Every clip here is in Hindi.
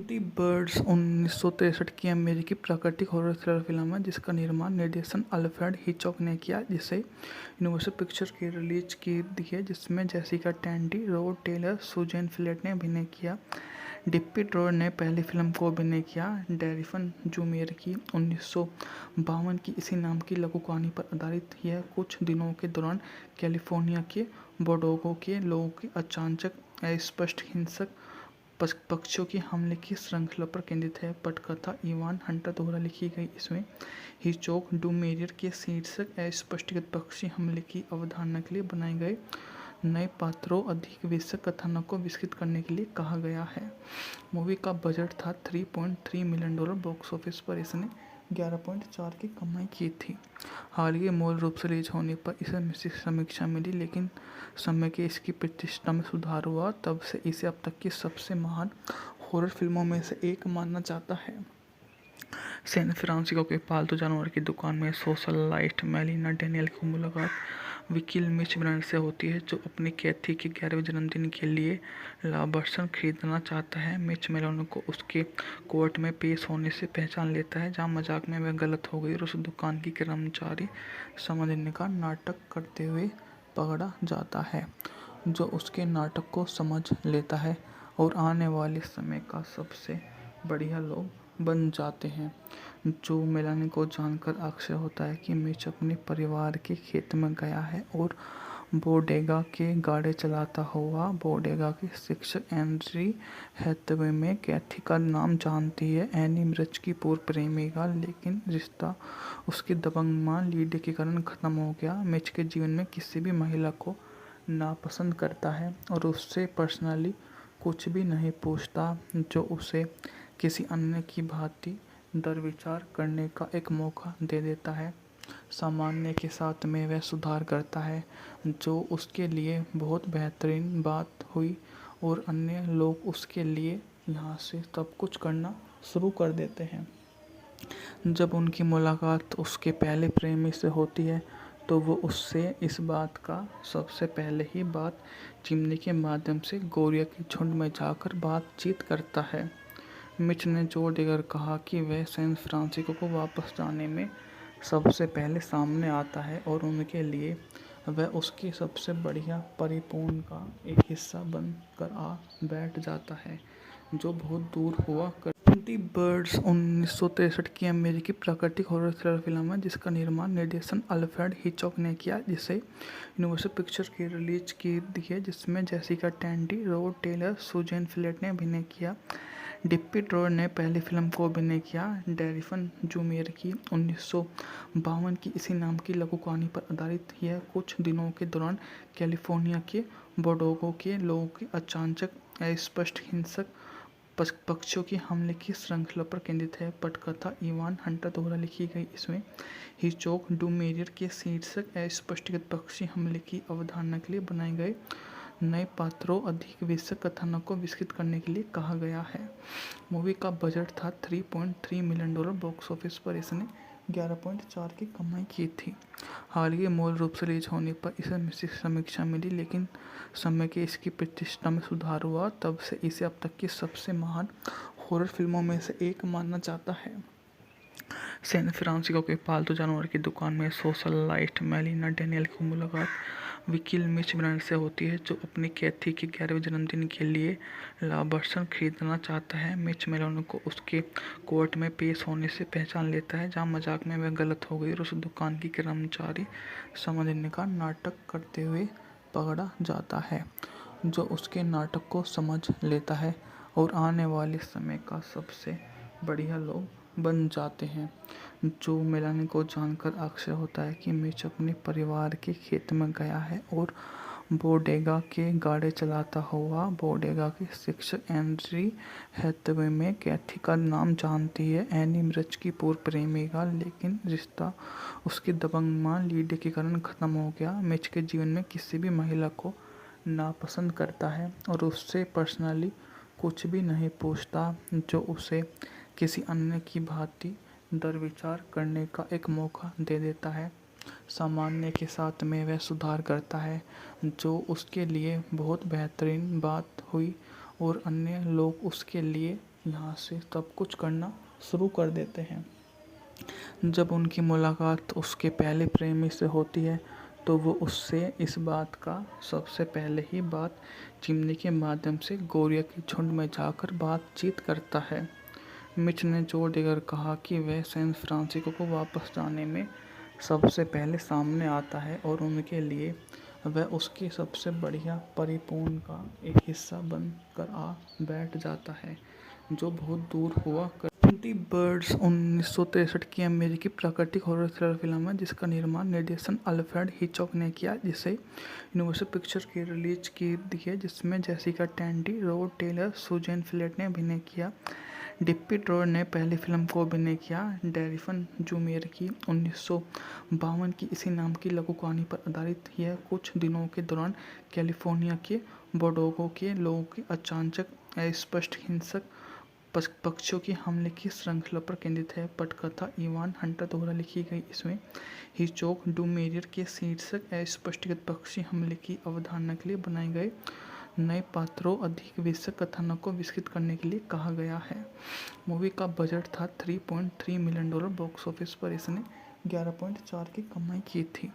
द बर्ड्स 1963 की अमेरिकी प्राकृतिक हॉरर थ्रिलर फिल्म है जिसका निर्माण निर्देशन अल्फ्रेड हिचकॉक ने किया, जिसे यूनिवर्सल पिक्चर्स की रिलीज की दी है, जिसमें Jessica Tandy, Rod Taylor, Suzanne Pleshette ने अभिनय किया। डिप्पी ड्रॉयर ने पहली फिल्म को अभिनय किया। डैरिफन जूमेर की 1952 की इसी नाम की लघु कहानी पर आधारित यह कुछ दिनों के दौरान कैलिफोर्निया के बोर्डेगो के लोगों के अचानक अस्पष्ट हिंसक पक्षियों की हमले की श्रृंखला पर केंद्रित है। पटकथा इवान हंटर द्वारा लिखी गई। इसमें हिचकॉक डूमेरियर के शीर्षक अस्पष्टकृत पक्षी हमले की अवधारणा के लिए बनाए गए नए पात्रों अधिक विषय कथानक को विकसित करने के लिए कहा गया है। मूवी का बजट था $3.3 मिलियन। बॉक्स ऑफिस पर इसने 11.4 की कमाई की थी। हाल ही मूल रूप से रिलीज होने पर इसे मिश्रित समीक्षा मिली, लेकिन समय के इसकी प्रतिष्ठा में सुधार हुआ। तब से इसे अब तक की सबसे महान हॉरर फिल्मों में से एक माना जाता है। सैन फ्रांसिस्को के पालतू जानवर की दुकान में सोशलाइट मेलिना डेनियल की मुलाकात वकील मिच ब्रांड से होती है, जो अपनी कैथी के 11वें जन्मदिन के लिए लाभांश खरीदना चाहता है। मिच मेलिना को उसके कोर्ट में पेश होने से पहचान लेता है, जहां मजाक में वह गलत हो गई और उस दुकान की कर्मचारी समझने का नाटक करते हुए पकड़ा जाता है, जो उसके नाटक को समझ लेता है और आने वाले समय का सबसे बढ़िया लोग बन जाते हैं। जो मेलानी को जानकर आश्चर्य होता है कि मिच अपने परिवार के खेत में गया है और बोडेगा के गाड़े चलाता हुआ बोडेगा के शिक्षक एंड्री हैथवे में कैथी का नाम जानती है। एनी मिर्च की पूर्व प्रेमिका, लेकिन रिश्ता उसकी दबंग मां लीडे के कारण खत्म हो गया। मिच के जीवन में किसी भी महिला को नापसंद करता है और उससे पर्सनली कुछ भी नहीं पूछता, जो उसे किसी अन्य की भांति दरविचार करने का एक मौका दे देता है। सामान्य के साथ में वह सुधार करता है, जो उसके लिए बहुत बेहतरीन बात हुई और अन्य लोग उसके लिए यहाँ से सब कुछ करना शुरू कर देते हैं। जब उनकी मुलाकात उसके पहले प्रेमी से होती है, तो वो उससे इस बात का सबसे पहले ही बात चिमनी के माध्यम से गोरिया के झुंड में जाकर बातचीत करता है। मिच ने जोर देकर कहा कि वह सैन फ्रांसिस्को को वापस जाने में सबसे पहले सामने आता है और उनके लिए वह उसकी सबसे बढ़िया परिपूर्ण का एक हिस्सा बन कर आ बैठ जाता है, जो बहुत दूर हुआ कर। द बर्ड्स 1963 की अमेरिकी प्राकृतिक हॉरर थ्रिलर फिल्म है जिसका निर्माण निर्देशन अल्फ्रेड हिचकॉक ने किया, जिसे यूनिवर्सल पिक्चर्स की रिलीज की दी है, जिसमें Jessica Tandy, Rod Taylor, Suzanne Pleshette ने अभिनय किया। डिप्पी ड्रॉयर ने पहली फिल्म को अभिनय किया। डैरिफन जूमेर की 1952 की इसी नाम की लघु कहानी पर आधारित यह कुछ दिनों के दौरान कैलिफोर्निया के बोर्डेगो के लोगों के अचानक अस्पष्ट हिंसक पक्षियों की हमले की श्रृंखला पर केंद्रित है। पटकथा इवान हंटर द्वारा लिखी गई। इसमें हिचकॉक डूमेरियर के शीर्षक अस्पष्टकृत पक्षी हमले की अवधारणा के लिए बनाए गए नए पात्रों अधिक विषय कथानक को विकसित करने के लिए कहा गया है। मूवी का बजट था $3.3 मिलियन। बॉक्स ऑफिस पर इसने 11.4 की कमाई की थी। हाल ही मूल रूप से रिलीज होने पर इसे मिश्रित समीक्षा मिली, लेकिन समय के इसकी प्रतिष्ठा में सुधार हुआ। तब से इसे अब तक की सबसे महान हॉरर फिल्मों में से एक माना जाता है। सैन फ्रांसिस्को के पालतू जानवर की दुकान में सोशलाइट मेलिना डेनियल की मुलाकात वकील मिच ब्रांड से होती है, जो अपनी कैथी के 11वें जन्मदिन के लिए लाभांश खरीदना चाहता है। मिच मेलिना को उसके कोर्ट में पेश होने से पहचान लेता है, जहां मजाक में वह गलत हो गई और उस दुकान की कर्मचारी समझने का नाटक करते हुए पकड़ा जाता है, जो उसके नाटक को समझ लेता है और आने वाले समय का सबसे बढ़िया लोग बन जाते हैं। जो मेलानी को जानकर आश्चर्य होता है कि मिच अपने परिवार के खेत में गया है और बोडेगा के गाड़े चलाता हुआ बोडेगा के शिक्षक एंड्री हैथवे में कैथी का नाम जानती है। एनी मिर्च की पूर्व प्रेमिका, लेकिन रिश्ता उसकी दबंग मां लीडे के कारण खत्म हो गया। मिच के जीवन में किसी भी महिला को नापसंद करता है और उससे पर्सनली कुछ भी नहीं पूछता, जो उसे किसी अन्य की भांति दरविचार करने का एक मौका दे देता है। सामान्य के साथ में वह सुधार करता है, जो उसके लिए बहुत बेहतरीन बात हुई और अन्य लोग उसके लिए यहाँ से सब कुछ करना शुरू कर देते हैं। जब उनकी मुलाकात उसके पहले प्रेमी से होती है तो वो उससे इस बात का सबसे पहले ही बात चिमनी के माध्यम से गोरिया के झुंड में जाकर बातचीत करता है। मिच ने जोर देकर कहा कि वह सैन फ्रांसिस्को को वापस जाने में सबसे पहले सामने आता है और उनके लिए वह उसकी सबसे बढ़िया परिपूर्ण का एक हिस्सा बन कर आ बैठ जाता है जो बहुत दूर हुआ कर। दी बर्ड्स 1963 की अमेरिकी प्राकृतिक हॉरर थ्रिलर फिल्म है जिसका निर्माण निर्देशन अल्फ्रेड हिचकॉक ने किया, जिसे यूनिवर्सल पिक्चर्स की रिलीज की दी है, जिसमें Jessica Tandy, Rod Taylor, Suzanne Pleshette ने अभिनय किया। डिप्पी ड्रोर ने पहली फिल्म को अभिनय किया। डैरिफन जूमेर की 1952 की इसी नाम की लघु कहानी पर आधारित यह कुछ दिनों के दौरान कैलिफोर्निया के बोर्डेगो के लोगों की अचानक अस्पष्ट हिंसक पक्षियों के हमले की श्रृंखला पर केंद्रित है। पटकथा इवान हंटर द्वारा लिखी गई इसमें हिचकॉक डूमेरियर के शीर्षक अस्पष्टकृत पक्षी हमले की अवधारणा के लिए बनाए गए नए पात्रों अधिक विशद कथानक को विकसित करने के लिए कहा गया है। मूवी का बजट था $3.3 मिलियन। बॉक्स ऑफिस पर इसने 11.4 की कमाई की थी।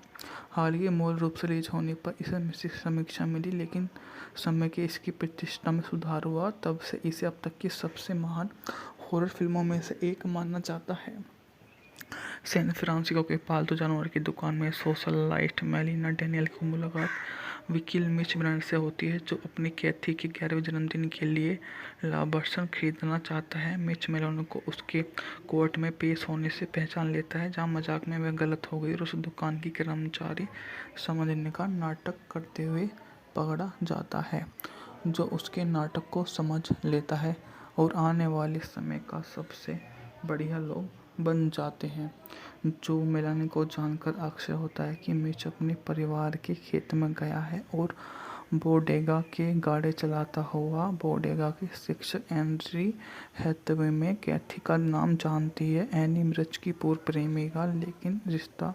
हाल ही मूल रूप से रिलीज होने पर इसे मिश्रित समीक्षा मिली, लेकिन समय के इसकी प्रतिष्ठा में सुधार हुआ। तब से इसे अब तक की सबसे महान हॉरर फिल्मों में से एक माना जाता है। सैन फ्रांसिस्को के पालतू जानवर की दुकान में सोशलाइट मेलिना डेनियल की मुलाकात वकील मिच ब्रांड से होती है, जो अपनी कैथी के 11वें जन्मदिन के लिए लाभांश खरीदना चाहता है। मिच मेलिना को उसके कोर्ट में पेश होने से पहचान लेता है, जहां मजाक में वह गलत हो गई और उस दुकान की कर्मचारी समझने का नाटक करते हुए पकड़ा जाता है, जो उसके नाटक को समझ लेता है और आने वाले समय का सबसे बढ़िया लोग बन जाते हैं। जो मेलानी को जानकर आश्चर्य होता है कि मिच अपने परिवार के खेत में गया है और बोडेगा के गाड़ी चलाता हुआ बोडेगा के शिक्षक एंड्री हैथवे में कैथी का नाम जानती है। एनी मिर्च की पूर्व प्रेमिका, लेकिन रिश्ता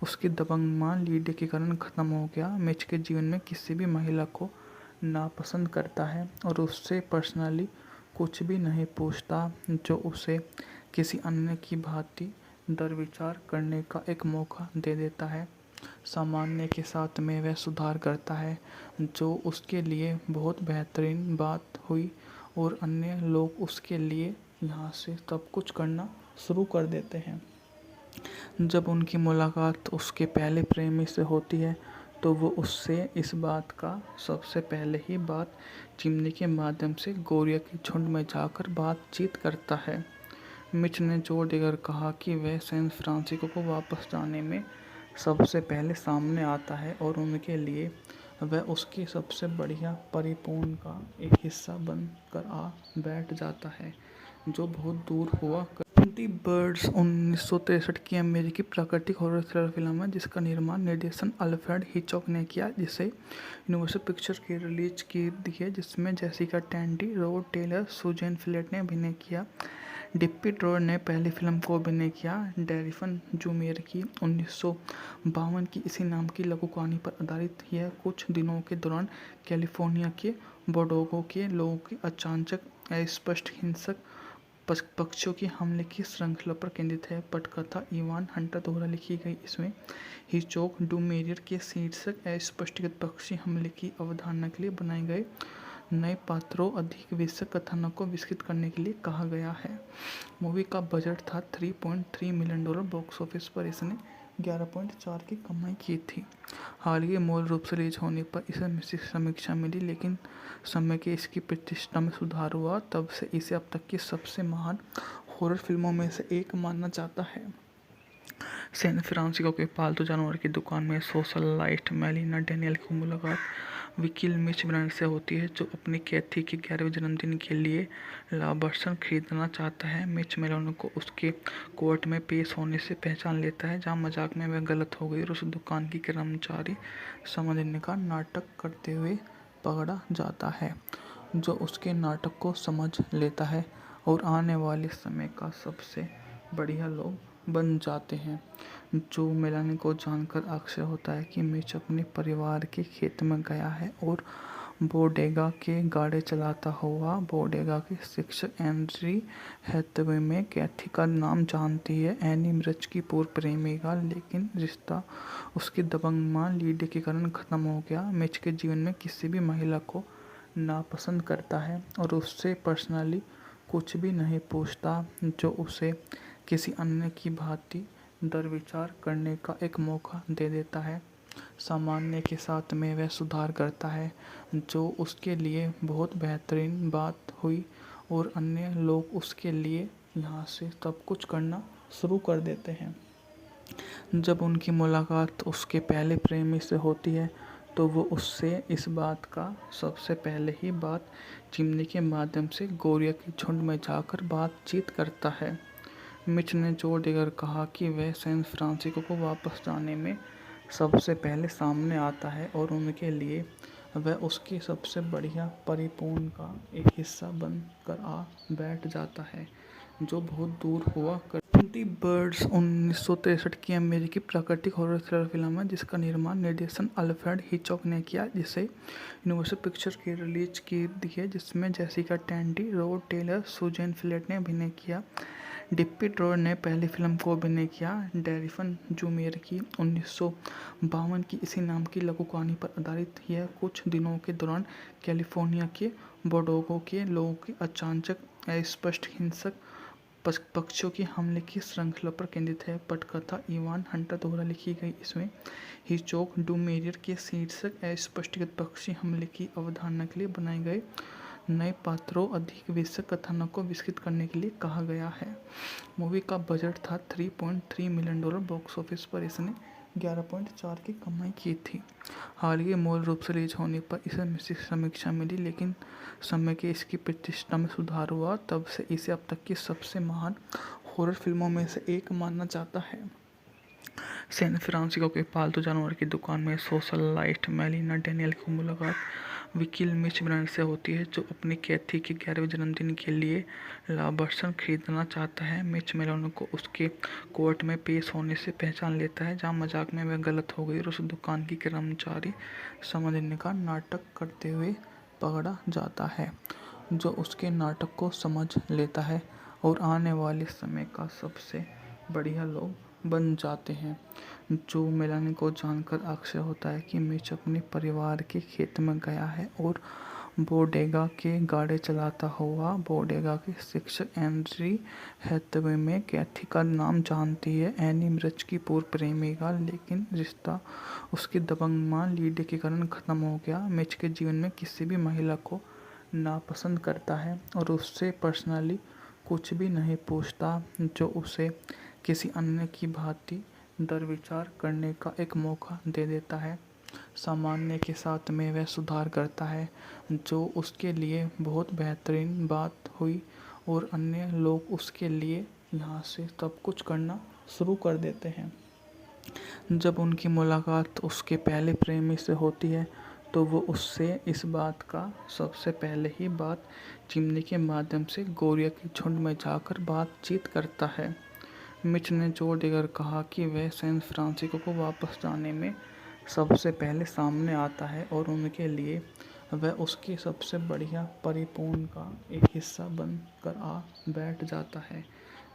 उसकी दबंग मां लीडे के कारण खत्म हो गया। मिच के जीवन में किसी भी महिला को नापसंद करता है और उससे पर्सनली कुछ भी नहीं पूछता, जो उसे किसी अन्य की भांति दरविचार करने का एक मौका दे देता है। सामान्य के साथ में वह सुधार करता है, जो उसके लिए बहुत बेहतरीन बात हुई और अन्य लोग उसके लिए यहाँ से सब कुछ करना शुरू कर देते हैं। जब उनकी मुलाकात उसके पहले प्रेमी से होती है तो वो उससे इस बात का सबसे पहले ही बात चिमनी के माध्यम से गोरिया के झुंड में जाकर बातचीत करता है। मिच ने जोर देकर कहा कि वह सैन फ्रांसिस्को को वापस जाने में सबसे पहले सामने आता है और उनके लिए वह उसकी सबसे बढ़िया परिपूर्ण का एक हिस्सा बन कर आ बैठ जाता है, जो बहुत दूर हुआ कर। दी बर्ड्स 1963 की अमेरिकी प्राकृतिक हॉरर थ्रिलर फिल्म है जिसका निर्माण निर्देशन अल्फ्रेड हिचकॉक ने किया, जिसे यूनिवर्सल पिक्चर्स की रिलीज की दी है, जिसमें Jessica Tandy, Rod Taylor, Suzanne Pleshette ने अभिनय किया। डिप्पी ड्रोर ने पहली फिल्म को अभिनय किया। डैरिफन जूमेर की 1952 की इसी नाम की लघु कहानी पर आधारित यह कुछ दिनों के दौरान कैलिफोर्निया के बोर्डेगो के लोगों की अचानक अस्पष्ट हिंसक पक्षियों के हमले की श्रृंखला पर केंद्रित है। पटकथा इवान हंटर द्वारा लिखी गई इसमें हिचकॉक डूमेरियर के शीर्षक अस्पष्टकृत पक्षी हमले की अवधारणा के लिए बनाए गए नए पात्रों अधिक विशद कथानक को विकसित करने के लिए कहा गया है। मूवी का बजट था $3.3 मिलियन। बॉक्स ऑफिस पर इसने 11.4 की कमाई की थी। हाल ही मूल रूप से रिलीज होने पर इसे मिश्रित समीक्षा मिली, लेकिन समय के इसकी प्रतिष्ठा में सुधार हुआ। तब से इसे अब तक की सबसे महान हॉरर फिल्मों में से एक माना जाता है। सैन फ्रांसिस्को के पालतू जानवर की दुकान में सोशलाइट मेलिना डेनियल की मुलाकात वकील मिच ब्रांड से होती है, जो अपनी कैथी के 11वें जन्मदिन के लिए लाभांश खरीदना चाहता है। मिच मेलिना को उसके कोर्ट में पेश होने से पहचान लेता है, जहां मजाक में वह गलत हो गई और उस दुकान की कर्मचारी समझने का नाटक करते हुए पकड़ा जाता है, जो उसके नाटक को समझ लेता है और आने वाले समय का सबसे बढ़िया लोग बन जाते हैं। जो मेलानी को जानकर आश्चर्य होता है कि मिच अपने परिवार के खेत में गया है और बोडेगा के गाड़ी चलाता हुआ। बोडेगा के शिक्षक एंड्री हैथवे में कैथी का नाम जानती है। एनी मिर्च की पूर्व प्रेमिका, लेकिन रिश्ता उसकी दबंग मां लीडी के कारण खत्म हो गया। मिच के जीवन में किसी भी महिला को नापसंद करता है और उससे पर्सनली कुछ भी नहीं पूछता, जो उसे किसी अन्य की भांति दरविचार करने का एक मौका दे देता है। सामान्य के साथ में वह सुधार करता है, जो उसके लिए बहुत बेहतरीन बात हुई, और अन्य लोग उसके लिए यहाँ से सब कुछ करना शुरू कर देते हैं। जब उनकी मुलाकात उसके पहले प्रेमी से होती है, तो वो उससे इस बात का सबसे पहले ही बात चिमनी के माध्यम से गोरिया के झुंड में जाकर बातचीत करता है। मिच ने जोर देकर कहा कि वह सैन फ्रांसिस्को को वापस जाने में सबसे पहले सामने आता है, और उनके लिए वह उसकी सबसे बढ़िया परिपूर्ण का एक हिस्सा बन कर आ बैठ जाता है, जो बहुत दूर हुआ कर। दी बर्ड्स 1963 की अमेरिकी प्राकृतिक हॉरर थ्रिलर फिल्म है, जिसका निर्माण निर्देशन अल्फ्रेड हिचकॉक ने किया, जिसे यूनिवर्सल पिक्चर की रिलीज की दी है, जिसमें Jessica Tandy, Rod Taylor, Suzanne Pleshette ने अभिनय किया। डिप्पी ड्रॉर ने पहली फिल्म को अभिनय किया। डैरिफन जूमेर की 1952 की इसी नाम की लघु कहानी पर आधारित यह कुछ दिनों के दौरान कैलिफोर्निया के बोर्डेगो के लोगों की अचानक अस्पष्ट हिंसक पक्षियों की हमले की श्रृंखला पर केंद्रित है। पटकथा इवान हंटर द्वारा लिखी गई इसमें हिचकॉक डूमेरियर के शीर्षक अस्पष्टकृत पक्षी हमले की अवधारणा के लिए बनाए गए नए पात्रों अधिक विशद कथानक को विकसित करने के लिए कहा गया है। मूवी का बजट था $3.3 मिलियन। बॉक्स ऑफिस पर इसने 11.4 की कमाई की थी। हाल ही मूल रूप से रिलीज होने पर इसे मिश्रित समीक्षा मिली, लेकिन समय के इसकी प्रतिष्ठा में सुधार हुआ। तब से इसे अब तक की सबसे महान हॉरर फिल्मों में से एक माना जाता है। सैन फ्रांसिस्को के पालतू जानवर की दुकान में सोशलाइट मेलिना डेनियल की मुलाकात वकील मिच ब्रांड से होती है, जो अपनी कैथी के 11वें जन्मदिन के लिए लाभांश खरीदना चाहता है। मिच मेलिना को उसके कोर्ट में पेश होने से पहचान लेता है, जहां मजाक में वह गलत हो गई और उस दुकान की कर्मचारी समझने का नाटक करते हुए पकड़ा जाता है, जो उसके नाटक को समझ लेता है और आने वाले समय का सबसे बढ़िया लोग बन जाते हैं। जो मेलानी को जानकर आश्चर्य होता है कि मिच अपने परिवार के खेत में गया है और बोडेगा के गाड़ी चलाता हुआ। बोडेगा के शिक्षक एंड्री हैथवे में कैथी का नाम जानती है। एनी मिर्च की पूर्व प्रेमिका, लेकिन रिश्ता उसकी दबंग मां लीडी के कारण खत्म हो गया। मिच के जीवन में किसी भी महिला को नापसंद करता है और उससे पर्सनली कुछ भी नहीं पूछता, जो उसे किसी अन्य की भांति दरविचार करने का एक मौका दे देता है। सामान्य के साथ में वह सुधार करता है, जो उसके लिए बहुत बेहतरीन बात हुई, और अन्य लोग उसके लिए यहाँ से सब कुछ करना शुरू कर देते हैं। जब उनकी मुलाकात उसके पहले प्रेमी से होती है, तो वो उससे इस बात का सबसे पहले ही बात चिमनी के माध्यम से गोरिया के झुंड में जाकर बातचीत करता है। मिच ने जोर देकर कहा कि वह सैन फ्रांसिस्को को वापस जाने में सबसे पहले सामने आता है, और उनके लिए वह उसकी सबसे बढ़िया परिपूर्ण का एक हिस्सा बन कर आ बैठ जाता है,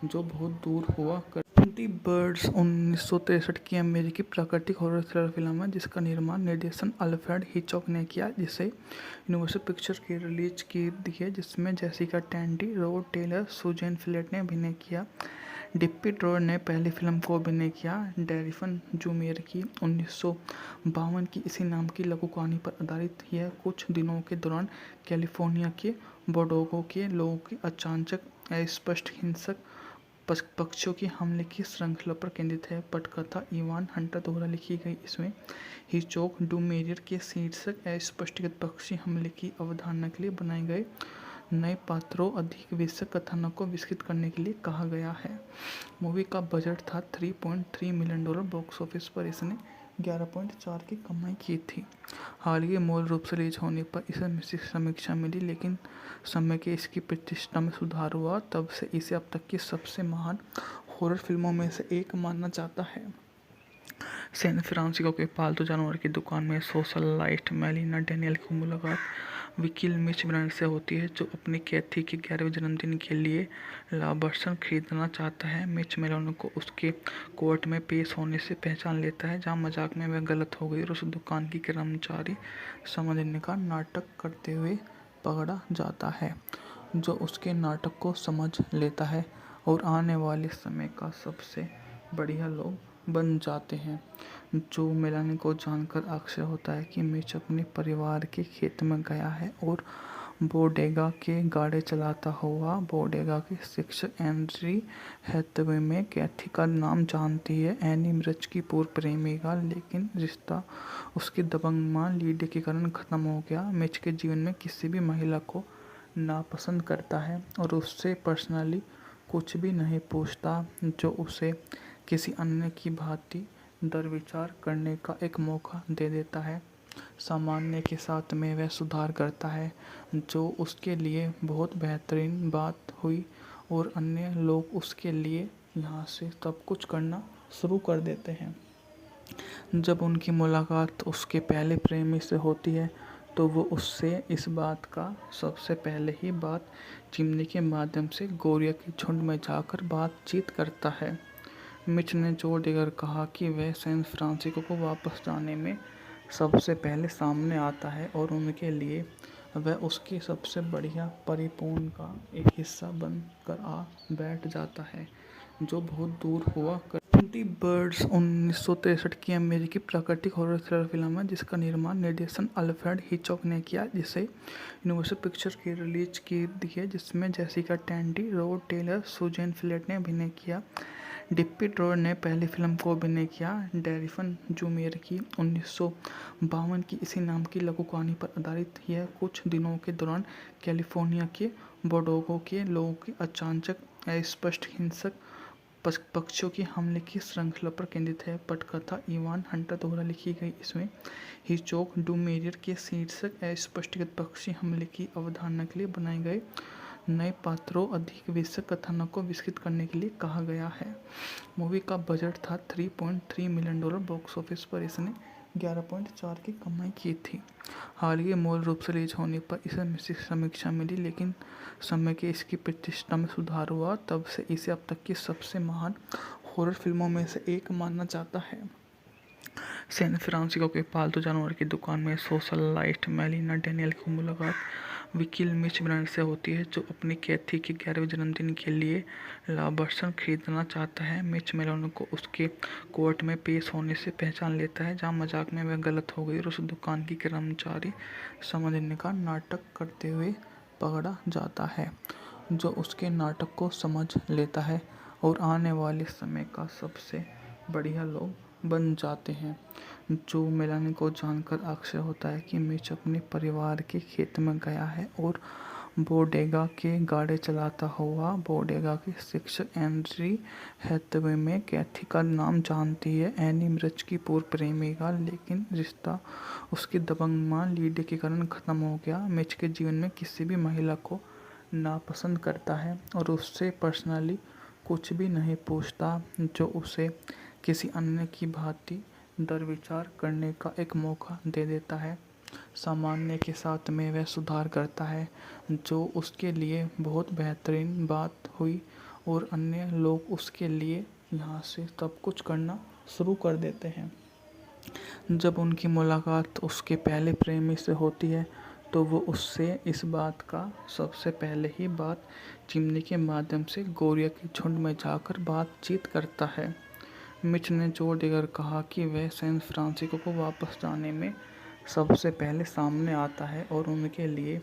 जो बहुत दूर हुआ कर। दी बर्ड्स 1963 की अमेरिकी प्राकृतिक हॉरर थ्रिलर फिल्म है, जिसका निर्माण निर्देशन अल्फ्रेड हिचकॉक ने किया, जिसे यूनिवर्सल पिक्चर की रिलीज की दी है, जिसमें Jessica Tandy, Rod Taylor, Suzanne Pleshette ने अभिनय किया। डिप्पी ड्रॉर ने पहली फिल्म को अभिनय किया। डैरिफन जूमेर की 1952 की इसी नाम की लघु कहानी पर आधारित यह कुछ दिनों के दौरान कैलिफोर्निया के बोर्डेगो के लोगों की अचानक अस्पष्ट हिंसक पक्षियों की हमले की श्रृंखला पर केंद्रित है। पटकथा इवान हंटर द्वारा लिखी गई इसमें हिचकॉक डूमेरियर के शीर्षक अस्पष्टकृत पक्षी हमले की अवधारणा के लिए बनाए गए नए पात्रों अधिक विशद कथानक को विकसित करने के लिए कहा गया है। मूवी का बजट था $3.3 मिलियन। बॉक्स ऑफिस पर इसने 11.4 की कमाई की थी। हाल ही मूल रूप से रिलीज होने पर इसे मिश्रित समीक्षा मिली, लेकिन समय के इसकी प्रतिष्ठा में सुधार हुआ। तब से इसे अब तक की सबसे महान हॉरर फिल्मों में से एक माना जाता है। सैन फ्रांसिस्को के पालतू जानवर की दुकान में सोशलाइट मेलिना डेनियल की मुलाकात वकील मिच ब्रांड से होती है, जो अपनी कैथी के 11वें जन्मदिन के लिए लाभांश खरीदना चाहता है। मिच मेलिना को उसके कोर्ट में पेश होने से पहचान लेता है, जहां मजाक में वह गलत हो गई और उस दुकान की कर्मचारी समझने का नाटक करते हुए पकड़ा जाता है, जो उसके नाटक को समझ लेता है और आने वाले समय का सबसे बढ़िया लोग बन जाते हैं। जो मेलानी को जानकर आश्चर्य होता है कि मिच अपने परिवार के खेत में गया है और बोडेगा के गाड़ी चलाता हुआ बोडेगा के शिक्षक एंड्री हैथवे में कैथी का नाम जानती है। एनी मिर्च की पूर्व प्रेमिका, लेकिन रिश्ता उसकी दबंग मां लीडी के कारण खत्म हो गया। मिच के जीवन में किसी भी महिला को नापसंद करता है और उससे पर्सनली कुछ भी नहीं पूछता, जो उसे किसी अन्य की भांति दरविचार करने का एक मौका दे देता है। सामान्य के साथ में वह सुधार करता है, जो उसके लिए बहुत बेहतरीन बात हुई और अन्य लोग उसके लिए यहाँ से सब कुछ करना शुरू कर देते हैं। जब उनकी मुलाकात उसके पहले प्रेमी से होती है, तो वो उससे इस बात का सबसे पहले ही बात चिमनी के माध्यम से गोरिया के झुंड में जाकर बातचीत करता है। मिच ने जोर देकर कहा कि वह सैन फ्रांसिस्को को वापस जाने में सबसे पहले सामने आता है और उनके लिए वह उसकी सबसे बढ़िया परिपूर्ण का एक हिस्सा बनकर आ बैठ जाता है, जो बहुत दूर हुआ कर 20 बर्ड्स 1963 की अमेरिकी प्राकृतिक हॉरर थ्रिलर फिल्म है, जिसका निर्माण निर्देशन अल्फ्रेड हिचकॉक ने किया, जिसे यूनिवर्सल पिक्चर्स की रिलीज की है, जिसमें Jessica Tandy, Rod Taylor, Suzanne Pleshette ने अभिनय किया। डिप्पी ड्रॉर ने पहली फिल्म को अभिनय किया। डैरिफन जूमेर की 1952 की इसी नाम की लघु कहानी पर आधारित यह कुछ दिनों के दौरान कैलिफोर्निया के बोडेगो के लोगों के अचानक अस्पष्ट हिंसक पक्षियों की हमले की श्रृंखला पर केंद्रित है। पटकथा इवान हंटर द्वारा लिखी गई। इसमें हिचकॉक डूमेरियर के शीर्षक अस्पष्टगत पक्षी हमले की अवधारणा के लिए बनाए गए नए पात्रों अधिक विषय कथानक को विकसित करने के लिए कहा गया है। मूवी का बजट था $3.3 मिलियन। बॉक्स ऑफिस पर इसने 11.4 की कमाई की थी। हाल ही मूल रूप से रिलीज होने पर इसे मिश्रित समीक्षा मिली, लेकिन समय के इसकी प्रतिष्ठा में सुधार हुआ। तब से इसे अब तक की सबसे महान हॉरर फिल्मों में से एक माना जाता है। सैन फ्रांसिस्को के पालतू जानवर की दुकान में सोशलाइट मेलिना डेनियल की मुलाकात वकील मिच ब्रांड से होती है, जो अपनी कैथी के 11वें जन्मदिन के लिए लाभांश खरीदना चाहता है। मिच मेलिना को उसके कोर्ट में पेश होने से पहचान लेता है, जहां मजाक में वह गलत हो गई और उस दुकान की कर्मचारी समझने का नाटक करते हुए पकड़ा जाता है, जो उसके नाटक को समझ लेता है और आने वाले समय का सबसे बढ़िया लोग बन जाते हैं। जो मेलानी को जानकर आश्चर्य होता है कि मिच अपने परिवार के खेत में गया है और बोडेगा के गाड़ी चलाता हुआ बोडेगा के शिक्षक एंड्री हैथवे में कैथी का नाम जानती है। एनी मिर्च की पूर्व प्रेमिका, लेकिन रिश्ता उसकी दबंग मां लीडी के कारण खत्म हो गया। मिच के जीवन में किसी भी महिला को नापसंद करता है और उससे पर्सनली कुछ भी नहीं पूछता, जो उसे किसी अन्य की भांति दरविचार करने का एक मौका दे देता है। सामान्य के साथ में वह सुधार करता है, जो उसके लिए बहुत बेहतरीन बात हुई और अन्य लोग उसके लिए यहाँ से सब कुछ करना शुरू कर देते हैं। जब उनकी मुलाकात उसके पहले प्रेमी से होती है, तो वो उससे इस बात का सबसे पहले ही बात चिमनी के माध्यम से गोरिया के झुंड में जाकर बातचीत करता है। मिच ने जोर देकर कहा कि वह सैन फ्रांसिस्को को वापस जाने में सबसे पहले सामने आता है और उनके लिए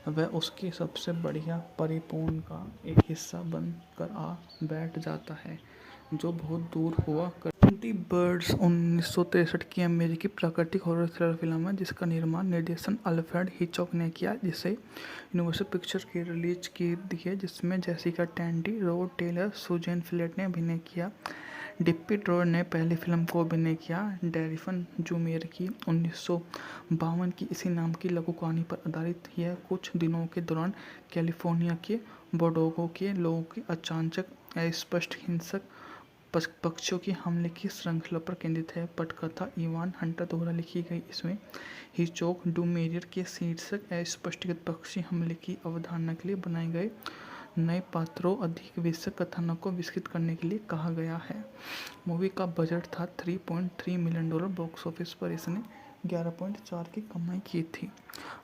वह उसकी सबसे बढ़िया परिपूर्ण का एक हिस्सा बनकर आ बैठ जाता है, जो बहुत दूर हुआ कर 20 बर्ड्स 1963 की अमेरिकी प्राकृतिक हॉरर थ्रिलर फिल्म है, जिसका निर्माण निर्देशन अल्फ्रेड हिचकॉक ने किया, जिसे यूनिवर्सल पिक्चर्स की रिलीज की है, जिसमें Jessica Tandy, Rod Taylor, Suzanne Pleshette ने अभिनय किया। डिप्पी ड्रॉर ने पहली फिल्म को अभिनय किया। डैरिफन जूमेर की 1952 की इसी नाम की लघु कहानी पर आधारित यह कुछ दिनों के दौरान कैलिफोर्निया के बोडेगो के लोगों के अचानक अस्पष्ट हिंसक पक्षियों के हमले की श्रृंखला पर केंद्रित है। पटकथा इवान हंटर द्वारा लिखी गई इसमें हिचकॉक डू मेरियर के शीर्षक अस्पष्टकृत पक्षी हमले की अवधारणा के लिए बनाए गए नए पात्रों अधिक विषय कथानक को विकसित करने के लिए कहा गया है। मूवी का बजट था $3.3 मिलियन। बॉक्स ऑफिस पर इसने 11.4 की कमाई की थी।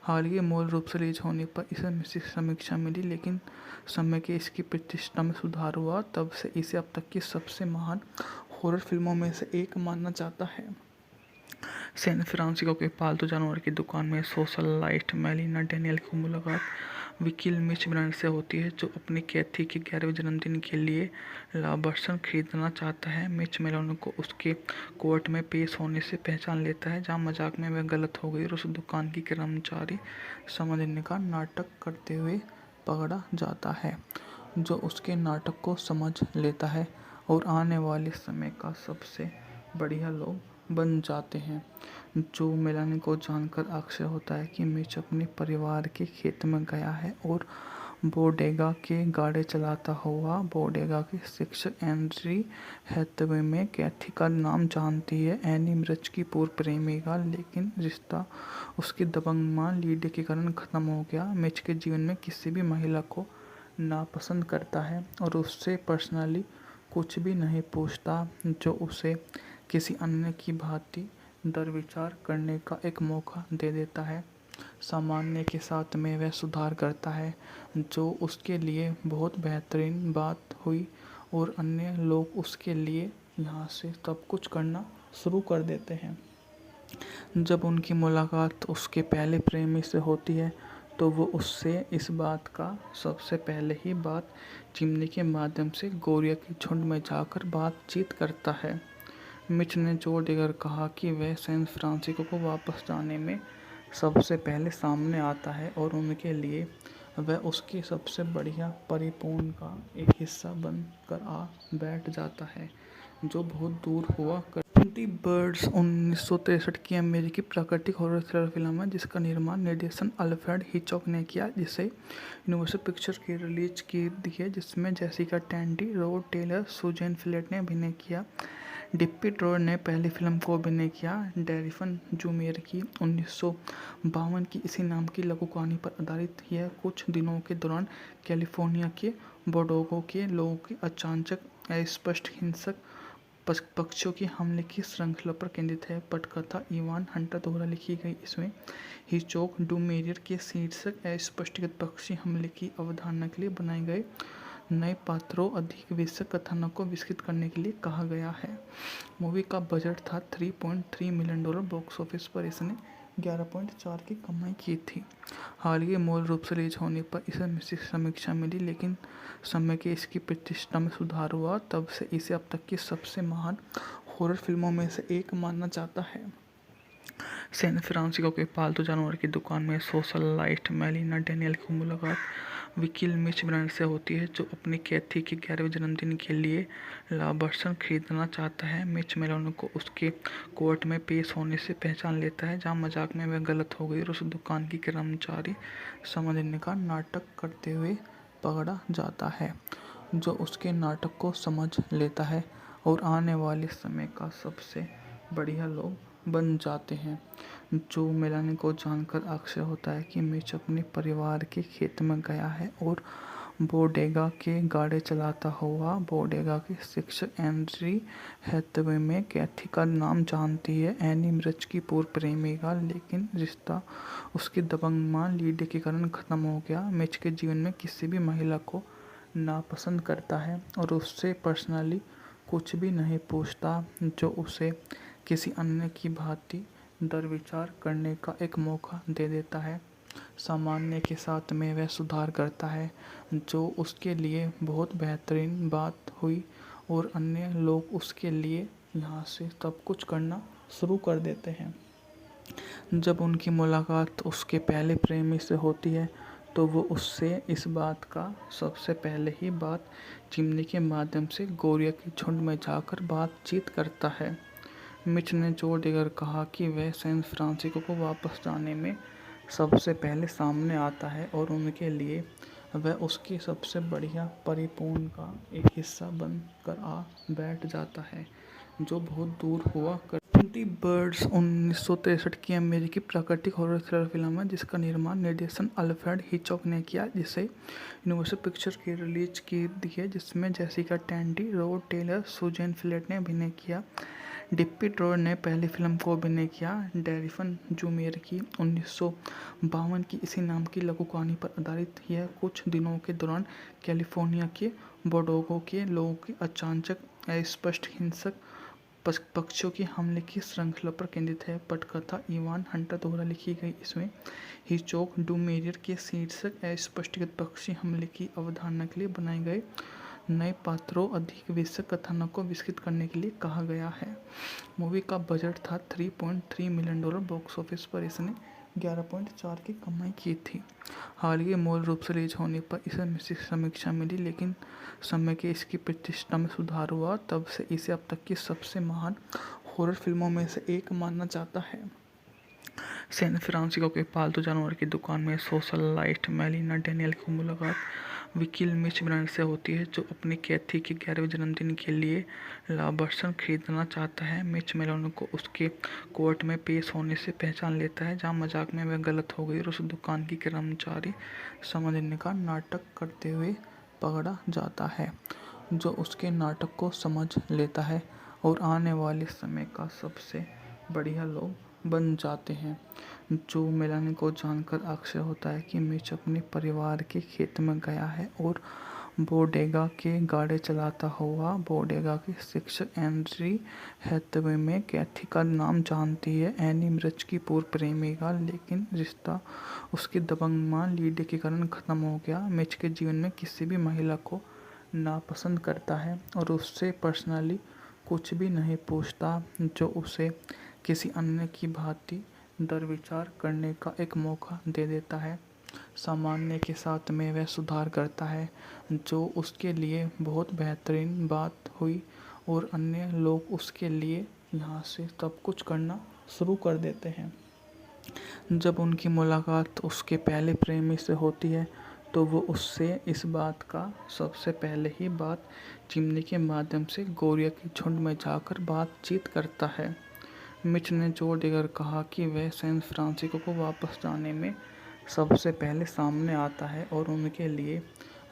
हालांकि मूल रूप से रिलीज होने पर इसे मिश्रित समीक्षा मिली, लेकिन समय के इसकी प्रतिष्ठा में सुधार हुआ। तब से इसे अब तक की सबसे महान हॉरर फिल्मों में से एक माना जाता है। सैन फ्रांसिस्को के पालतू जानवर की दुकान में सोशलाइट मेलिना डेनियल की मुलाकात वकील मिच ब्रांड से होती है, जो अपनी कैथी के 11वें जन्मदिन के लिए लाभांश खरीदना चाहता है। मिच मेलिना को उसके कोर्ट में पेश होने से पहचान लेता है, जहां मजाक में वह गलत हो गई और उस दुकान की कर्मचारी समझने का नाटक करते हुए पकड़ा जाता है, जो उसके नाटक को समझ लेता है और आने वाले समय का सबसे बढ़िया लोग बन जाते हैं। जो मेलानी को जानकर आश्चर्य होता है कि मिच अपने परिवार के खेत में गया है और बोडेगा के गाड़ी चलाता हुआ बोडेगा के शिक्षक एंड्री हैथवे में कैथी का नाम जानती है। एनी मिर्च की पूर्व प्रेमिका, लेकिन रिश्ता उसकी दबंग मां लीडी के कारण खत्म हो गया। मिच के जीवन में किसी भी महिला को नापसंद करता है और उससे पर्सनली कुछ भी नहीं पूछता, जो उसे किसी अन्य की भांति दरविचार करने का एक मौका दे देता है। सामान्य के साथ में वह सुधार करता है, जो उसके लिए बहुत बेहतरीन बात हुई और अन्य लोग उसके लिए यहाँ से सब कुछ करना शुरू कर देते हैं। जब उनकी मुलाकात उसके पहले प्रेमी से होती है, तो वो उससे इस बात का सबसे पहले ही बात चिमनी के माध्यम से गोरिया के झुंड में जाकर बातचीत करता है। मिच ने जोर देकर कहा कि वह सैन फ्रांसिस्को को वापस जाने में सबसे पहले सामने आता है और उनके लिए वह उसकी सबसे बढ़िया परिपूर्ण का एक हिस्सा बनकर आ बैठ जाता है, जो बहुत दूर हुआ कर। 20 बर्ड्स 1963 की अमेरिकी प्राकृतिक हॉरर थ्रिलर फिल्म है, जिसका निर्माण निर्देशन अल्फ्रेड हिचकॉक ने किया, जिसे यूनिवर्सल पिक्चर्स की रिलीज की है, जिसमें Jessica Tandy, Rod Taylor, Suzanne Pleshette ने अभिनय किया। डिप्पी ड्रॉयर ने पहली फिल्म को अभिनय किया। डैरिफन जूमेर की 1952 की इसी नाम की लघु कहानी पर आधारित यह कुछ दिनों के दौरान कैलिफोर्निया के बोर्डेगो के लोगों के अचानक अस्पष्ट हिंसक पक्षियों के हमले की श्रृंखला पर केंद्रित है। पटकथा इवान हंटर द्वारा लिखी गई इसमें हिचकॉक डू मेरियर के शीर्षक अस्पष्टकृत पक्षी हमले की अवधारणा के लिए बनाए गए नए पात्रों अधिक विषय कथानक को विकसित करने के लिए कहा गया है। मूवी का बजट था $3.3 मिलियन। बॉक्स ऑफिस पर इसने 11.4 की कमाई की थी। हालांकि मूल रूप से रिलीज होने पर इसे मिश्रित समीक्षा मिली, लेकिन समय के इसकी प्रतिष्ठा में सुधार हुआ। तब से इसे अब तक की सबसे महान हॉरर फिल्मों में से एक माना जाता है। सैन फ्रांसिस्को के पालतू जानवर की दुकान में सोशलाइट मेलिना डेनियल की मुलाकात वकील मिच ब्रांड से होती है, जो अपनी कैथी के 11वें जन्मदिन के लिए लाभांश खरीदना चाहता है। मिच मेलिना को उसके कोर्ट में पेश होने से पहचान लेता है, जहां मजाक में वह गलत हो गई और उस दुकान की कर्मचारी समझने का नाटक करते हुए पकड़ा जाता है, जो उसके नाटक को समझ लेता है और आने वाले समय का सबसे बढ़िया लोग बन जाते हैं। जो मेलानी को जानकर आश्चर्य होता है कि मिच अपने परिवार के खेत में गया है और बोडेगा के गाड़ी चलाता हुआ बोडेगा के शिक्षक एंड्री हैथवे में कैथी का नाम जानती है। एनी मिर्च की पूर्व प्रेमिका, लेकिन रिश्ता उसकी दबंग मां लीडी के कारण खत्म हो गया। मिच के जीवन में किसी भी महिला को नापसंद करता है और उससे पर्सनली कुछ भी नहीं पूछता, जो उसे किसी अन्य की भांति दरविचार करने का एक मौका दे देता है। सामान्य के साथ में वह सुधार करता है, जो उसके लिए बहुत बेहतरीन बात हुई और अन्य लोग उसके लिए यहाँ से सब कुछ करना शुरू कर देते हैं। जब उनकी मुलाकात उसके पहले प्रेमी से होती है, तो वो उससे इस बात का सबसे पहले ही बात चिमनी के माध्यम से गोरिया के झुंड में जाकर बातचीत करता है। मिच ने जोर देकर कहा कि वह सैन फ्रांसिस्को को वापस जाने में सबसे पहले सामने आता है और उनके लिए वह उसकी सबसे बढ़िया परिपूर्ण का एक हिस्सा बनकर आ बैठ जाता है, जो बहुत दूर हुआ कर 20 बर्ड्स 1963 की अमेरिकी प्राकृतिक हॉरर थ्रिलर फिल्म है जिसका निर्माण निर्देशन अल्फ्रेड हिचकॉक ने किया, जिसे यूनिवर्सल पिक्चर्स की रिलीज की दी है, जिसमें Jessica Tandy, Rod Taylor, Suzanne Pleshette ने अभिनय किया। डिप्पी ड्रॉर ने पहली फिल्म को अभिनय किया। डेरिफन जूमियर की 1952 की इसी नाम की लघु कहानी पर आधारित यह कुछ दिनों के दौरान कैलिफोर्निया के बोर्डेगो के लोगों की अचानक अस्पष्ट हिंसक पक्षियों की हमले की श्रृंखला पर केंद्रित है। पटकथा इवान हंटर द्वारा लिखी गई। इसमें हिचकॉक डूमेरियर के शीर्षक अस्पष्टगत पक्षी हमले की अवधारणा के लिए बनाए गए नए पात्रों अधिक विषय कथानक को विकसित करने के लिए कहा गया है। मूवी का बजट था $3.3 मिलियन। बॉक्स ऑफिस पर इसने 11.4 की कमाई की थी। हाल ही मूल रूप से रिलीज होने पर इसे मिश्रित समीक्षा मिली, लेकिन समय के इसकी प्रतिष्ठा में सुधार हुआ। तब से इसे अब तक की सबसे महान हॉरर फिल्मों में से एक माना जाता है। सैन फ्रांसिस्को के पालतू जानवर की दुकान में सोशलाइट मेलिना डेनियल की मुलाकात वकील मिच ब्रांड से होती है, जो अपनी कैथी के 11वें जन्मदिन के लिए लाभांश खरीदना चाहता है। मिच मेलिना को उसके कोर्ट में पेश होने से पहचान लेता है, जहां मजाक में वह गलत हो गई और उस दुकान की कर्मचारी समझने का नाटक करते हुए पकड़ा जाता है, जो उसके नाटक को समझ लेता है और आने वाले समय का सबसे बढ़िया लोग बन जाते हैं। जो मेलानी को जानकर आश्चर्य होता है कि मिच अपने परिवार के खेत में गया है और बोडेगा के गाड़े चलाता हुआ बोडेगा के शिक्षक एंड्री हैथवे में कैथी का नाम जानती है। एनी मिर्च की पूर्व प्रेमिका, लेकिन रिश्ता उसकी दबंग मां लीडी के कारण खत्म हो गया। मिच के जीवन में किसी भी महिला को नापसंद करता है और उससे पर्सनली कुछ भी नहीं पूछता, जो उसे किसी अन्य की भांति दरविचार करने का एक मौका दे देता है। सामान्य के साथ में वह सुधार करता है, जो उसके लिए बहुत बेहतरीन बात हुई और अन्य लोग उसके लिए यहाँ से सब कुछ करना शुरू कर देते हैं। जब उनकी मुलाकात उसके पहले प्रेमी से होती है, तो वो उससे इस बात का सबसे पहले ही बात चिमनी के माध्यम से गोरिया के झुंड में जाकर बातचीत करता है। मिच ने जोर देकर कहा कि वह सैन फ्रांसिस्को को वापस जाने में सबसे पहले सामने आता है और उनके लिए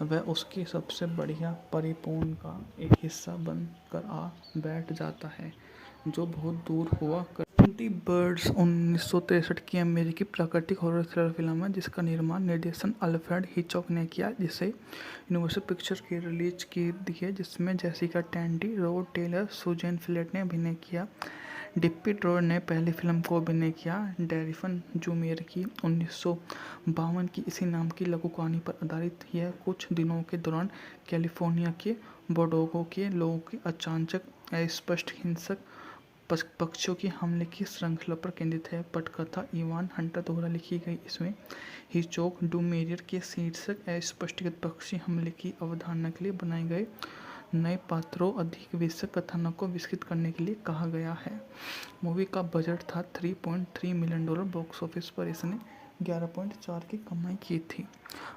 वह उसकी सबसे बढ़िया परिपूर्ण का एक हिस्सा बनकर आ बैठ जाता है, जो बहुत दूर हुआ कर 20 बर्ड्स 1963 की अमेरिकी प्राकृतिक हॉरर थ्रिलर फिल्म है जिसका निर्माण निर्देशन अल्फ्रेड हिचकॉक ने किया, जिसे यूनिवर्सल पिक्चर्स की रिलीज की दी है, जिसमें Jessica Tandy, Rod Taylor, Suzanne Pleshette ने अभिनय किया। डिप्पी ड्रॉर ने पहली फिल्म को अभिनय किया। डेरिफन जूमियर की 1952 की इसी नाम की लघु कहानी पर आधारित यह कुछ दिनों के दौरान कैलिफोर्निया के बोर्डेगो के लोगों की अचानक अस्पष्ट हिंसक पक्षियों की हमले की श्रृंखला पर केंद्रित है। पटकथा इवान हंटर द्वारा लिखी गई। इसमें हिचकॉक डूमेरियर के शीर्षक अस्पष्टगत पक्षी हमले की अवधारणा के लिए बनाए गए नए पात्रों अधिक विषय कथानक को विकसित करने के लिए कहा गया है। मूवी का बजट था $3.3 मिलियन। बॉक्स ऑफिस पर इसने 11.4 की कमाई की थी।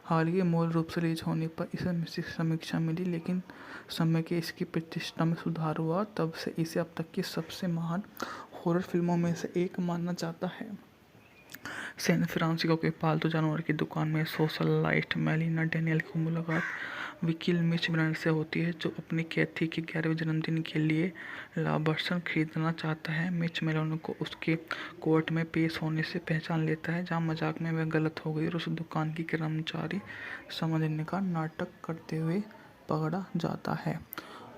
हाल ही मूल रूप से रिलीज होने पर इसे मिश्रित समीक्षा मिली, लेकिन समय के इसकी प्रतिष्ठा में सुधार हुआ। तब से इसे अब तक की सबसे महान हॉरर फिल्मों में से एक माना जाता है। सैन फ्रांसिस्को के पालतू जानवर की दुकान में सोशलाइट मेलिना डेनियल की मुलाकात वकील मिच ब्रांड से होती है, जो अपनी कैथी के 11वें जन्मदिन के लिए लाभांश खरीदना चाहता है। मिच मेलिना को उसके कोर्ट में पेश होने से पहचान लेता है, जहां मजाक में वह गलत हो गई और उस दुकान की कर्मचारी समझने का नाटक करते हुए पकड़ा जाता है,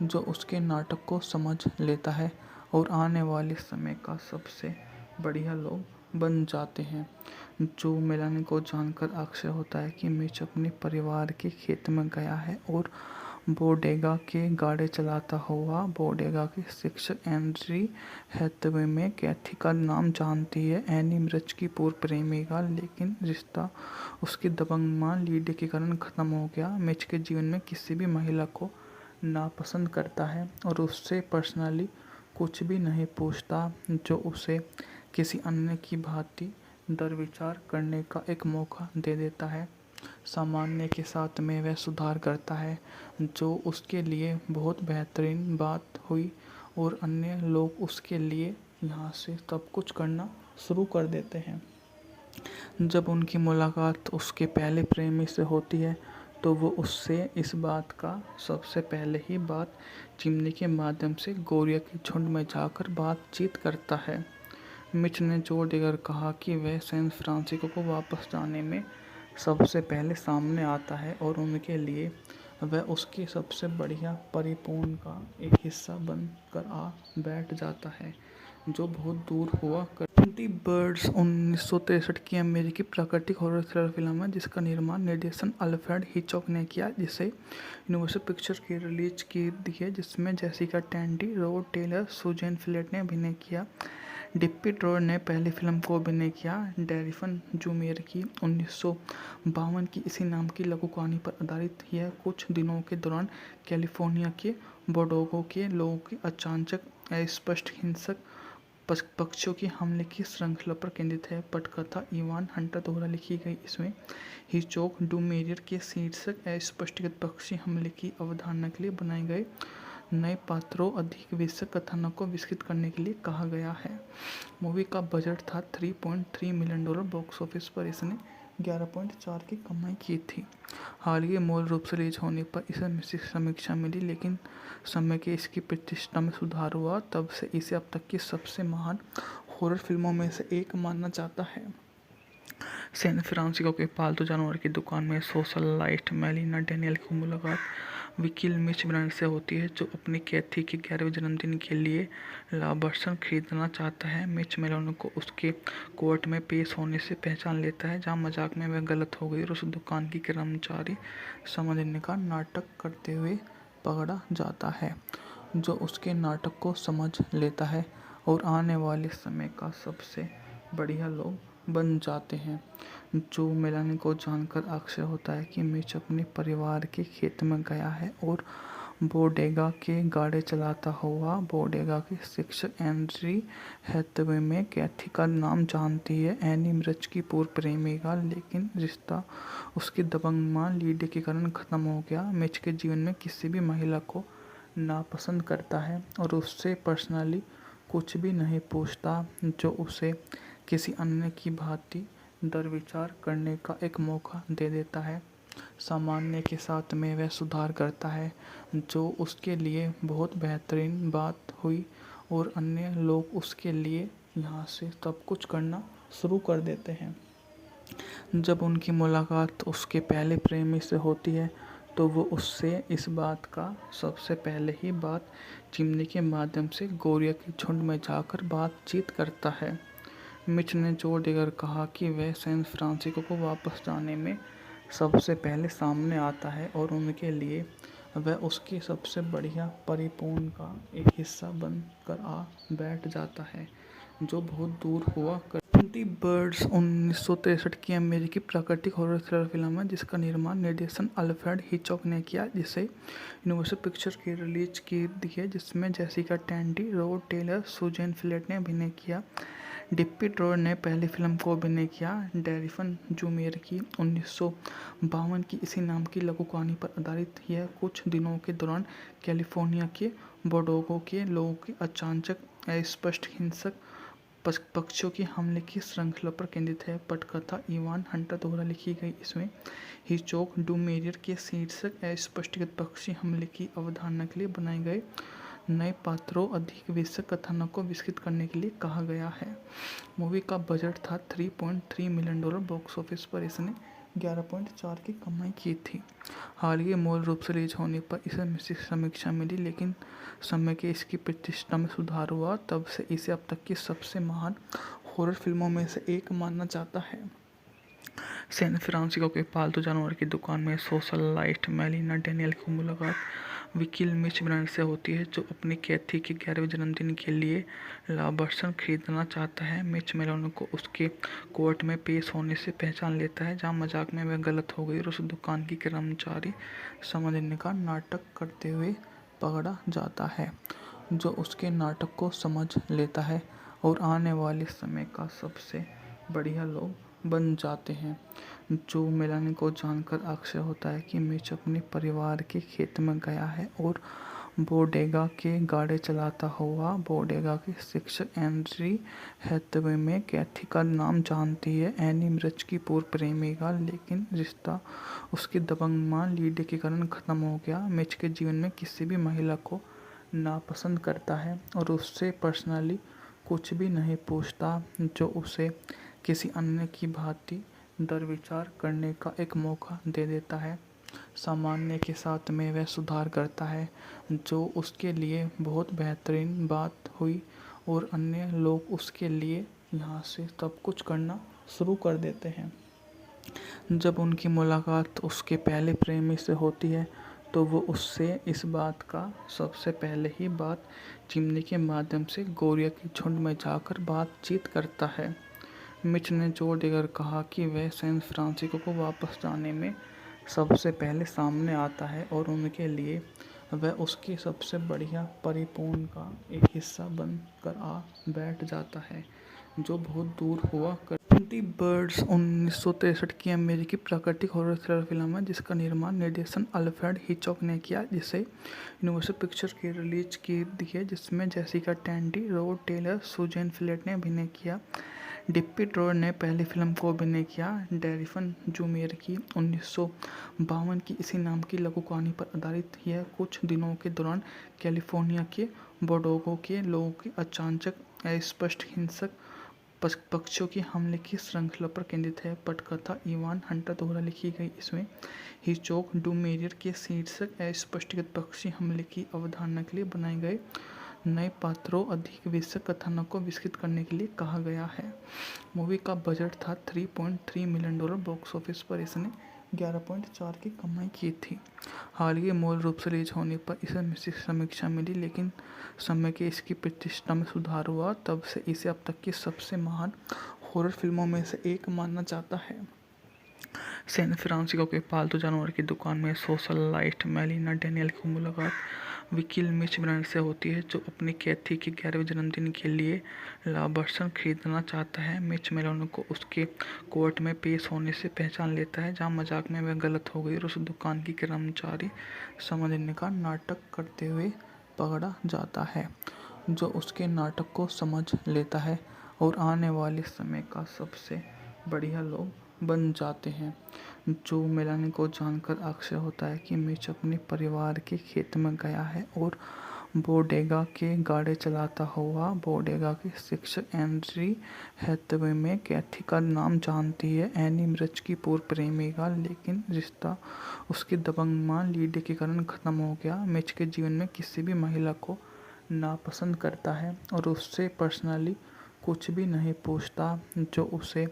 जो उसके नाटक को समझ लेता है और आने वाले समय का सबसे बढ़िया लोग बन जाते हैं। जो मेलानी को जानकर आश्चर्य होता है कि मिच अपने परिवार के खेत में गया है और बोडेगा के गाड़े चलाता हुआ बोडेगा के शिक्षक एंड्री हैथवे में कैथी का नाम जानती है। एनी मिर्च की पूर्व प्रेमिका, लेकिन रिश्ता उसकी दबंग मां लीडी के कारण खत्म हो गया। मिच के जीवन में किसी भी महिला को नापसंद करता है और उससे पर्सनली कुछ भी नहीं पूछता, जो उसे किसी अन्य की भांति दरविचार करने का एक मौका दे देता है। सामान्य के साथ में वह सुधार करता है, जो उसके लिए बहुत बेहतरीन बात हुई और अन्य लोग उसके लिए यहाँ से सब कुछ करना शुरू कर देते हैं। जब उनकी मुलाकात उसके पहले प्रेमी से होती है तो वो उससे इस बात का सबसे पहले ही बात चिमनी के माध्यम से गोरिया के झुंड में जाकर बातचीत करता है। मिच ने जोर देकर कहा कि वह सैन फ्रांसिस्को को वापस जाने में सबसे पहले सामने आता है और उनके लिए वह उसकी सबसे बढ़िया परिपूर्ण का एक हिस्सा बनकर आ बैठ जाता है, जो बहुत दूर हुआ कर 20 बर्ड्स 1963 की अमेरिकी प्राकृतिक हॉरर थ्रिलर फिल्म है जिसका निर्माण निर्देशन अल्फ्रेड हिचकॉक ने किया, जिसे यूनिवर्सल पिक्चर्स की रिलीज की दी है, जिसमें Jessica Tandy, Rod Taylor, Suzanne Pleshette ने अभिनय किया। डिप्पी ड्रॉर ने पहली फिल्म को अभिनय किया। डेरिफन जूमियर की 1952 की इसी नाम की लघु कहानी पर आधारित यह कुछ दिनों के दौरान कैलिफोर्निया के बोर्डेगो के लोगों की अचानक अस्पष्ट हिंसक पक्षियों की हमले की श्रृंखला पर केंद्रित है। पटकथा इवान हंटर द्वारा लिखी गई। इसमें हिचकॉक डूमेरियर के शीर्षक अस्पष्टगत पक्षी हमले की अवधारणा के लिए बनाए गए नए पात्रों अधिक विषय कथानक को विकसित करने के लिए कहा गया है। मूवी का बजट था $3.3 मिलियन। बॉक्स ऑफिस पर इसने 11.4 की कमाई की थी। हाल ही मूल रूप से रिलीज होने पर इसे मिश्रित समीक्षा मिली, लेकिन समय के इसकी प्रतिष्ठा में सुधार हुआ। तब से इसे अब तक की सबसे महान हॉरर फिल्मों में से एक माना जाता है। सैन फ्रांसिस्को के पालतू जानवर की दुकान में सोशलाइट मेलिना डेनियल की मुलाकात वकील मिच ब्रांड से होती है, जो अपनी कैथी के 11वें जन्मदिन के लिए लाभांश खरीदना चाहता है। मिच मेलिना को उसके कोर्ट में पेश होने से पहचान लेता है, जहां मजाक में वह गलत हो गई और उस दुकान की कर्मचारी समझने का नाटक करते हुए पकड़ा जाता है, जो उसके नाटक को समझ लेता है और आने वाले समय का सबसे बढ़िया लोग बन जाते हैं। जो मेलानी को जानकर आश्चर्य होता है कि मिच अपने परिवार के खेत में गया है और बोडेगा के गाड़े चलाता हुआ बोडेगा के शिक्षक एंड्री हैथवे में कैथी का नाम जानती है। एनी मिर्च की पूर्व प्रेमिका, लेकिन रिश्ता उसकी दबंग मां लीडी के कारण खत्म हो गया। मिच के जीवन में किसी भी महिला को नापसंद करता है और उससे पर्सनली कुछ भी नहीं पूछता, जो उसे किसी अन्य की भांति दरविचार करने का एक मौका दे देता है। सामान्य के साथ में वह सुधार करता है, जो उसके लिए बहुत बेहतरीन बात हुई और अन्य लोग उसके लिए यहाँ से सब कुछ करना शुरू कर देते हैं। जब उनकी मुलाकात उसके पहले प्रेमी से होती है तो वो उससे इस बात का सबसे पहले ही बात चिमनी के माध्यम से गोरिया के झुंड में जाकर बातचीत करता है। मिच ने जोर देकर कहा कि वह सैन फ्रांसिस्को को वापस जाने में सबसे पहले सामने आता है और उनके लिए वह उसकी सबसे बढ़िया परिपूर्ण का एक हिस्सा बनकर आ बैठ जाता है, जो बहुत दूर हुआ कर 20 बर्ड्स 1963 की अमेरिकी प्राकृतिक हॉरर थ्रिलर फिल्म है जिसका निर्माण निर्देशन अल्फ्रेड हिचकॉक ने किया, जिसे यूनिवर्सल पिक्चर्स की रिलीज की दी है, जिसमें Jessica Tandy, Rod Taylor, Suzanne Pleshette ने अभिनय किया। डिप्पी ड्रॉर ने पहली फिल्म को अभिनय किया। डेरिफन जूमियर की 1952 की इसी नाम की लघु कहानी पर आधारित यह कुछ दिनों के दौरान कैलिफोर्निया के बोर्डेगो के लोगों की अचानक अस्पष्ट हिंसक पक्षियों की हमले की श्रृंखला पर केंद्रित है। पटकथा इवान हंटर द्वारा लिखी गई। इसमें हिचकॉक डूमेरियर के शीर्षक अस्पष्टगत पक्षी हमले की अवधारणा के लिए बनाए गए नए पात्रों अधिक विषय कथानक को विकसित करने के लिए कहा गया है। मूवी का बजट था $3.3 मिलियन। बॉक्स ऑफिस पर इसने 11.4 की कमाई की थी। हाल ही मूल रूप से रिलीज होने पर इसे मिश्रित समीक्षा मिली, लेकिन समय के इसकी प्रतिष्ठा में सुधार हुआ। तब से इसे अब तक की सबसे महान हॉरर फिल्मों में से एक माना जाता है। सैन फ्रांसिस्को के पालतू जानवर की दुकान में सोशलाइट मेलिना डेनियल की मुलाकात वकील मिच ब्रांड से होती है, जो अपनी कैथी के 11वें जन्मदिन के लिए लाभांश खरीदना चाहता है। मिच मेलिना को उसके कोर्ट में पेश होने से पहचान लेता है, जहां मजाक में वह गलत हो गई और उस दुकान की कर्मचारी समझने का नाटक करते हुए पकड़ा जाता है, जो उसके नाटक को समझ लेता है और आने वाले समय का सबसे बढ़िया लोग बन जाते हैं। जो मेलानी को जानकर आश्चर्य होता है कि मिच अपने परिवार के खेत में गया है और बोडेगा के गाड़ी चलाता हुआ बोडेगा के शिक्षक एंड्री हैथवे में कैथी का नाम जानती है। एनी मिर्च की पूर्व प्रेमिका, लेकिन रिश्ता उसकी दबंग मां लीडी के कारण खत्म हो गया। मिच के जीवन में किसी भी महिला को नापसंद करता है और उससे पर्सनली कुछ भी नहीं पूछता, जो उसे किसी अन्य की भांति दरविचार करने का एक मौका दे देता है। सामान्य के साथ में वह सुधार करता है, जो उसके लिए बहुत बेहतरीन बात हुई और अन्य लोग उसके लिए यहाँ से सब कुछ करना शुरू कर देते हैं। जब उनकी मुलाकात उसके पहले प्रेमी से होती है तो वो उससे इस बात का सबसे पहले ही बात चिमनी के माध्यम से गोरिया की झुंड में जाकर बातचीत करता है। मिच ने जोर देकर कहा कि वह सैन फ्रांसिस्को को वापस जाने में सबसे पहले सामने आता है और उनके लिए वह उसकी सबसे बढ़िया परिपूर्ण का एक हिस्सा बनकर आ बैठ जाता है, जो बहुत दूर हुआ कर। दी बर्ड्स 1963 की अमेरिकी प्राकृतिक हॉरर थ्रिलर फिल्म है जिसका निर्माण निर्देशन अल्फ्रेड हिचकॉक ने किया, जिसे यूनिवर्सल पिक्चर्स की रिलीज की दी है, जिसमें Jessica Tandy, Rod Taylor, Suzanne Pleshette ने अभिनय किया। डिप्पी ड्रोर ने पहली फिल्म को अभिनय किया। डेरिफन जूमेर की 1952 की इसी नाम की लघु कहानी पर आधारित यह कुछ दिनों के दौरान कैलिफोर्निया के बोर्डेगो के लोगों की अचानक अस्पष्ट हिंसक पक्षियों के हमले की श्रृंखला पर केंद्रित है। पटकथा इवान हंटर द्वारा लिखी गई। इसमें हिचकॉक डूमेरियर के शीर्षक अस्पष्ट पक्षी हमले की अवधारणा के लिए बनाए गए नए पात्रों अधिक विषय कथानक को विकसित करने के लिए कहा गया है। मूवी का बजट था $3.3 मिलियन। बॉक्स ऑफिस पर इसने 11.4 की कमाई की थी। हाल ही मूल रूप से रिलीज होने पर इसे मिश्रित समीक्षा मिली, लेकिन समय के इसकी प्रतिष्ठा में सुधार हुआ। तब से इसे अब तक की सबसे महान हॉरर फिल्मों में से एक माना जाता है। सैन फ्रांसिस्को के पालतू जानवर की दुकान में सोशलाइट मेलिना डेनियल की मुलाकात वकील मिच ब्रांड से होती है, जो अपनी कैथी के 11वें जन्मदिन के लिए लाभांश खरीदना चाहता है। मिच मेलोनी को उसके कोर्ट में पेश होने से पहचान लेता है, जहां मजाक में वह गलत हो गई और उस दुकान की कर्मचारी समझने का नाटक करते हुए पकड़ा जाता है, जो उसके नाटक को समझ लेता है और आने वाले समय का सबसे बढ़िया लोग बन जाते हैं। जो मेलानी को जानकर आश्चर्य होता है कि मिच अपने परिवार के खेत में गया है और बोडेगा के गाड़ी चलाता हुआ बोडेगा के शिक्षक एंड्री हैथवे में कैथी का नाम जानती है। एनी मिर्च की पूर्व प्रेमिका, लेकिन रिश्ता उसकी दबंग मां लीडी के कारण खत्म हो गया। मिच के जीवन में किसी भी महिला को नापसंद करता है और उससे पर्सनली कुछ भी नहीं पूछता, जो उसे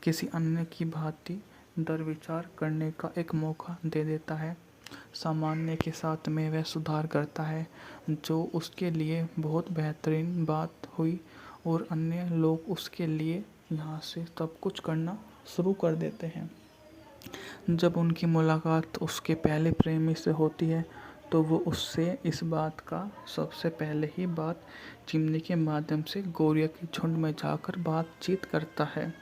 किसी अन्य की भांति दरविचार करने का एक मौका दे देता है। सामान्य के साथ में वह सुधार करता है, जो उसके लिए बहुत बेहतरीन बात हुई और अन्य लोग उसके लिए यहाँ से सब कुछ करना शुरू कर देते हैं। जब उनकी मुलाकात उसके पहले प्रेमी से होती है तो वो उससे इस बात का सबसे पहले ही बात चिमनी के माध्यम से गोरिया की झुंड में जाकर बातचीत करता है।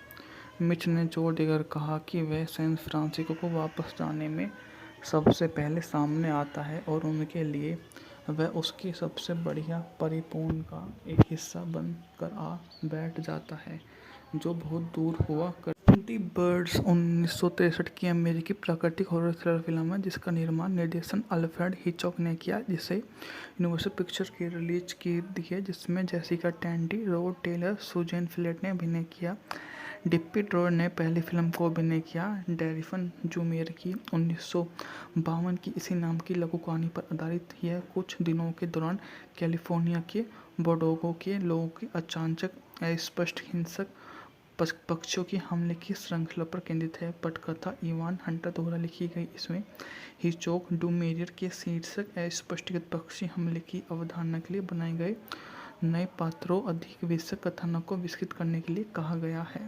मिच ने जोर देकर कहा कि वह सैन फ्रांसिस्को को वापस जाने में सबसे पहले सामने आता है और उनके लिए वह उसकी सबसे बढ़िया परिपूर्ण का एक हिस्सा बनकर आ बैठ जाता है, जो बहुत दूर हुआ कर। दी बर्ड्स 1963 की अमेरिकी प्राकृतिक हॉरर थ्रिलर फिल्म है जिसका निर्माण निर्देशन अल्फ्रेड हिचकॉक ने किया, जिसे यूनिवर्सल पिक्चर्स की रिलीज की दी है, जिसमें Jessica Tandy, Rod Taylor, Suzanne Pleshette ने अभिनय किया। डिप्पी ड्रोर ने पहली फिल्म को अभिनय किया। डेरिफन जूमेर की 1952 की इसी नाम की लघु कहानी पर आधारित यह कुछ दिनों के दौरान कैलिफोर्निया के बोर्डेगो के लोगों की अचानक अस्पष्ट हिंसक पक्षियों के हमले की श्रृंखला पर केंद्रित है। पटकथा इवान हंटर द्वारा लिखी गई। इसमें हिचकॉक डूमेरियर के शीर्षक अस्पष्ट पक्षी हमले की अवधारणा के लिए बनाए गए नए पात्रों अधिक विषय कथानक को विकसित करने के लिए कहा गया है।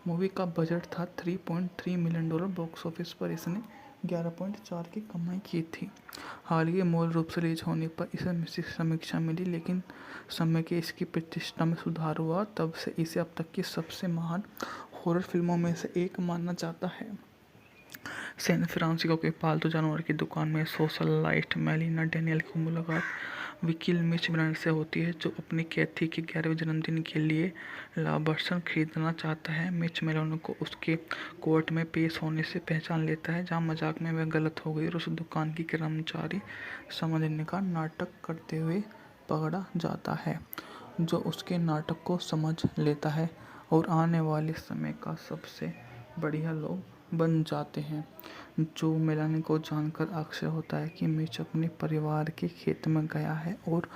मूवी का बजट था $3.3 मिलियन। बॉक्स ऑफिस पर इसने 11.4 की कमाई की थी। हाल ही मूल रूप से रिलीज होने पर इसे मिश्रित समीक्षा मिली, लेकिन समय के इसकी प्रतिष्ठा में सुधार हुआ। तब से इसे अब तक की सबसे महान हॉरर फिल्मों में से एक मानना चाहता है। सैन फ्रांसिस्को के पालतू जानवर की दुकान में सोशलाइट मेलिना डेनियल की मुलाकात वकील मिच ब्रांड से होती है, जो अपनी कैथी के 11वें जन्मदिन के लिए लाभांश खरीदना चाहता है। मिच मेलिना को उसके कोर्ट में पेश होने से पहचान लेता है, जहां मजाक में वह गलत हो गई और उस दुकान की कर्मचारी समझने का नाटक करते हुए पकड़ा जाता है, जो उसके नाटक को समझ लेता है और आने वाले समय का सबसे बढ़िया लोग बन जाते हैं। जो मेलानी को जानकर आश्चर्य होता है कि मिच अपने परिवार के खेत में गया है और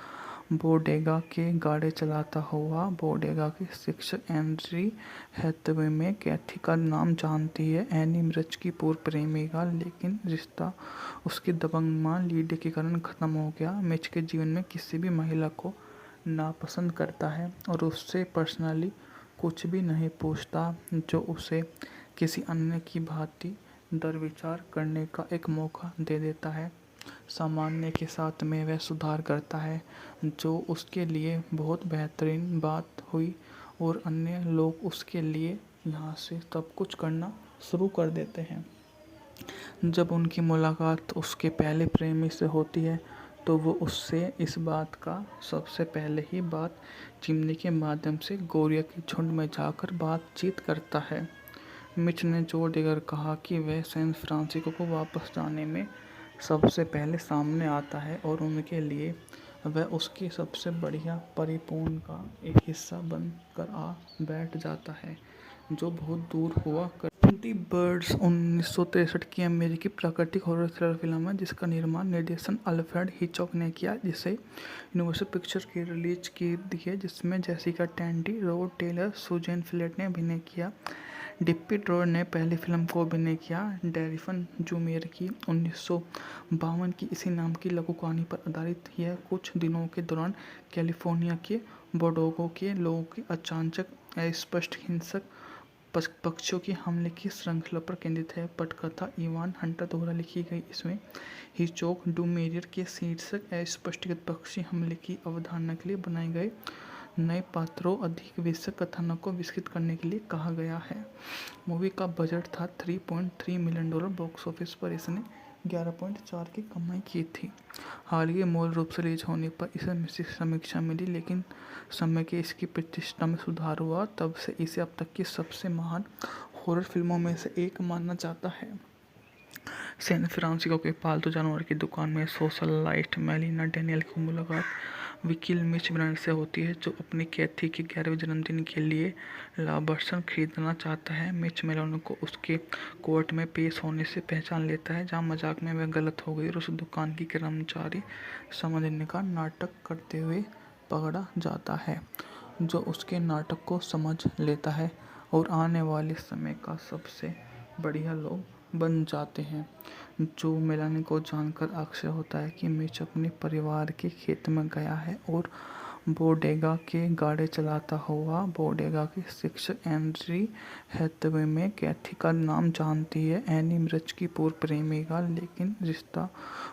बोडेगा के गाड़े चलाता हुआ बोडेगा के शिक्षक एंड्री हैथवे में कैथी का नाम जानती है। एनी मिर्च की पूर्व प्रेमिका, लेकिन रिश्ता उसकी दबंग मां लीडे के कारण खत्म हो गया। मिच के जीवन में किसी भी महिला को नापसंद करता है और उससे पर्सनली कुछ भी नहीं पूछता, जो उसे किसी अन्य की भांति दरविचार करने का एक मौका दे देता है। सामान्य के साथ में वह सुधार करता है, जो उसके लिए बहुत बेहतरीन बात हुई और अन्य लोग उसके लिए यहाँ से सब कुछ करना शुरू कर देते हैं। जब उनकी मुलाकात उसके पहले प्रेमी से होती है, तो वो उससे इस बात का सबसे पहले ही बात चिमनी के माध्यम से गोरिया के झुंड में जाकर बातचीत करता है। मिच ने जोर देकर कहा कि वह सैन फ्रांसिस्को को वापस जाने में सबसे पहले सामने आता है और उनके लिए वह उसकी सबसे बढ़िया परिपूर्ण का एक हिस्सा बन कर आ बैठ जाता है, जो बहुत दूर हुआ कर। द बर्ड्स 1963 की अमेरिकी प्राकृतिक हॉरर थ्रिलर फिल्म है, जिसका निर्माण निर्देशन अल्फ्रेड हिचकॉक ने किया, जिसे यूनिवर्सल पिक्चर की रिलीज की दी है, जिसमें Jessica Tandy, Rod Taylor, Suzanne Pleshette ने अभिनय किया। डिप्पी ड्रोर ने पहली फिल्म को अभिनय किया। डेरिफन जूमेर की 1952 की इसी नाम की लघु कहानी पर आधारित यह कुछ दिनों के दौरान कैलिफोर्निया के बोडेगा के लोगों के अचानक अस्पष्ट हिंसक पक्षियों के हमले की श्रृंखला पर केंद्रित है। पटकथा इवान हंटर द्वारा लिखी गई, इसमें हिचकॉक डूमेरियर के शीर्षक अस्पष्टकृत पक्षी हमले की अवधारणा के लिए बनाए गए नए पात्रों अधिक विशद कथानक को विकसित करने के लिए कहा गया है। मूवी का बजट था $3.3 मिलियन। बॉक्स ऑफिस पर इसने 11.4 की कमाई की थी। हाल ही मूल रूप से रिलीज होने पर इसे मिश्रित समीक्षा मिली, लेकिन समय के इसकी प्रतिष्ठा में सुधार हुआ। तब से इसे अब तक की सबसे महान हॉरर फिल्मों में से एक माना जाता है। सैन फ्रांसिस्को के पालतू जानवर की दुकान में सोशलाइट मेलिना डेनियल की मुलाकात वकील मिच ब्रांड से होती है, जो अपनी कैथी के 11वें जन्मदिन के लिए लाभांश खरीदना चाहता है। मिच मेलिना को उसके कोर्ट में पेश होने से पहचान लेता है, जहां मजाक में वह गलत हो गई और उस दुकान की कर्मचारी समझने का नाटक करते हुए पकड़ा जाता है, जो उसके नाटक को समझ लेता है और आने वाले समय का सबसे बढ़िया लोग बन जाते हैं। जो मेलानी को जानकर आश्चर्य होता है कि मिच अपने परिवार के खेत में गया है और बोडेगा के गाड़े चलाता हुआ बोडेगा के शिक्षक एंड्री हैथवे में कैथी का नाम जानती है। एनी मिर्च की पूर्व प्रेमिका, लेकिन रिश्ता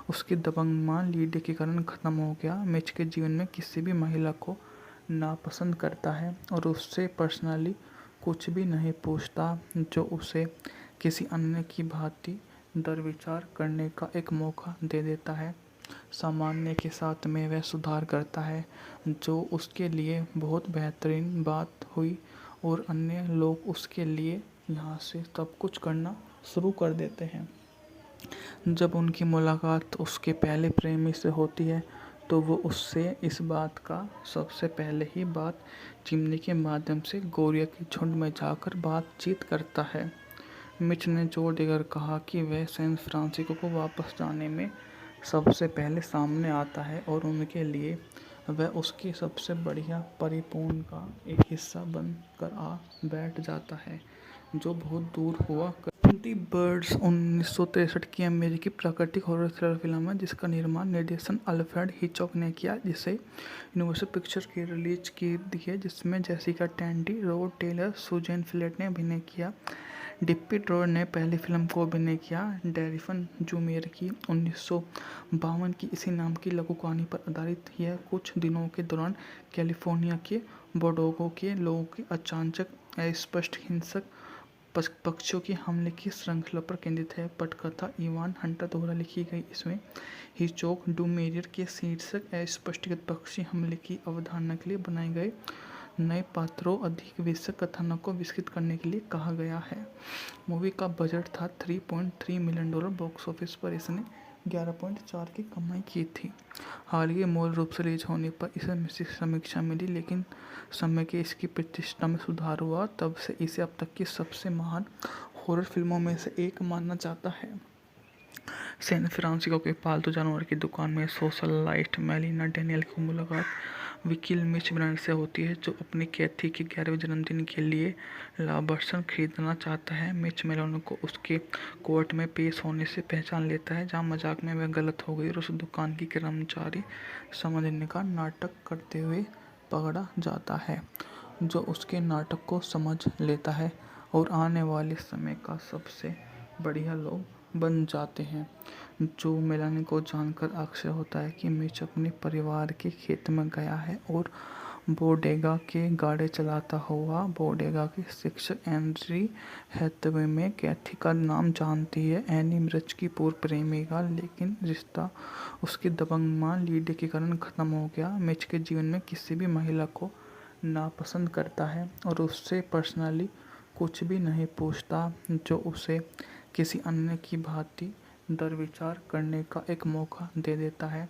उसकी दबंग मां लीडे के कारण खत्म हो गया। मिच के जीवन में किसी भी महिला को नापसंद करता है और उससे पर्सनली कुछ भी नहीं पूछता, जो उसे किसी अन्य की भांति दरविचार करने का एक मौका दे देता है। सामान्य के साथ में वह सुधार करता है, जो उसके लिए बहुत बेहतरीन बात हुई और अन्य लोग उसके लिए यहाँ से सब कुछ करना शुरू कर देते हैं। जब उनकी मुलाकात उसके पहले प्रेमी से होती है, तो वो उससे इस बात का सबसे पहले ही बात चिमनी के माध्यम से गोरिया के झुंड में जाकर बातचीत करता है। मिच ने जोर देकर कहा कि वह सैन फ्रांसिस्को को वापस जाने में सबसे पहले सामने आता है और उनके लिए वह उसकी सबसे बढ़िया परिपूर्ण का एक हिस्सा बन कर आ बैठ जाता है, जो बहुत दूर हुआ कर। द बर्ड्स 1963 की अमेरिकी प्राकृतिक हॉरर थ्रिलर फिल्म है, जिसका निर्माण निर्देशन अल्फ्रेड हिचकॉक ने किया, जिसे यूनिवर्सल पिक्चर की रिलीज की दी है, जिसमें Jessica Tandy, Rod Taylor, Suzanne Pleshette ने अभिनय किया। डिप्पी ड्रोर ने पहली फिल्म को अभिनय किया। डेरिफन जूमेर की 1952 की इसी नाम की लघु कहानी पर आधारित यह कुछ दिनों के दौरान कैलिफोर्निया के बोडेगा के लोगों के अचानक अस्पष्ट हिंसक पक्षियों की हमले की श्रृंखला पर केंद्रित है। पटकथा इवान हंटर द्वारा लिखी गई इसमें हिचकॉक डूमेरियर के शीर्षक अस्पष्टगत पक्षी हमले की अवधारणा के लिए बनाए गए नए पात्रों अधिक विषय कथानक को विकसित करने के लिए कहा गया है। मूवी का बजट था $3.3 मिलियन। बॉक्स ऑफिस पर इसने 11.4 की कमाई की थी। हाल ही मूल रूप से रिलीज होने पर इसे मिश्रित समीक्षा मिली, लेकिन समय के इसकी प्रतिष्ठा में सुधार हुआ। तब से इसे अब तक की सबसे महान हॉरर फिल्मों में से एक माना जाता है। सैन फ्रांसिस्को के पालतू जानवर की दुकान में सोशलाइट मेलिना डेनियल की मुलाकात वकील मिच ब्रांड से होती है, जो अपनी कैथी के 11वें जन्मदिन के लिए लाभांश खरीदना चाहता है। मिच मेलिना को उसके कोर्ट में पेश होने से पहचान लेता है, जहां मजाक में वह गलत हो गई और उस दुकान की कर्मचारी समझने का नाटक करते हुए पकड़ा जाता है, जो उसके नाटक को समझ लेता है और आने वाले समय का सबसे बढ़िया लोग बन जाते हैं। जो मेलानी को जानकर आश्चर्य होता है कि मिच अपने परिवार के खेत में गया है और बोडेगा के गाड़े चलाता हुआ बोडेगा के शिक्षक एंड्री हैथवे में कैथी का नाम जानती है। एनी मिर्च की पूर्व प्रेमिका, लेकिन रिश्ता उसकी दबंग मां लीडे के कारण खत्म हो गया। मिच के जीवन में किसी भी महिला को नापसंद करता है और उससे पर्सनली कुछ भी नहीं पूछता, जो उसे किसी अन्य की भांति दरविचार करने का एक मौका दे देता है।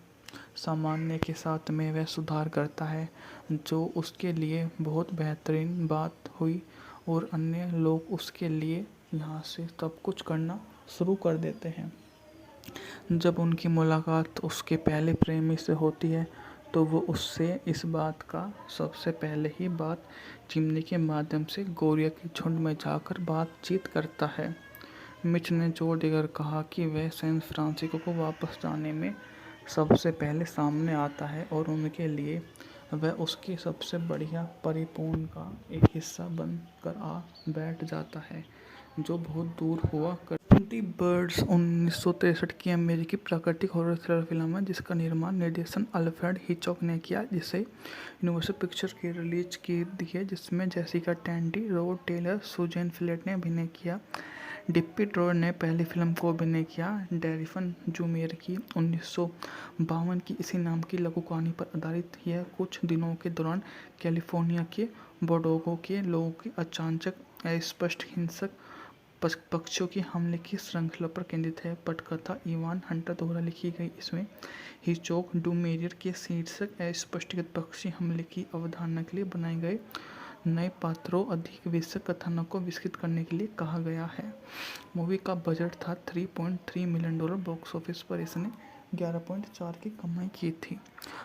सामान्य के साथ में वह सुधार करता है, जो उसके लिए बहुत बेहतरीन बात हुई और अन्य लोग उसके लिए यहाँ से सब कुछ करना शुरू कर देते हैं। जब उनकी मुलाकात उसके पहले प्रेमी से होती है, तो वो उससे इस बात का सबसे पहले ही बात चिमनी के माध्यम से गोरिया के झुंड में जाकर बातचीत करता है। मिच ने जोर देकर कहा कि वह सैन फ्रांसिस्को को वापस जाने में सबसे पहले सामने आता है और उनके लिए वह उसकी सबसे बढ़िया परिपूर्ण का एक हिस्सा बनकर आ बैठ जाता है, जो बहुत दूर हुआ कर। द बर्ड्स 1963 की अमेरिकी प्राकृतिक हॉरर थ्रिलर फिल्म है, जिसका निर्माण निर्देशन अल्फ्रेड हिचकॉक ने किया, जिसे यूनिवर्सल पिक्चर्स की रिलीज की दी है, जिसमें Jessica Tandy, Rod Taylor, Suzanne Pleshette ने अभिनय किया। डिप्पी ड्रॉर ने पहली फिल्म को अभिनय किया। डेरिफन जूमेर की 1952 की इसी नाम की लघु कहानी पर आधारित यह कुछ दिनों के दौरान कैलिफोर्निया के बोडेगो के लोगों की अचानक अस्पष्ट हिंसक पक्षियों की हमले की श्रृंखला पर केंद्रित है। पटकथा इवान हंटर द्वारा लिखी गई इसमें हिचकॉक डूमेरियर के शीर्षक अस्पष्टगत पक्षी हमले की अवधारणा के लिए बनाए गए नए पात्रों अधिक विषय कथानक को विकसित करने के लिए कहा गया है। मूवी का बजट था $3.3 मिलियन। बॉक्स ऑफिस पर इसने 11.4 की कमाई की थी।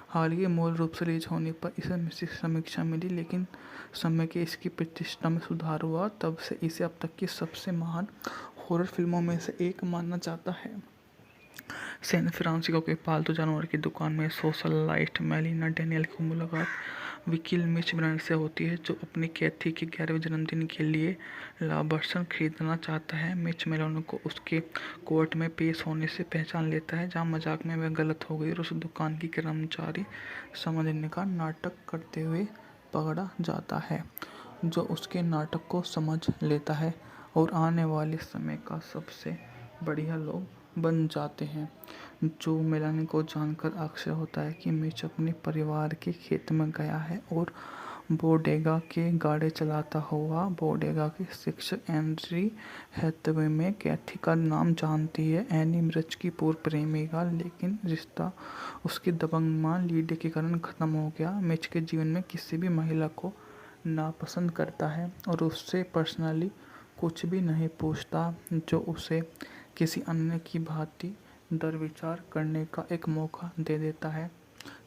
हाल ही मूल रूप से रिलीज होने पर इसे मिश्रित समीक्षा मिली, लेकिन समय के इसकी प्रतिष्ठा में सुधार हुआ। तब से इसे अब तक की सबसे महान हॉरर फिल्मों में से एक माना जाता है। सैन फ्रांसिस्को के पालतू जानवर की दुकान में सोशलाइट मेलिना डेनियल की मुलाकात वकील मिच ब्रांड से होती है, जो अपनी कैथी के 11वें जन्मदिन के लिए लाभांश खरीदना चाहता है। मिच मेलिना को उसके कोर्ट में पेश होने से पहचान लेता है, जहां मजाक में वह गलत हो गई और उस दुकान की कर्मचारी समझने का नाटक करते हुए पकड़ा जाता है, जो उसके नाटक को समझ लेता है और आने वाले समय का सबसे बढ़िया लोग बन जाते हैं। जो मेलानी को जानकर आश्चर्य होता है कि मिच अपने परिवार के खेत में गया है और बोडेगा के गाड़े चलाता हुआ बोडेगा के शिक्षक एंड्री हैथवे में कैथी का नाम जानती है। एनी मिर्च की पूर्व प्रेमिका, लेकिन रिश्ता उसकी दबंग मां लीडे के कारण खत्म हो गया। मिच के जीवन में किसी भी महिला को नापसंद करता है और उससे पर्सनली कुछ भी नहीं पूछता, जो उसे किसी अन्य की भांति दरविचार करने का एक मौका दे देता है।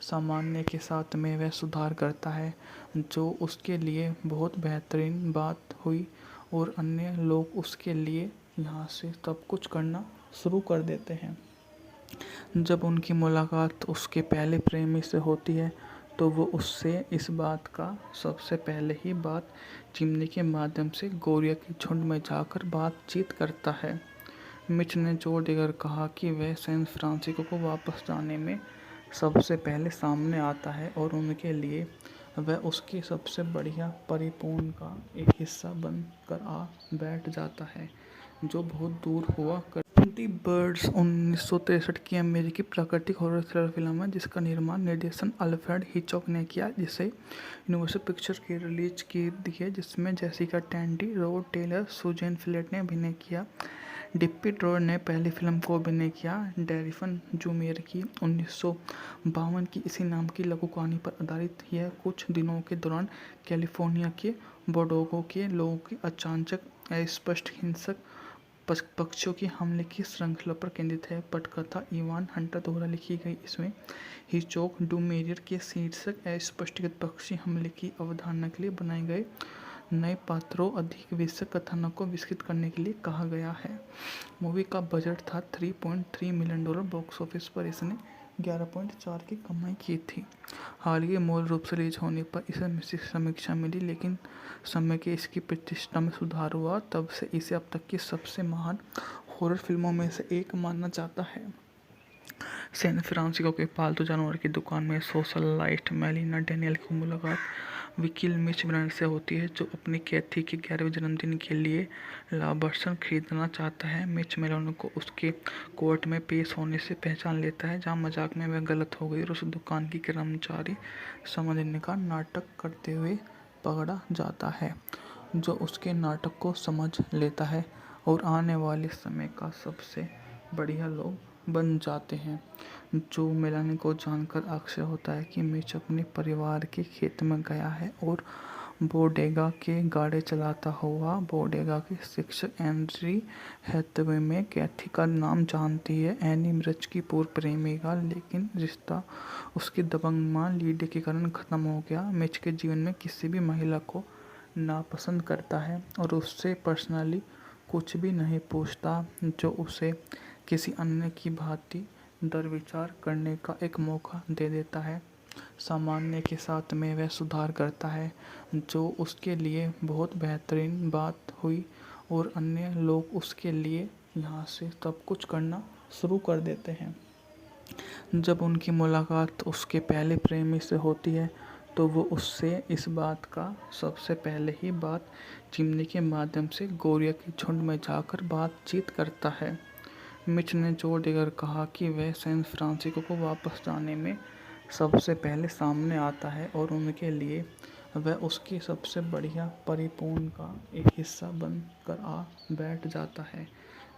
सामान्य के साथ में वह सुधार करता है, जो उसके लिए बहुत बेहतरीन बात हुई और अन्य लोग उसके लिए यहाँ से सब कुछ करना शुरू कर देते हैं। जब उनकी मुलाकात उसके पहले प्रेमी से होती है, तो वो उससे इस बात का सबसे पहले ही बात चिमनी के माध्यम से गोरिया के झुंड में जाकर बातचीत करता है। मिच ने जोर देकर कहा कि वह सैन फ्रांसिस्को को वापस जाने में सबसे पहले सामने आता है और उनके लिए वह उसकी सबसे बढ़िया परिपूर्ण का एक हिस्सा बनकर आ बैठ जाता है, जो बहुत दूर हुआ कर। द बर्ड्स 1963 की अमेरिकी प्राकृतिक हॉरर थ्रिलर फिल्म है जिसका निर्माण निर्देशन अल्फ्रेड हिचकॉक ने किया, जिसे यूनिवर्सल पिक्चर्स की रिलीज की दी है, जिसमें Jessica Tandy, Rod Taylor, Suzanne Pleshette ने अभिनय किया। डिप्पी ड्रोर ने पहली फिल्म को अभिनय किया। डैरिफन जूमेर की 1952 की इसी नाम की लघु कहानी पर आधारित यह कुछ दिनों के दौरान कैलिफोर्निया के बोर्डेगो के लोगों की अचानक अस्पष्ट हिंसक पक्षियों के हमले की श्रृंखला पर केंद्रित है। पटकथा इवान हंटर द्वारा लिखी गई इसमें हिचकॉक डूमेरियर के शीर्षक अस्पष्टकृत पक्षी हमले की अवधारणा के लिए बनाए गए नए पात्रों अधिक विषय कथानक को विकसित करने के लिए कहा गया है। मूवी का बजट था $3.3 मिलियन। बॉक्स ऑफिस पर इसने 11.4 की कमाई की थी। हाल ही मूल रूप से रिलीज होने पर इसे मिश्रित समीक्षा मिली, लेकिन समय के इसकी प्रतिष्ठा में सुधार हुआ। तब से इसे अब तक की सबसे महान हॉरर फिल्मों में से एक माना जाता है। सैन फ्रांसिस्को के पालतू जानवर की दुकान में सोशलाइट मेलिना डेनियल की मुलाकात वकील मिच ब्रांड से होती है, जो अपनी कैथी के 11वें जन्मदिन के लिए लाभांश खरीदना चाहता है। मिच मेलिना को उसके कोर्ट में पेश होने से पहचान लेता है, जहां मजाक में वह गलत हो गई और उस दुकान की कर्मचारी समझने का नाटक करते हुए पकड़ा जाता है, जो उसके नाटक को समझ लेता है और आने वाले समय का सबसे बढ़िया लोग बन जाते हैं। जो मेलानी को जानकर आश्चर्य होता है कि मिच अपने परिवार के खेत में गया है और बोडेगा के गाड़े चलाता हुआ बोडेगा के शिक्षक एंड्री हैथवे में कैथी का नाम जानती है। एनी मिर्च की पूर्व प्रेमिका, लेकिन रिश्ता उसकी दबंग मां लीडी के कारण खत्म हो गया। मिच के जीवन में किसी भी महिला को नापसंद करता है और उससे पर्सनली कुछ भी नहीं पूछता, जो उसे किसी अन्य की भांति दरविचार करने का एक मौका दे देता है। सामान्य के साथ में वह सुधार करता है, जो उसके लिए बहुत बेहतरीन बात हुई और अन्य लोग उसके लिए यहाँ से सब कुछ करना शुरू कर देते हैं। जब उनकी मुलाकात उसके पहले प्रेमी से होती है, तो वो उससे इस बात का सबसे पहले ही बात चिमनी के माध्यम से गोरिया की झुंड में जाकर बातचीत करता है। मिच ने जोर देकर कहा कि वह सैन फ्रांसिस्को को वापस जाने में सबसे पहले सामने आता है और उनके लिए वह उसकी सबसे बढ़िया परिपूर्ण का एक हिस्सा बनकर आ बैठ जाता है,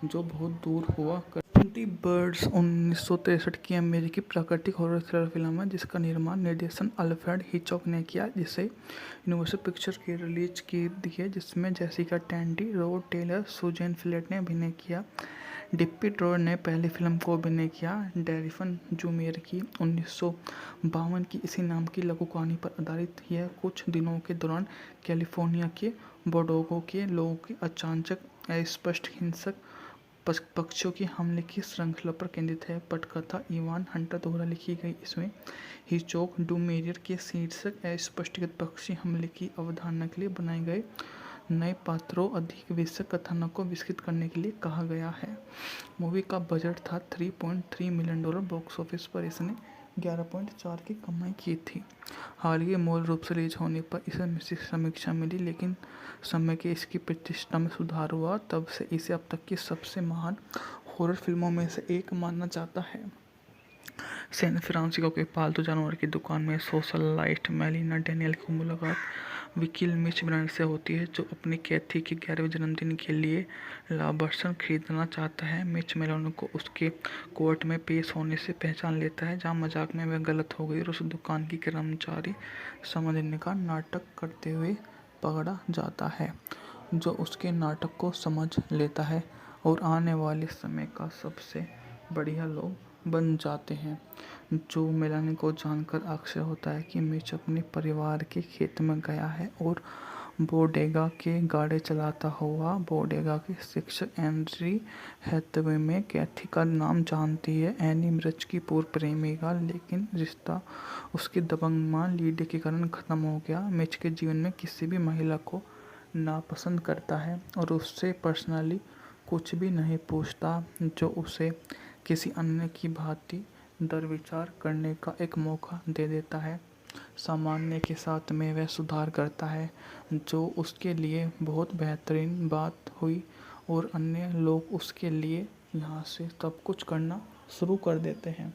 जो बहुत दूर हुआ कर। द बर्ड्स 1963 की अमेरिकी प्राकृतिक हॉरर थ्रिलर फिल्म है जिसका निर्माण निर्देशन अल्फ्रेड हिचकॉक ने किया, जिसे यूनिवर्सल पिक्चर्स की रिलीज की दी है, जिसमें Jessica Tandy, Rod Taylor, Suzanne Pleshette ने अभिनय किया। डिप्पी ड्रोर ने पहली फिल्म को अभिनय किया। डैरिफन जूमेर की 1952 की इसी नाम की लघु कहानी पर आधारित यह कुछ दिनों के दौरान कैलिफोर्निया के बोर्डेगो के लोगों की अचानक अस्पष्ट हिंसक पक्षियों के हमले की श्रृंखला पर केंद्रित है। पटकथा इवान हंटर द्वारा लिखी गई इसमें हिचकॉक डूमेरियर के शीर्षक अस्पष्टकृत पक्षी हमले की अवधारणा के लिए बनाए गए नए पात्रों अधिक विषय कथानक को विकसित करने के लिए कहा गया है। मूवी का बजट था $3.3 मिलियन। बॉक्स ऑफिस पर इसने 11.4 की कमाई की थी। हाल ही मूल रूप से रिलीज होने पर इसे मिश्रित समीक्षा मिली, लेकिन समय के इसकी प्रतिष्ठा में सुधार हुआ। तब से इसे अब तक की सबसे महान हॉरर फिल्मों में से एक माना जाता है। सैन फ्रांसिस्को के पालतू जानवर की दुकान में सोशलाइट मेलिना डेनियल की मुलाकात वकील मिच ब्रांड से होती है, जो अपनी कैथी के 11वें जन्मदिन के लिए लाभांश खरीदना चाहता है। मिच मेलिना को उसके कोर्ट में पेश होने से पहचान लेता है, जहां मजाक में वह गलत हो गई और उस दुकान की कर्मचारी समझने का नाटक करते हुए पकड़ा जाता है, जो उसके नाटक को समझ लेता है और आने वाले समय का सबसे बढ़िया लोग बन जाते हैं। जो मेलानी को जानकर आश्चर्य होता है कि मिच अपने परिवार के खेत में गया है और बोडेगा के गाड़े चलाता हुआ बोडेगा के शिक्षक एंड्री हैथवे में कैथी का नाम जानती है। एनी मिर्च की पूर्व प्रेमिका, लेकिन रिश्ता उसकी दबंग मां लीडी के कारण खत्म हो गया। मिच के जीवन में किसी भी महिला को नापसंद करता है और उससे पर्सनली कुछ भी नहीं पूछता, जो उसे किसी अन्य की भांति दरविचार करने का एक मौका दे देता है। सामान्य के साथ में वह सुधार करता है, जो उसके लिए बहुत बेहतरीन बात हुई और अन्य लोग उसके लिए यहाँ से सब कुछ करना शुरू कर देते हैं।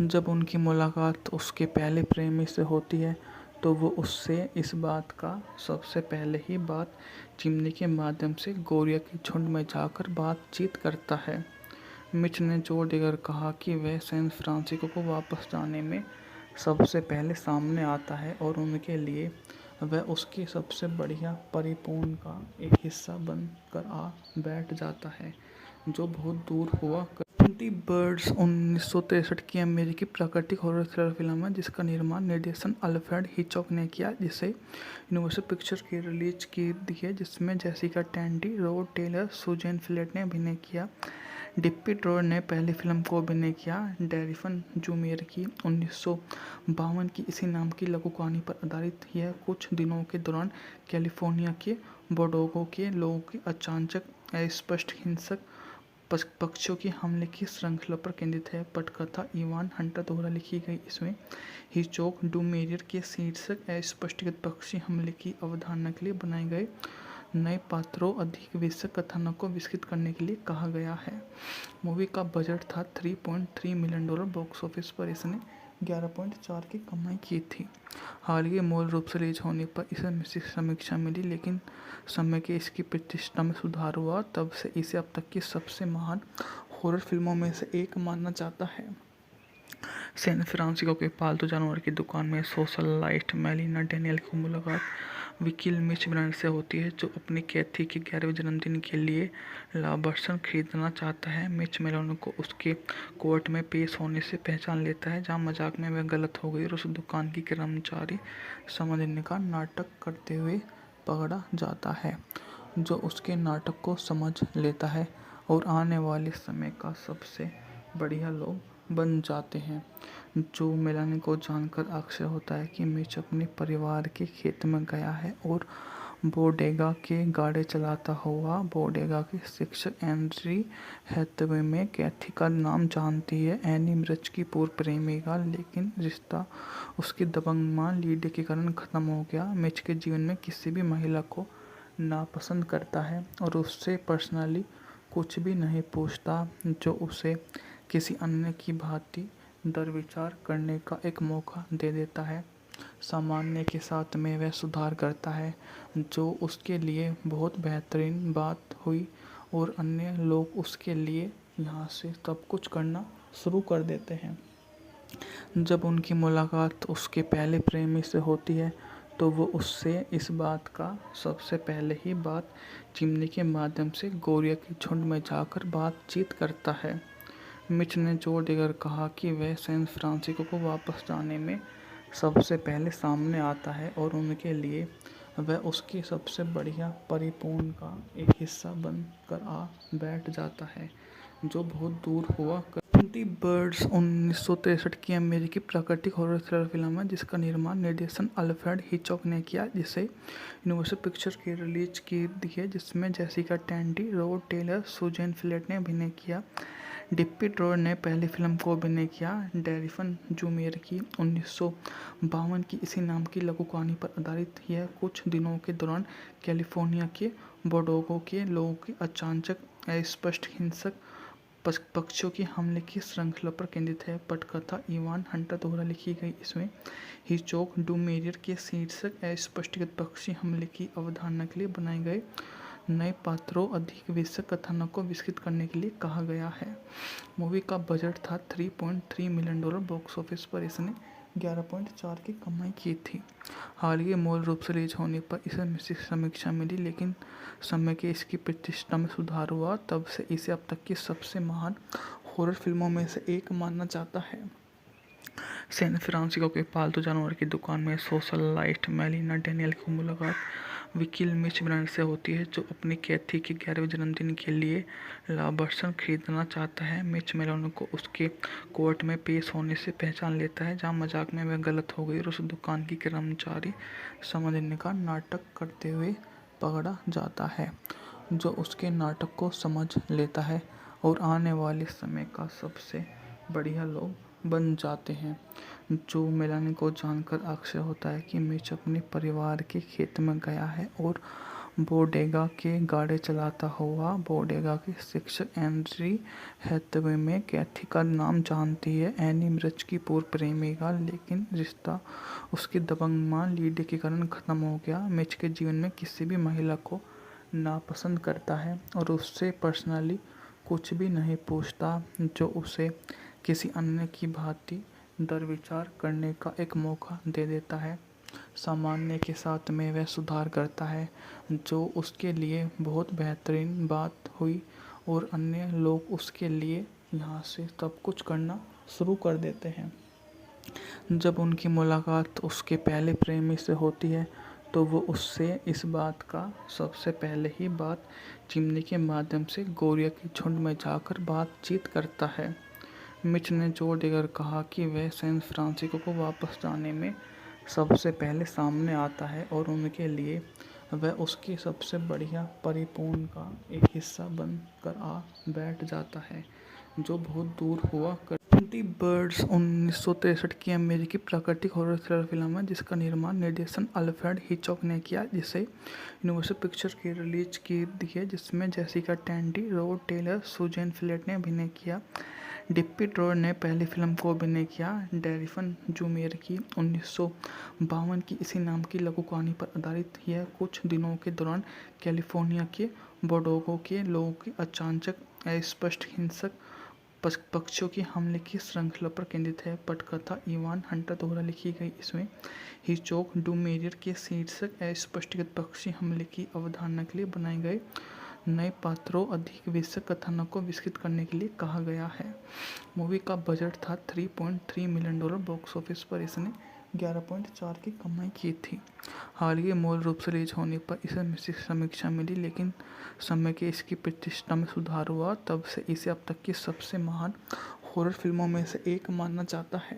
जब उनकी मुलाकात उसके पहले प्रेमी से होती है तो वो उससे इस बात का सबसे पहले ही बात चिमनी के माध्यम से गोरिया के झुंड में जाकर बातचीत करता है। मिच ने जोर देकर कहा कि वह सैन फ्रांसिस्को को वापस जाने में सबसे पहले सामने आता है और उनके लिए वह उसकी सबसे बढ़िया परिपूर्ण का एक हिस्सा बनकर आ बैठ जाता है, जो बहुत दूर हुआ। द बर्ड्स 1963 की अमेरिकी प्राकृतिक हॉरर थ्रिलर फिल्म है जिसका निर्माण निर्देशन अल्फ्रेड हिचकॉक ने किया, जिसे यूनिवर्सल पिक्चर्स की रिलीज की दी है, जिसमें Jessica Tandy, Rod Taylor, Suzanne Pleshette ने अभिनय किया। डिप्पी ड्रोर ने पहली फिल्म को अभिनय किया। डेरिफन जूमियर की 1952 की इसी नाम की लघु कहानी पर आधारित यह कुछ दिनों के दौरान कैलिफोर्निया के बोर्डेगो के लोगों की अचानक अस्पष्ट हिंसक पक्षियों के हमले की श्रृंखला पर केंद्रित है। पटकथा इवान हंटर द्वारा लिखी गई। इसमें हिचकॉक डूमेरियर के शीर्षक अस्पष्टकृत पक्षी हमले की अवधारणा के लिए बनाए गए नए पात्रों अधिक विषय कथानक को विकसित करने के लिए कहा गया है। मूवी का बजट था $3.3 मिलियन। बॉक्स ऑफिस पर इसने 11.4 की कमाई की थी। हाल ही मूल रूप से रिलीज होने पर इसे मिश्रित समीक्षा मिली, लेकिन समय के इसकी प्रतिष्ठा में सुधार हुआ। तब से इसे अब तक की सबसे महान हॉरर फिल्मों में से एक माना जाता है। सैन फ्रांसिस्को के पालतू जानवर की दुकान में सोशलाइट मेलिना डेनियल की मुलाकात वकील मिच ब्रांड से होती है, जो अपनी कैथी के 11वें जन्मदिन के लिए लाभांश खरीदना चाहता है। मिच मेलिना को उसके कोर्ट में पेश होने से पहचान लेता है, जहां मजाक में वह गलत हो गई और उस दुकान की कर्मचारी समझने का नाटक करते हुए पकड़ा जाता है, जो उसके नाटक को समझ लेता है और आने वाले समय का सबसे बढ़िया लोग बन जाते हैं। जो मेलानी को जानकर आश्चर्य होता है कि मिच अपने परिवार के खेत में गया है और बोडेगा के गाड़े चलाता हुआ बोडेगा के शिक्षक एंड्री हैथवे में कैथी का नाम जानती है। एनी मिर्च की पूर्व प्रेमिका, लेकिन रिश्ता उसकी दबंग मां लीडे के कारण खत्म हो गया। मिच के जीवन में किसी भी महिला को नापसंद करता है और उससे पर्सनली कुछ भी नहीं पूछता, जो उसे किसी अन्य की भांति दरविचार करने का एक मौका दे देता है। सामान्य के साथ में वह सुधार करता है, जो उसके लिए बहुत बेहतरीन बात हुई और अन्य लोग उसके लिए यहाँ से सब कुछ करना शुरू कर देते हैं। जब उनकी मुलाकात उसके पहले प्रेमी से होती है तो वो उससे इस बात का सबसे पहले ही बात चिमनी के माध्यम से गोरिया के झुंड में जाकर बातचीत करता है। मिच ने जोर देकर कहा कि वह सैन फ्रांसिस्को को वापस जाने में सबसे पहले सामने आता है और उनके लिए वह उसकी सबसे बढ़िया परिपूर्ण का एक हिस्सा बनकर आ बैठ जाता है, जो बहुत दूर हुआ। द बर्ड्स 1963 की अमेरिकी प्राकृतिक हॉरर थ्रिलर फिल्म है जिसका निर्माण निर्देशन अल्फ्रेड हिचकॉक ने किया, जिसे यूनिवर्सल पिक्चर्स की रिलीज की दी है, जिसमें Jessica Tandy, Rod Taylor, Suzanne Pleshette ने अभिनय किया। डिप्पी ड्रोर ने पहली फिल्म को अभिनय किया। डेरिफन जूमियर की 1952 की इसी नाम की लघु कहानी पर आधारित यह कुछ दिनों के दौरान कैलिफोर्निया के बोर्डेगो के लोगों की अचानक अस्पष्ट हिंसक पक्षियों के हमले की श्रृंखला पर केंद्रित है। पटकथा इवान हंटर द्वारा लिखी गई। इसमें हिचकॉक डूमेरियर के शीर्षक अस्पष्टकृत पक्षी हमले की अवधारणा के लिए बनाए गए नए पात्रों अधिक विषय कथानक को विकसित करने के लिए कहा गया है। मूवी का बजट था $3.3 मिलियन। बॉक्स ऑफिस पर इसने 11.4 की कमाई की थी। हाल ही मूल रूप से रिलीज होने पर इसे मिश्रित समीक्षा मिली, लेकिन समय के इसकी प्रतिष्ठा में सुधार हुआ। तब से इसे अब तक की सबसे महान हॉरर फिल्मों में से एक माना जाता है। सैन फ्रांसिस्को के पालतू जानवर की दुकान में सोशलाइट मेलिना डेनियल की मुलाकात वकील मिच ब्रांड से होती है, जो अपनी कैथी के 11वें जन्मदिन के लिए लाभांश खरीदना चाहता है। मिच मेलिना को उसके कोर्ट में पेश होने से पहचान लेता है, जहां मजाक में वह गलत हो गई और उस दुकान की कर्मचारी समझने का नाटक करते हुए पकड़ा जाता है, जो उसके नाटक को समझ लेता है और आने वाले समय का सबसे बढ़िया लोग बन जाते हैं। जो मेलानी को जानकर आश्चर्य होता है कि मिच अपने परिवार के खेत में गया है और बोडेगा के गाड़ी चलाता हुआ बोडेगा के शिक्षक एंड्री हैथवे में कैथी का नाम जानती है। एनी मिर्च की पूर्व प्रेमिका, लेकिन रिश्ता उसकी दबंग मां लीडी के कारण खत्म हो गया। मिच के जीवन में किसी भी महिला को नापसंद करता है और उससे पर्सनली कुछ भी नहीं पूछता, जो उसे किसी अन्य की भांति दरविचार करने का एक मौका दे देता है। सामान्य के साथ में वह सुधार करता है, जो उसके लिए बहुत बेहतरीन बात हुई और अन्य लोग उसके लिए यहाँ से सब कुछ करना शुरू कर देते हैं। जब उनकी मुलाकात उसके पहले प्रेमी से होती है तो वो उससे इस बात का सबसे पहले ही बात चिमनी के माध्यम से गोरिया के झुंड में जाकर बातचीत करता है। मिच ने जोर देकर कहा कि वह सैन फ्रांसिस्को को वापस जाने में सबसे पहले सामने आता है और उनके लिए वह उसकी सबसे बढ़िया परिपूर्ण का एक हिस्सा बन कर आ बैठ जाता है, जो बहुत दूर हुआ कर। 20 बर्ड्स 1963 की अमेरिकी प्राकृतिक हॉरर थ्रिलर फिल्म है जिसका निर्माण निर्देशन अल्फ्रेड हिचकॉक ने किया, जिसे यूनिवर्सल पिक्चर की रिलीज की दी है, जिसमें Jessica Tandy, Rod Taylor, Suzanne Pleshette ने अभिनय किया। डिप्पी ड्रॉयर ने पहली फिल्म को अभिनय किया। डैरिफन जूमेर की 1952 की इसी नाम की लघु कहानी पर आधारित यह कुछ दिनों के दौरान कैलिफोर्निया के बोर्डेगो के लोगों के अचानक अस्पष्ट हिंसक पक्षियों के हमले की श्रृंखला पर केंद्रित है। पटकथा इवान हंटर द्वारा लिखी गई। इसमें हिचकॉक डूमेरियर के शीर्षक अस्पष्टगत पक्षी हमले की अवधारणा के लिए बनाए गए नए पात्रों अधिक विषय कथानक को विकसित करने के लिए कहा गया है। मूवी का बजट था $3.3 मिलियन। बॉक्स ऑफिस पर इसने 11.4 की कमाई की थी। हाल ही मूल रूप से रिलीज होने पर इसे मिश्रित समीक्षा मिली, लेकिन समय के इसकी प्रतिष्ठा में सुधार हुआ। तब से इसे अब तक की सबसे महान हॉरर फिल्मों में से एक माना जाता है।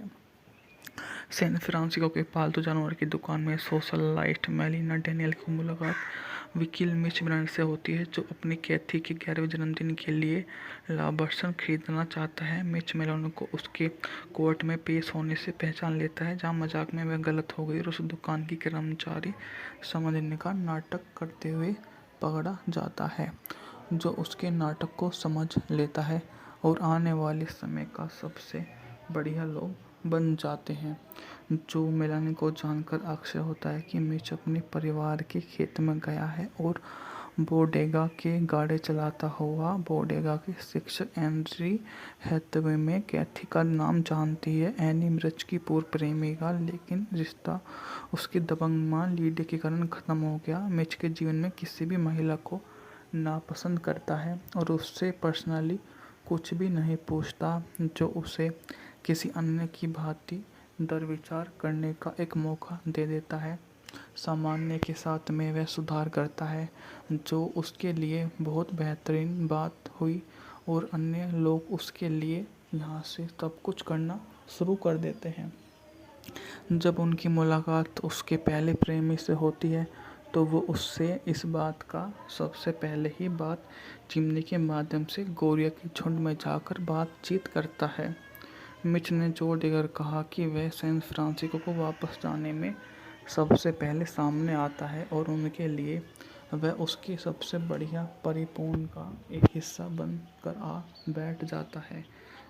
सैन फ्रांसिस्को के पालतू जानवर की दुकान में सोशलाइट मेलिना डेनियल की मुलाकात वकील मिच ब्रांड से होती है, जो अपनी कैथी के 11वें जन्मदिन के लिए लाबर्सन खरीदना चाहता है। मिच मेलानी को उसके कोर्ट में पेश होने से पहचान लेता है, जहां मजाक में वह गलत हो गई और उस दुकान की कर्मचारी समझने का नाटक करते हुए पकड़ा जाता है, जो उसके नाटक को समझ लेता है और आने वाले समय का सबसे बढ़िया लोग बन जाते हैं। जो मेलानी को जानकर आश्चर्य होता है कि मिच अपने परिवार के खेत में गया है और बोडेगा के गाड़ी चलाता हुआ बोडेगा के शिक्षक एंड्री हैथवे में कैथी का नाम जानती है। एनी मिर्च की पूर्व प्रेमिका, लेकिन रिश्ता उसकी दबंग मां लीडी के कारण खत्म हो गया। मिच के जीवन में किसी भी महिला को नापसंद करता है और उससे पर्सनली कुछ भी नहीं पूछता, जो उसे किसी अन्य की भांति दरविचार करने का एक मौका दे देता है। सामान्य के साथ में वह सुधार करता है, जो उसके लिए बहुत बेहतरीन बात हुई और अन्य लोग उसके लिए यहाँ से सब कुछ करना शुरू कर देते हैं। जब उनकी मुलाकात उसके पहले प्रेमी से होती है तो वो उससे इस बात का सबसे पहले ही बात चिमनी के माध्यम से गोरिया के झुंड में जाकर बातचीत करता है। मिच ने जोर देकर कहा कि वह सैन फ्रांसिस्को को वापस जाने में सबसे पहले सामने आता है और उनके लिए वह उसकी सबसे बढ़िया परिपूर्ण का एक हिस्सा बन कर आ बैठ जाता है,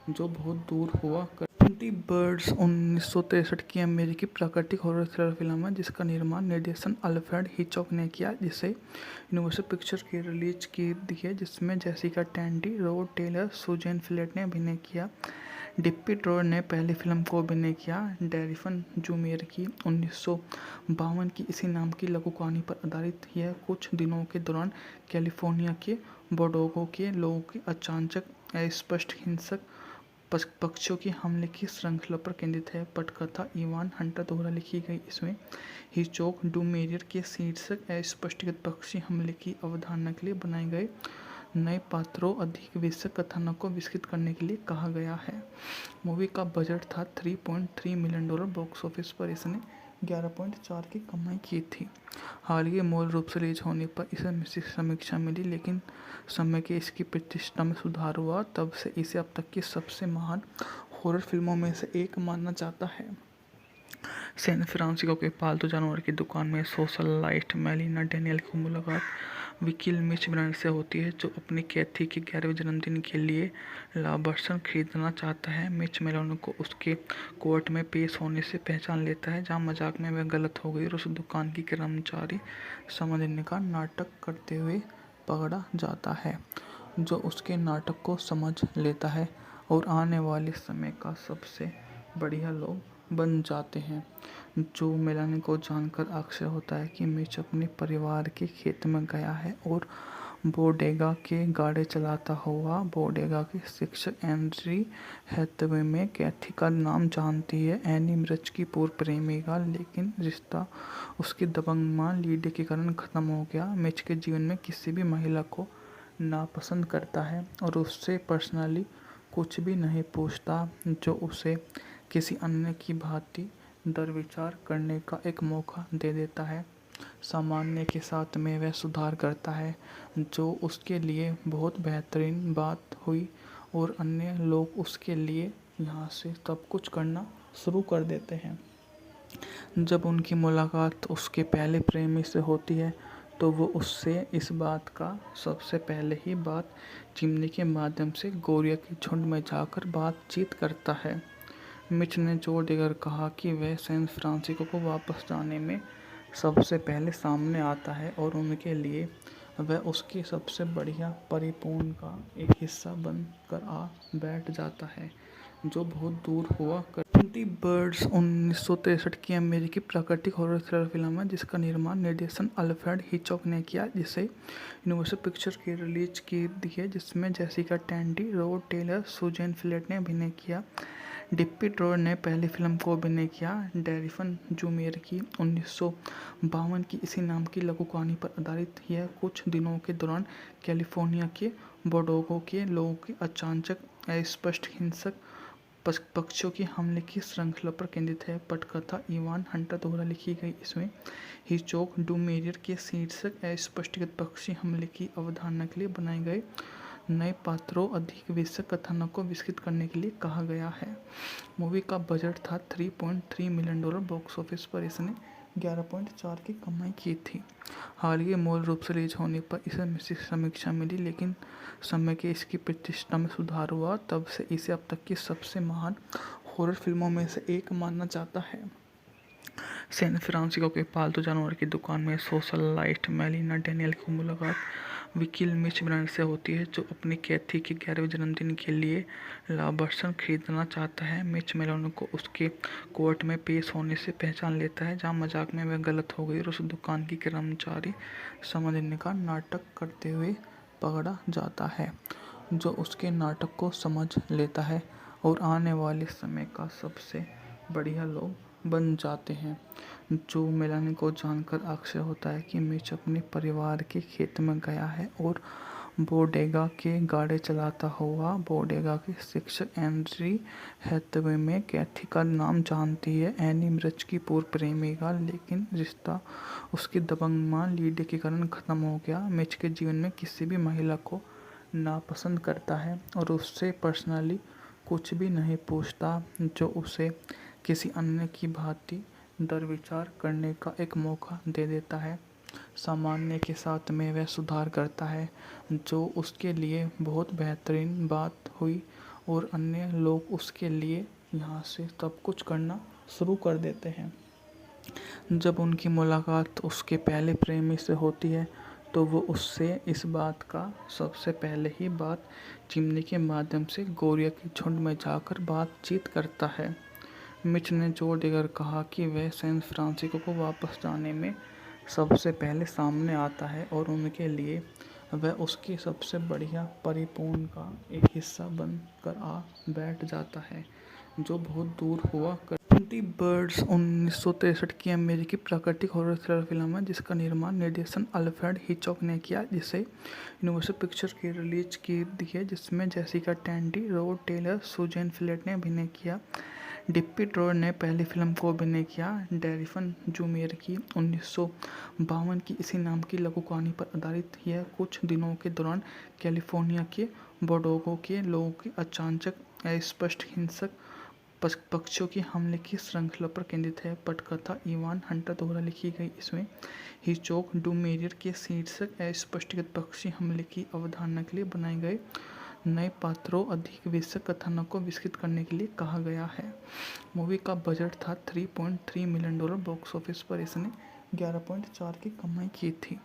जो बहुत दूर हुआ कर। 20 बर्ड्स 1963 की अमेरिकी प्राकृतिक हॉरर थ्रिलर फिल्म है जिसका निर्माण निर्देशन अल्फ्रेड हिचकॉक ने किया, जिसे यूनिवर्सल पिक्चर की रिलीज की दी है, जिसमें Jessica Tandy, Rod Taylor, Suzanne Pleshette ने अभिनय किया। डिप्पी ड्रॉयर ने पहली फिल्म को अभिनय किया। डैरिफन जूमेर की 1952 की इसी नाम की लघु कहानी पर आधारित यह कुछ दिनों के दौरान कैलिफोर्निया के बोर्डेगो के लोगों के अचानक अस्पष्ट हिंसक पक्षियों के हमले की श्रृंखला पर केंद्रित है। पटकथा इवान हंटर द्वारा लिखी गई। इसमें हिचकॉक डूमेरियर के शीर्षक अस्पष्टगत पक्षी हमले की अवधारणा के लिए बनाए गए नए पात्रों अधिक विषय कथानक को विकसित करने के लिए कहा गया है। मूवी का बजट था $3.3 मिलियन। बॉक्स ऑफिस पर इसने 11.4 की कमाई की थी। हाल ही मूल रूप से रिलीज होने पर इसे मिश्रित समीक्षा मिली, लेकिन समय के इसकी प्रतिष्ठा में सुधार हुआ। तब से इसे अब तक की सबसे महान हॉरर फिल्मों में से एक माना जाता है। सैन फ्रांसिस्को के पालतू जानवर की दुकान में सोशलाइट मेलिना डेनियल की मुलाकात वकील मिच ब्रांड से होती है, जो अपनी कैथी के 11वें जन्मदिन के लिए लाभांश खरीदना चाहता है। मिच मेलिना को उसके कोर्ट में पेश होने से पहचान लेता है, जहां मजाक में वह गलत हो गई और उस दुकान की कर्मचारी समझने का नाटक करते हुए पकड़ा जाता है, जो उसके नाटक को समझ लेता है और आने वाले समय का सबसे बढ़िया लोग बन जाते हैं। जो मेलानी को जानकर आश्चर्य होता है कि मिच अपने परिवार के खेत में गया है और बोडेगा के गाड़ी चलाता हुआ बोडेगा के शिक्षक एंड्री हैथवे में कैथी का नाम जानती है। एनी मिर्च की पूर्व प्रेमिका, लेकिन रिश्ता उसकी दबंग मां लीडी के कारण खत्म हो गया। मिच के जीवन में किसी भी महिला को नापसंद करता है और उससे पर्सनली कुछ भी नहीं पूछता, जो उसे किसी अन्य की भांति दरविचार करने का एक मौका दे देता है। सामान्य के साथ में वह सुधार करता है, जो उसके लिए बहुत बेहतरीन बात हुई और अन्य लोग उसके लिए यहाँ से सब कुछ करना शुरू कर देते हैं। जब उनकी मुलाकात उसके पहले प्रेमी से होती है, तो वो उससे इस बात का सबसे पहले ही बात चिमनी के माध्यम से गोरिया के झुंड में जाकर बातचीत करता है। मिच ने जोर देकर कहा कि वह सैन फ्रांसिस्को को वापस जाने में सबसे पहले सामने आता है और उनके लिए वह उसकी सबसे बढ़िया परिपूर्ण का एक हिस्सा बन कर आ बैठ जाता है, जो बहुत दूर हुआ कर। 20 बर्ड्स 1963 की अमेरिकी प्राकृतिक हॉरर थ्रिलर फिल्म है, जिसका निर्माण निर्देशन अल्फ्रेड हिचकॉक ने किया, जिसे यूनिवर्सल पिक्चर्स की रिलीज की दी है, जिसमें Jessica Tandy, Rod Taylor, Suzanne Pleshette ने अभिनय किया। डिप्पी ड्रॉर ने पहली फिल्म को अभिनय किया। डैरिफन जूमेर की 1952 की इसी नाम की लघु कहानी पर आधारित यह कुछ दिनों के दौरान कैलिफोर्निया के बोर्डेगो के लोगों के अचानक अस्पष्ट हिंसक पक्षियों की हमले की श्रृंखला पर केंद्रित है। पटकथा इवान हंटर द्वारा लिखी गई। इसमें हिचकॉक डूमेरियर के शीर्षक अस्पष्टकृत पक्षी हमले की अवधारणा के लिए बनाए गए नए पात्रों अधिक विषय कथानक को विकसित करने के लिए कहा गया है। मूवी का बजट था $3.3 मिलियन। बॉक्स ऑफिस पर इसने 11.4 की कमाई की थी। हाल ही मूल रूप से रिलीज होने पर इसे मिश्रित समीक्षा मिली, लेकिन समय के इसकी प्रतिष्ठा में सुधार हुआ। तब से इसे अब तक की सबसे महान हॉरर फिल्मों में से एक माना जाता है। सैन फ्रांसिस्को के पालतू जानवर की दुकान में सोशलाइट मेलिना डेनियल की मुलाकात वकील मिच ब्रांड से होती है, जो अपनी कैथी के 11वें जन्मदिन के लिए लाभांश खरीदना चाहता है। मिच मेलिना को उसके कोर्ट में पेश होने से पहचान लेता है, जहां मजाक में वह गलत हो गई और उस दुकान की कर्मचारी समझने का नाटक करते हुए पकड़ा जाता है, जो उसके नाटक को समझ लेता है और आने वाले समय का सबसे बढ़िया लोग बन जाते हैं। जो मेलानी को जानकर आश्चर्य होता है कि मिच अपने परिवार के खेत में गया है और बोडेगा के गाड़ी चलाता हुआ बोडेगा के शिक्षक एंड्री हैथवे में कैथी का नाम जानती है। एनी मिर्च की पूर्व प्रेमिका, लेकिन रिश्ता उसकी दबंग मां लीडी के कारण खत्म हो गया। मिच के जीवन में किसी भी महिला को नापसंद करता है और उससे पर्सनली कुछ भी नहीं पूछता, जो उसे किसी अन्य की भांति दरविचार करने का एक मौका दे देता है। सामान्य के साथ में वह सुधार करता है, जो उसके लिए बहुत बेहतरीन बात हुई और अन्य लोग उसके लिए यहाँ से सब कुछ करना शुरू कर देते हैं। जब उनकी मुलाकात उसके पहले प्रेमी से होती है, तो वो उससे इस बात का सबसे पहले ही बात चिमनी के माध्यम से गोरिया के झुंड में जाकर बातचीत करता है। मिच ने जोर देकर कहा कि वह सैन फ्रांसिस्को को वापस जाने में सबसे पहले सामने आता है और उनके लिए वह उसकी सबसे बढ़िया परिपूर्ण का एक हिस्सा बन कर आ बैठ जाता है, जो बहुत दूर हुआ कर। 20 बर्ड्स 1963 की अमेरिकी प्राकृतिक हॉरर थ्रिलर फिल्म है, जिसका निर्माण निर्देशन अल्फ्रेड हिचकॉक ने किया, जिसे यूनिवर्सल पिक्चर्स की रिलीज की दी है, जिसमें Jessica Tandy, Rod Taylor, Suzanne Pleshette ने अभिनय किया। डिप्पी ड्रॉर ने पहली फिल्म को अभिनय किया। डैरिफन जूमेर की 1952 की इसी नाम की लघु कहानी पर आधारित यह कुछ दिनों के दौरान कैलिफोर्निया के बोर्डेगो के लोगों के अचानक अस्पष्ट हिंसक पक्षियों के हमले की श्रृंखला पर केंद्रित है। पटकथा इवान हंटर द्वारा लिखी गई इसमें हिचकॉक डू मेरियर के शीर्षक अस्पष्टगत पक्षी हमले की अवधारणा के लिए बनाए गए नए पात्रों अधिक विषय कथानक को विकसित करने के लिए कहा गया है। मूवी का बजट था $3.3 मिलियन। बॉक्स ऑफिस पर इसने 11.4 की कमाई की थी।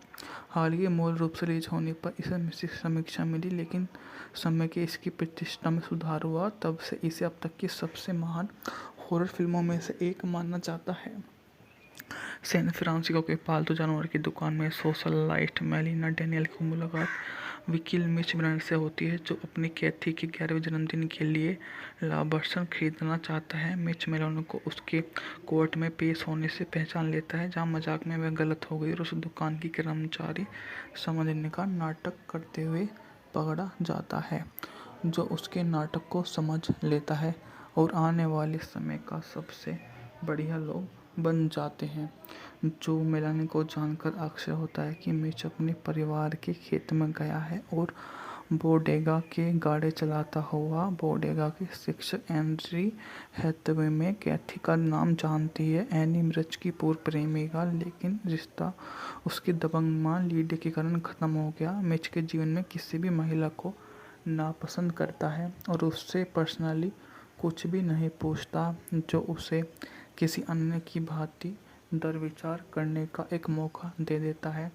हालांकि मूल रूप से रिलीज होने पर इसे मिश्रित समीक्षा मिली, लेकिन समय के इसकी प्रतिष्ठा में सुधार हुआ। तब से इसे अब तक की सबसे महान हॉरर फिल्मों में से एक माना जाता है। सैन फ्रांसिस्को के पालतू जानवर की दुकान में सोशलाइट मेलिना डेनियल की मुलाकात वकील मिच ब्रांड से होती है, जो अपनी कैथी के 11वें जन्मदिन के लिए लाभांश खरीदना चाहता है। मिच मेलिना को उसके कोर्ट में पेश होने से पहचान लेता है, जहां मजाक में वह गलत हो गई और उस दुकान की कर्मचारी समझने का नाटक करते हुए पकड़ा जाता है, जो उसके नाटक को समझ लेता है और आने वाले समय का सबसे बढ़िया लोग बन जाते हैं। जो मेलानी को जानकर आश्चर्य होता है कि मिच अपने परिवार के खेत में गया है और बोडेगा के गाड़ी चलाता हुआ बोडेगा के शिक्षक एंड्री हैथवे में कैथी का नाम जानती है। एनी मिर्च की पूर्व प्रेमिका, लेकिन रिश्ता उसकी दबंग मां लीडी के कारण खत्म हो गया। मिच के जीवन में किसी भी महिला को नापसंद करता है और उससे पर्सनली कुछ भी नहीं पूछता, जो उसे किसी अन्य की भांति दरविचार करने का एक मौका दे देता है।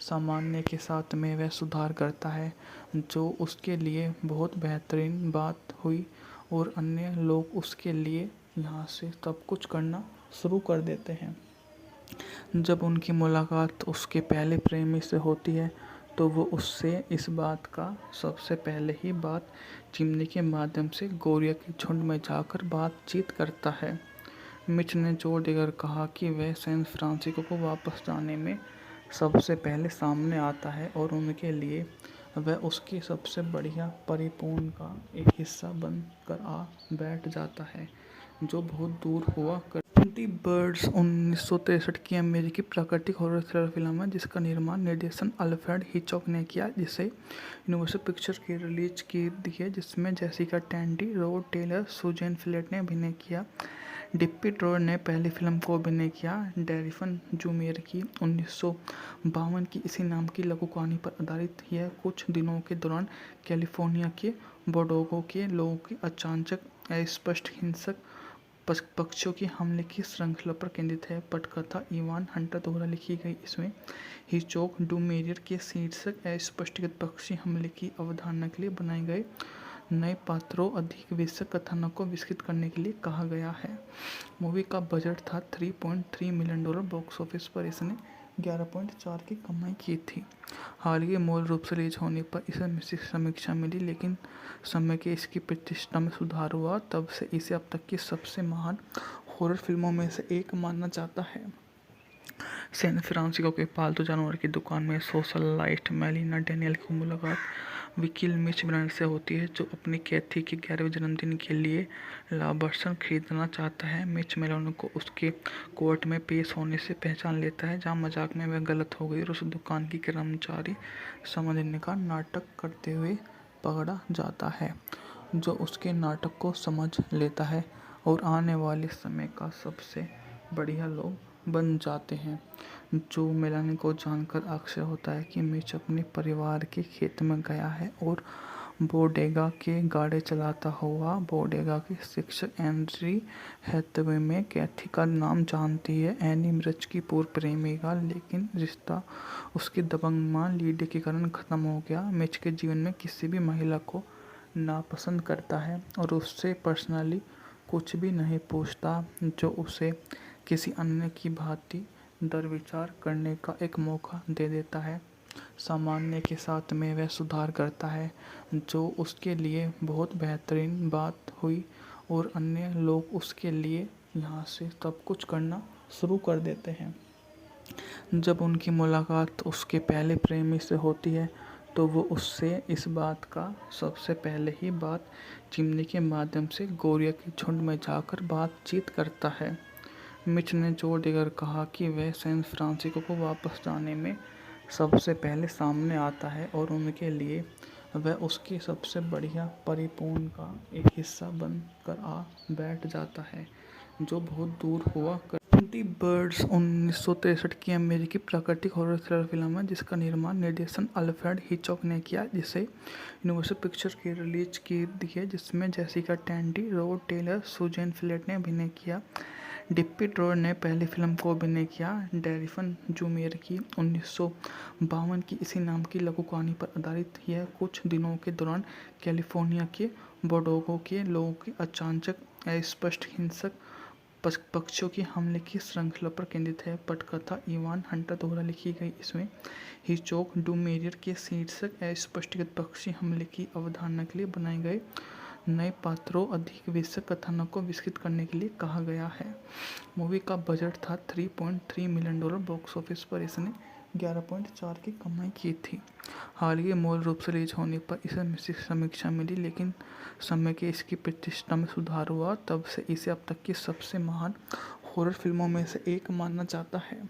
सामान्य के साथ में वह सुधार करता है, जो उसके लिए बहुत बेहतरीन बात हुई और अन्य लोग उसके लिए यहाँ से सब कुछ करना शुरू कर देते हैं। जब उनकी मुलाकात उसके पहले प्रेमी से होती है, तो वो उससे इस बात का सबसे पहले ही बात चिमनी के माध्यम से गोरिया के झुंड में जाकर बातचीत करता है। मिच ने जोर देकर कहा कि वह सैन फ्रांसिस्को को वापस जाने में सबसे पहले सामने आता है और उनके लिए वह उसकी सबसे बढ़िया परिपूर्ण का एक हिस्सा बनकर आ बैठ जाता है, जो बहुत दूर हुआ कर। द बर्ड्स 1963 की अमेरिकी प्राकृतिक हॉरर थ्रिलर फिल्म है, जिसका निर्माण निर्देशन अल्फ्रेड हिचकॉक ने किया, जिसे यूनिवर्सल पिक्चर्स की रिलीज की है, जिसमें Jessica Tandy, Rod Taylor, Suzanne Pleshette ने अभिनय किया। डिप्पी ट्रोर ने पहली फिल्म को अभिनय किया। डेरिफन जूमेर की 1952 की इसी नाम की लघु कहानी पर आधारित यह कुछ दिनों के दौरान कैलिफोर्निया के बोडेगा के लोगों के अचानक अस्पष्ट हिंसक पक्षियों के हमले की श्रृंखला पर केंद्रित है। पटकथा इवान हंटर द्वारा लिखी गई इसमें हिचकॉक डू मेरियर के शीर्षक अस्पष्टगत पक्षी हमले की अवधारणा के लिए बनाए गए नए पात्रों अधिक विषय कथानक को विकसित करने के लिए कहा गया है। मूवी का बजट था $3.3 मिलियन। बॉक्स ऑफिस पर इसने 11.4 की कमाई की थी। हालांकि मूल रूप से रिलीज होने पर इसे मिश्रित समीक्षा मिली, लेकिन समय के इसकी प्रतिष्ठा में सुधार हुआ। तब से इसे अब तक की सबसे महान हॉरर फिल्मों में से एक माना जाता है। सैन फ्रांसिस्को के पालतू जानवर की दुकान में सोशलाइट मेलिना डेनियल की मुलाकात वकील मिच ब्रांड से होती है, जो अपनी कैथी के 11वें जन्मदिन के लिए लाभांश खरीदना चाहता है। मिच मेलिना को उसके कोर्ट में पेश होने से पहचान लेता है, जहां मजाक में वह गलत हो गई और उस दुकान की कर्मचारी समझने का नाटक करते हुए पकड़ा जाता है, जो उसके नाटक को समझ लेता है और आने वाले समय का सबसे बढ़िया लोग बन जाते हैं। जो मेलानी को जानकर आश्चर्य होता है कि मिच अपने परिवार के खेत में गया है और बोडेगा के गाड़ी चलाता हुआ बोडेगा के शिक्षक एंड्री हैथवे में कैथी का नाम जानती है। एनी मिर्च की पूर्व प्रेमिका, लेकिन रिश्ता उसकी दबंग मां लीडी के कारण खत्म हो गया। मिच के जीवन में किसी भी महिला को नापसंद करता है और उससे पर्सनली कुछ भी नहीं पूछता, जो उसे किसी अन्य की भांति दरविचार करने का एक मौका दे देता है। सामान्य के साथ में वह सुधार करता है, जो उसके लिए बहुत बेहतरीन बात हुई और अन्य लोग उसके लिए यहाँ से सब कुछ करना शुरू कर देते हैं। जब उनकी मुलाकात उसके पहले प्रेमी से होती है, तो वो उससे इस बात का सबसे पहले ही बात चिमनी के माध्यम से गोरिया के झुंड में जाकर बातचीत करता है। मिच ने जोर देकर कहा कि वह सैन फ्रांसिस्को को वापस जाने में सबसे पहले सामने आता है और उनके लिए वह उसकी सबसे बढ़िया परिपूर्ण का एक हिस्सा बनकर आ बैठ जाता है, जो बहुत दूर हुआ कर। 20 बर्ड्स 1963 की अमेरिकी प्राकृतिक हॉरर थ्रिलर फिल्म है जिसका निर्माण निर्देशन अल्फ्रेड हिचकॉक ने किया, जिसे यूनिवर्सल पिक्चर्स की रिलीज की दी है, जिसमें Jessica Tandy, Rod Taylor, Suzanne Pleshette ने अभिनय किया। डिप्पी ड्रोर ने पहली फिल्म को अभिनय किया। डेरिफन जूमेर की 1952 की इसी नाम की लघु कहानी पर आधारित यह कुछ दिनों के दौरान कैलिफोर्निया के बोर्डेगो के लोगों के अचानक अस्पष्ट हिंसक पक्षियों के हमले की श्रृंखला पर केंद्रित है। पटकथा इवान हंटर द्वारा लिखी गई। इसमें हिचकॉक डूमेरियर के शीर्षक अस्पष्टकृत पक्षी हमले की अवधारणा के लिए बनाए गए नए पात्रों अधिक विषय कथानक को विकसित करने के लिए कहा गया है। मूवी का बजट था $3.3 मिलियन। बॉक्स ऑफिस पर इसने 11.4 की कमाई की थी। हाल ही मूल रूप से रिलीज होने पर इसे मिश्रित समीक्षा मिली, लेकिन समय के इसकी प्रतिष्ठा में सुधार हुआ। तब से इसे अब तक की सबसे महान हॉरर फिल्मों में से एक माना जाता है।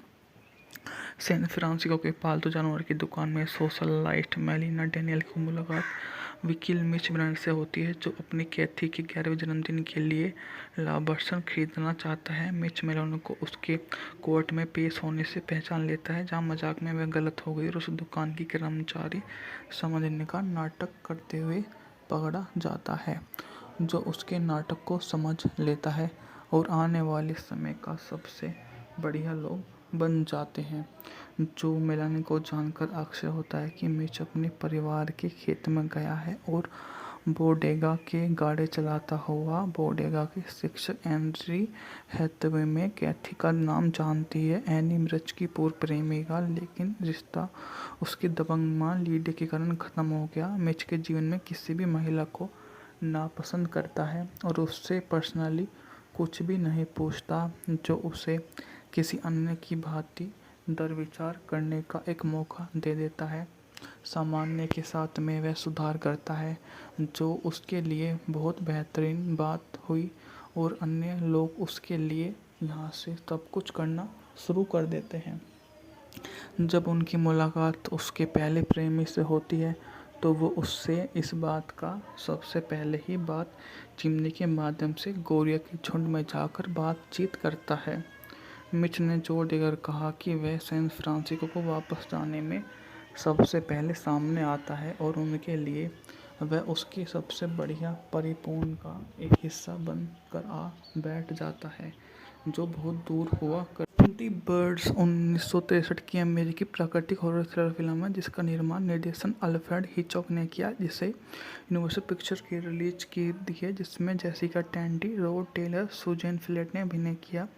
सैन फ्रांसिस्को के पालतू जानवर की दुकान में सोशलाइट मेलिना डेनियल की मुलाकात वकील मिच ब्रांड से होती है, जो अपनी कैथी के 11वें जन्मदिन के लिए लाभांश खरीदना चाहता है। मिच मेलिना को उसके कोर्ट में पेश होने से पहचान लेता है, जहां मजाक में वह गलत हो गई और उस दुकान की कर्मचारी समझने का नाटक करते हुए पकड़ा जाता है, जो उसके नाटक को समझ लेता है और आने वाले समय का सबसे बढ़िया लोग बन जाते हैं। जो मेलानी को जानकर आश्चर्य होता है कि मिच अपने परिवार के खेत में गया है और बोडेगा के गाड़ी चलाता हुआ बोडेगा के शिक्षक एंड्री हैथवे में कैथी का नाम जानती है। एनी मिर्च की पूर्व प्रेमिका, लेकिन रिश्ता उसकी दबंग मां लीडी के कारण खत्म हो गया। मिच के जीवन में किसी भी महिला को नापसंद करता है और उससे पर्सनली कुछ भी नहीं पूछता, जो उसे किसी अन्य की भांति दरविचार करने का एक मौका दे देता है। सामान्य के साथ में वह सुधार करता है, जो उसके लिए बहुत बेहतरीन बात हुई और अन्य लोग उसके लिए यहाँ से सब कुछ करना शुरू कर देते हैं। जब उनकी मुलाकात उसके पहले प्रेमी से होती है, तो वो उससे इस बात का सबसे पहले ही बात चिमनी के माध्यम से गोरिया के झुंड में जाकर बातचीत करता है। मिच ने जोर देकर कहा कि वह सैन फ्रांसिस्को को वापस जाने में सबसे पहले सामने आता है और उनके लिए वह उसकी सबसे बढ़िया परिपूर्ण का एक हिस्सा बनकर आ बैठ जाता है, जो बहुत दूर हुआ कर। 20 बर्ड्स 1963 की अमेरिकी प्राकृतिक हॉरर थ्रिलर फिल्म है जिसका निर्माण निर्देशन अल्फ्रेड हिचकॉक ने किया, जिसे यूनिवर्सल पिक्चर्स की रिलीज की दी है, जिसमें Jessica Tandy, Rod Taylor, Suzanne Pleshette ने अभिनय किया।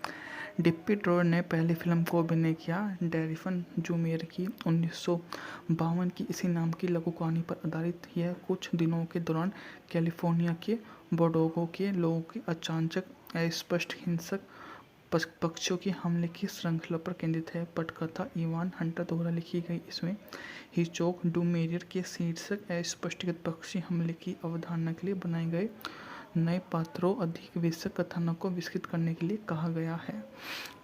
डिप्पी ड्रोर ने पहली फिल्म को अभिनय किया। डेरिफन जूमेर की 1952 की इसी नाम की लघु कहानी पर आधारित यह कुछ दिनों के दौरान कैलिफोर्निया के बोर्डेगो के लोगों के अचानक अस्पष्ट हिंसक पक्षियों के हमले की श्रृंखला पर केंद्रित है। पटकथा इवान हंटर द्वारा लिखी गई। इसमें हिचकॉक डूमेरियर के शीर्षक अस्पष्टकृत पक्षी हमले की अवधारणा के लिए बनाए गए नए पात्रों अधिक विषय कथानक को विकसित करने के लिए कहा गया है।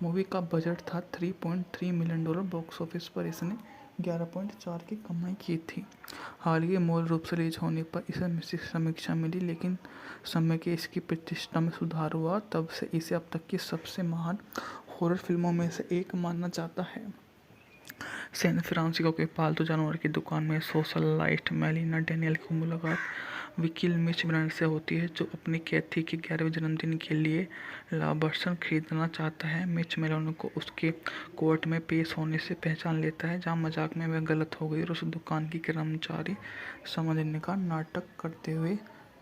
मूवी का बजट था $3.3 मिलियन। बॉक्स ऑफिस पर इसने 11.4 की कमाई की थी। हाल ही मूल रूप से रिलीज होने पर इसे मिश्रित समीक्षा मिली, लेकिन समय के इसकी प्रतिष्ठा में सुधार हुआ। तब से इसे अब तक की सबसे महान हॉरर फिल्मों में से एक माना जाता है। सैन फ्रांसिस्को के पालतू जानवर की दुकान में सोशलाइट मेलिना डेनियल की मुलाकात वकील मिच ब्रांड से होती है, जो अपनी कैथी के 11वें जन्मदिन के लिए लाभांश खरीदना चाहता है। मिच मेलिना को उसके कोर्ट में पेश होने से पहचान लेता है, जहां मजाक में वह गलत हो गई और उस दुकान की कर्मचारी समझने का नाटक करते हुए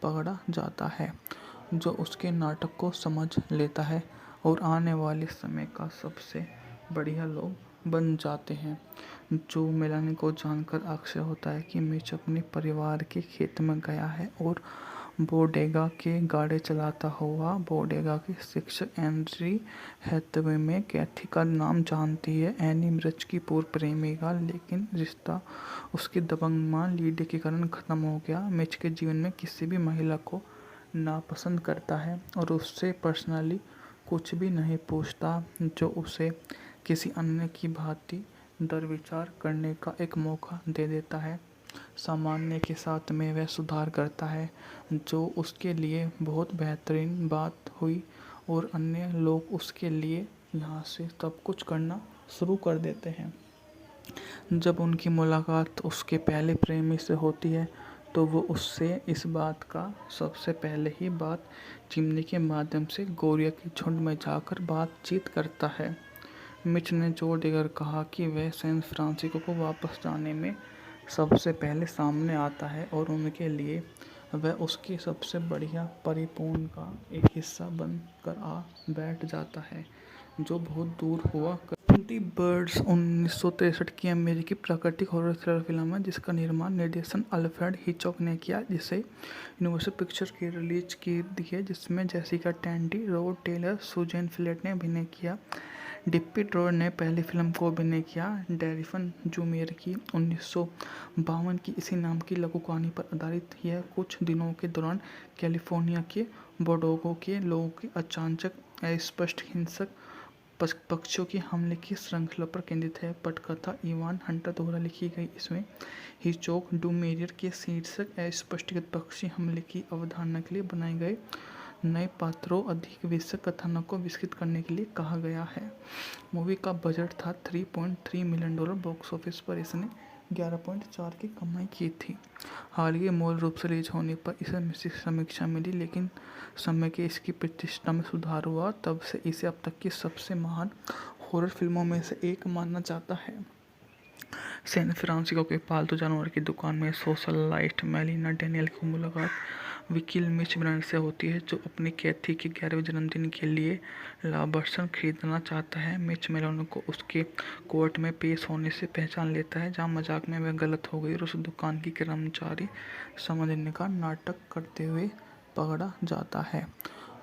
पकड़ा जाता है, जो उसके नाटक को समझ लेता है और आने वाले समय का सबसे बढ़िया लोग बन जाते हैं। जो मेलानी को जानकर आश्चर्य होता है कि मिच अपने परिवार के खेत में गया है और बोडेगा के गाड़ी चलाता हुआ बोडेगा के शिक्षक एंड्री हैथवे में कैथी का नाम जानती है। एनी मिर्च की पूर्व प्रेमिका, लेकिन रिश्ता उसकी दबंग मां लीडी के कारण खत्म हो गया। मिच के जीवन में किसी भी महिला को नापसंद करता है और उससे पर्सनली कुछ भी नहीं पूछता, जो उसे किसी अन्य की भांति दरविचार करने का एक मौका दे देता है। सामान्य के साथ में वह सुधार करता है, जो उसके लिए बहुत बेहतरीन बात हुई और अन्य लोग उसके लिए यहाँ से सब कुछ करना शुरू कर देते हैं। जब उनकी मुलाकात उसके पहले प्रेमी से होती है तो वो उससे इस बात का सबसे पहले ही बात चिमनी के माध्यम से गोरिया के झुंड में जाकर बातचीत करता है। मिच ने जोर देकर कहा कि वह सैन फ्रांसिस्को को वापस जाने में सबसे पहले सामने आता है और उनके लिए वह उसकी सबसे बढ़िया परिपूर्ण का एक हिस्सा बन कर आ बैठ जाता है, जो बहुत दूर हुआ कर 20 बर्ड्स 1963 की अमेरिकी प्राकृतिक हॉरर थ्रिलर फिल्म है जिसका निर्माण निर्देशन अल्फ्रेड हिचकॉक ने किया, जिसे यूनिवर्सल पिक्चर्स की रिलीज की दी है, जिसमें Jessica Tandy, Rod Taylor, Suzanne Pleshette ने अभिनय किया। डिप्पी ड्रोर ने पहली फिल्म को अभिनय किया। डेरिफन जूमेर की 1952 की इसी नाम की लघु कहानी पर आधारित यह कुछ दिनों के दौरान कैलिफोर्निया के बोर्डेगो के लोगों के अचानक अस्पष्ट हिंसक पक्षियों के हमले की श्रृंखला पर केंद्रित है। पटकथा इवान हंटर द्वारा लिखी गई। इसमें हिचकॉक डूमेरियर के शीर्षक अस्पष्ट पक्षी हमले की अवधारणा के लिए बनाए गए नए पात्रों अधिक विषय कथानक को विकसित करने के लिए कहा गया है। मूवी का बजट था $3.3 मिलियन। बॉक्स ऑफिस पर इसने 11.4 की कमाई की थी। हाल ही मूल रूप से रिलीज होने पर इसे मिश्रित समीक्षा मिली, लेकिन समय के इसकी प्रतिष्ठा में सुधार हुआ। तब से इसे अब तक की सबसे महान हॉरर फिल्मों में से एक माना जाता है। सैन फ्रांसिस्को के पालतू जानवर की दुकान में सोशलाइट मेलिना डेनियल की मुलाकात वकील मिच ब्रांड से होती है, जो अपनी कैथी के 11वें जन्मदिन के लिए लाभांश खरीदना चाहता है। मिच मेलोन को उसके कोर्ट में पेश होने से पहचान लेता है, जहां मजाक में वह गलत हो गई और उस दुकान की कर्मचारी समझने का नाटक करते हुए पकड़ा जाता है,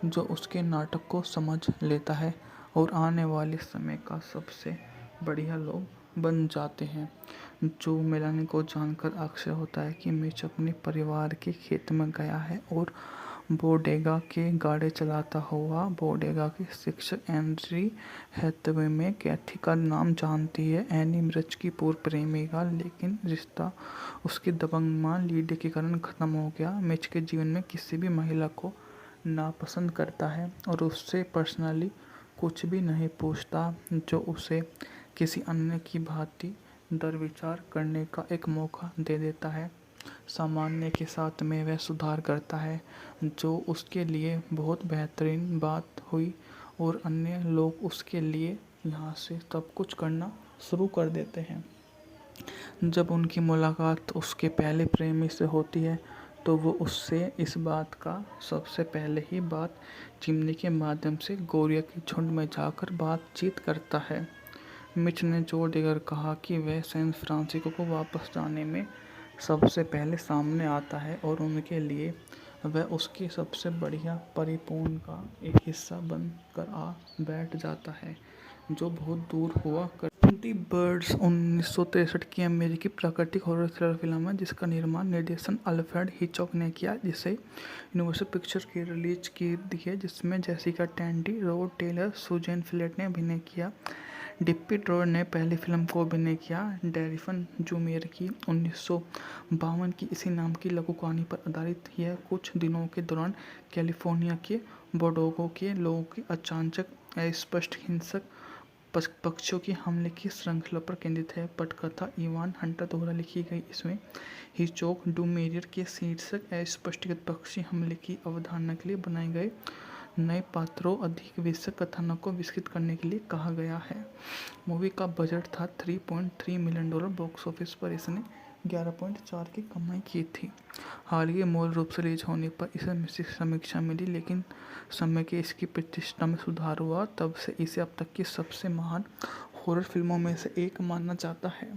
जो उसके नाटक को समझ लेता है और आने वाले समय का सबसे बढ़िया लोग बन जाते हैं। जो मेलानी को जानकर आश्चर्य होता है कि मिच अपने परिवार के खेत में गया है और बोडेगा के गाड़ी चलाता हुआ बोडेगा के शिक्षक एंड्री हैथवे में कैथी का नाम जानती है। एनी मिच की पूर्व प्रेमिका, लेकिन रिश्ता उसकी दबंग मां लीडी के कारण खत्म हो गया। मिच के जीवन में किसी भी महिला को नापसंद करता है और उससे पर्सनली कुछ भी नहीं पूछता, जो उसे किसी अन्य की भांति दरविचार करने का एक मौका दे देता है। सामान्य के साथ में वह सुधार करता है, जो उसके लिए बहुत बेहतरीन बात हुई और अन्य लोग उसके लिए यहाँ से सब कुछ करना शुरू कर देते हैं। जब उनकी मुलाकात उसके पहले प्रेमी से होती है तो वो उससे इस बात का सबसे पहले ही बात चिमनी के माध्यम से गोरिया के झुंड में जाकर बातचीत करता है। मिच ने जोर देकर कहा कि वह सैन फ्रांसिस्को को वापस जाने में सबसे पहले सामने आता है और उनके लिए वह उसकी सबसे बढ़िया परिपूर्ण का एक हिस्सा बन कर आ बैठ जाता है, जो बहुत दूर हुआ कर 20 बर्ड्स 1963 की अमेरिकी प्राकृतिक हॉरर थ्रिलर फिल्म है जिसका निर्माण निर्देशन अल्फ्रेड हिचकॉक ने किया, जिसे यूनिवर्सल पिक्चर्स की रिलीज की दी है, जिसमें Jessica Tandy, Rod Taylor, Suzanne Pleshette ने अभिनय किया। डिप्पी ड्रोर ने पहली फिल्म को अभिनय किया। डेरिफन जूमेर की 1952 की इसी नाम की लघु कहानी पर आधारित यह कुछ दिनों के दौरान कैलिफोर्निया के बोर्डेगो के लोगों के अचानक अस्पष्ट हिंसक पक्षियों के हमले की श्रृंखला पर केंद्रित है। पटकथा इवान हंटर द्वारा लिखी गई। इसमें हिचकॉक डूमेरियर के शीर्षक अस्पष्ट पक्षी हमले की अवधारणा के लिए बनाए गए नए पात्रों अधिक विषय कथानक को विकसित करने के लिए कहा गया है। मूवी का बजट था $3.3 मिलियन। बॉक्स ऑफिस पर इसने 11.4 की कमाई की थी। हाल ही मूल रूप से रिलीज होने पर इसे मिश्रित समीक्षा मिली, लेकिन समय के इसकी प्रतिष्ठा में सुधार हुआ। तब से इसे अब तक की सबसे महान हॉरर फिल्मों में से एक माना जाता है।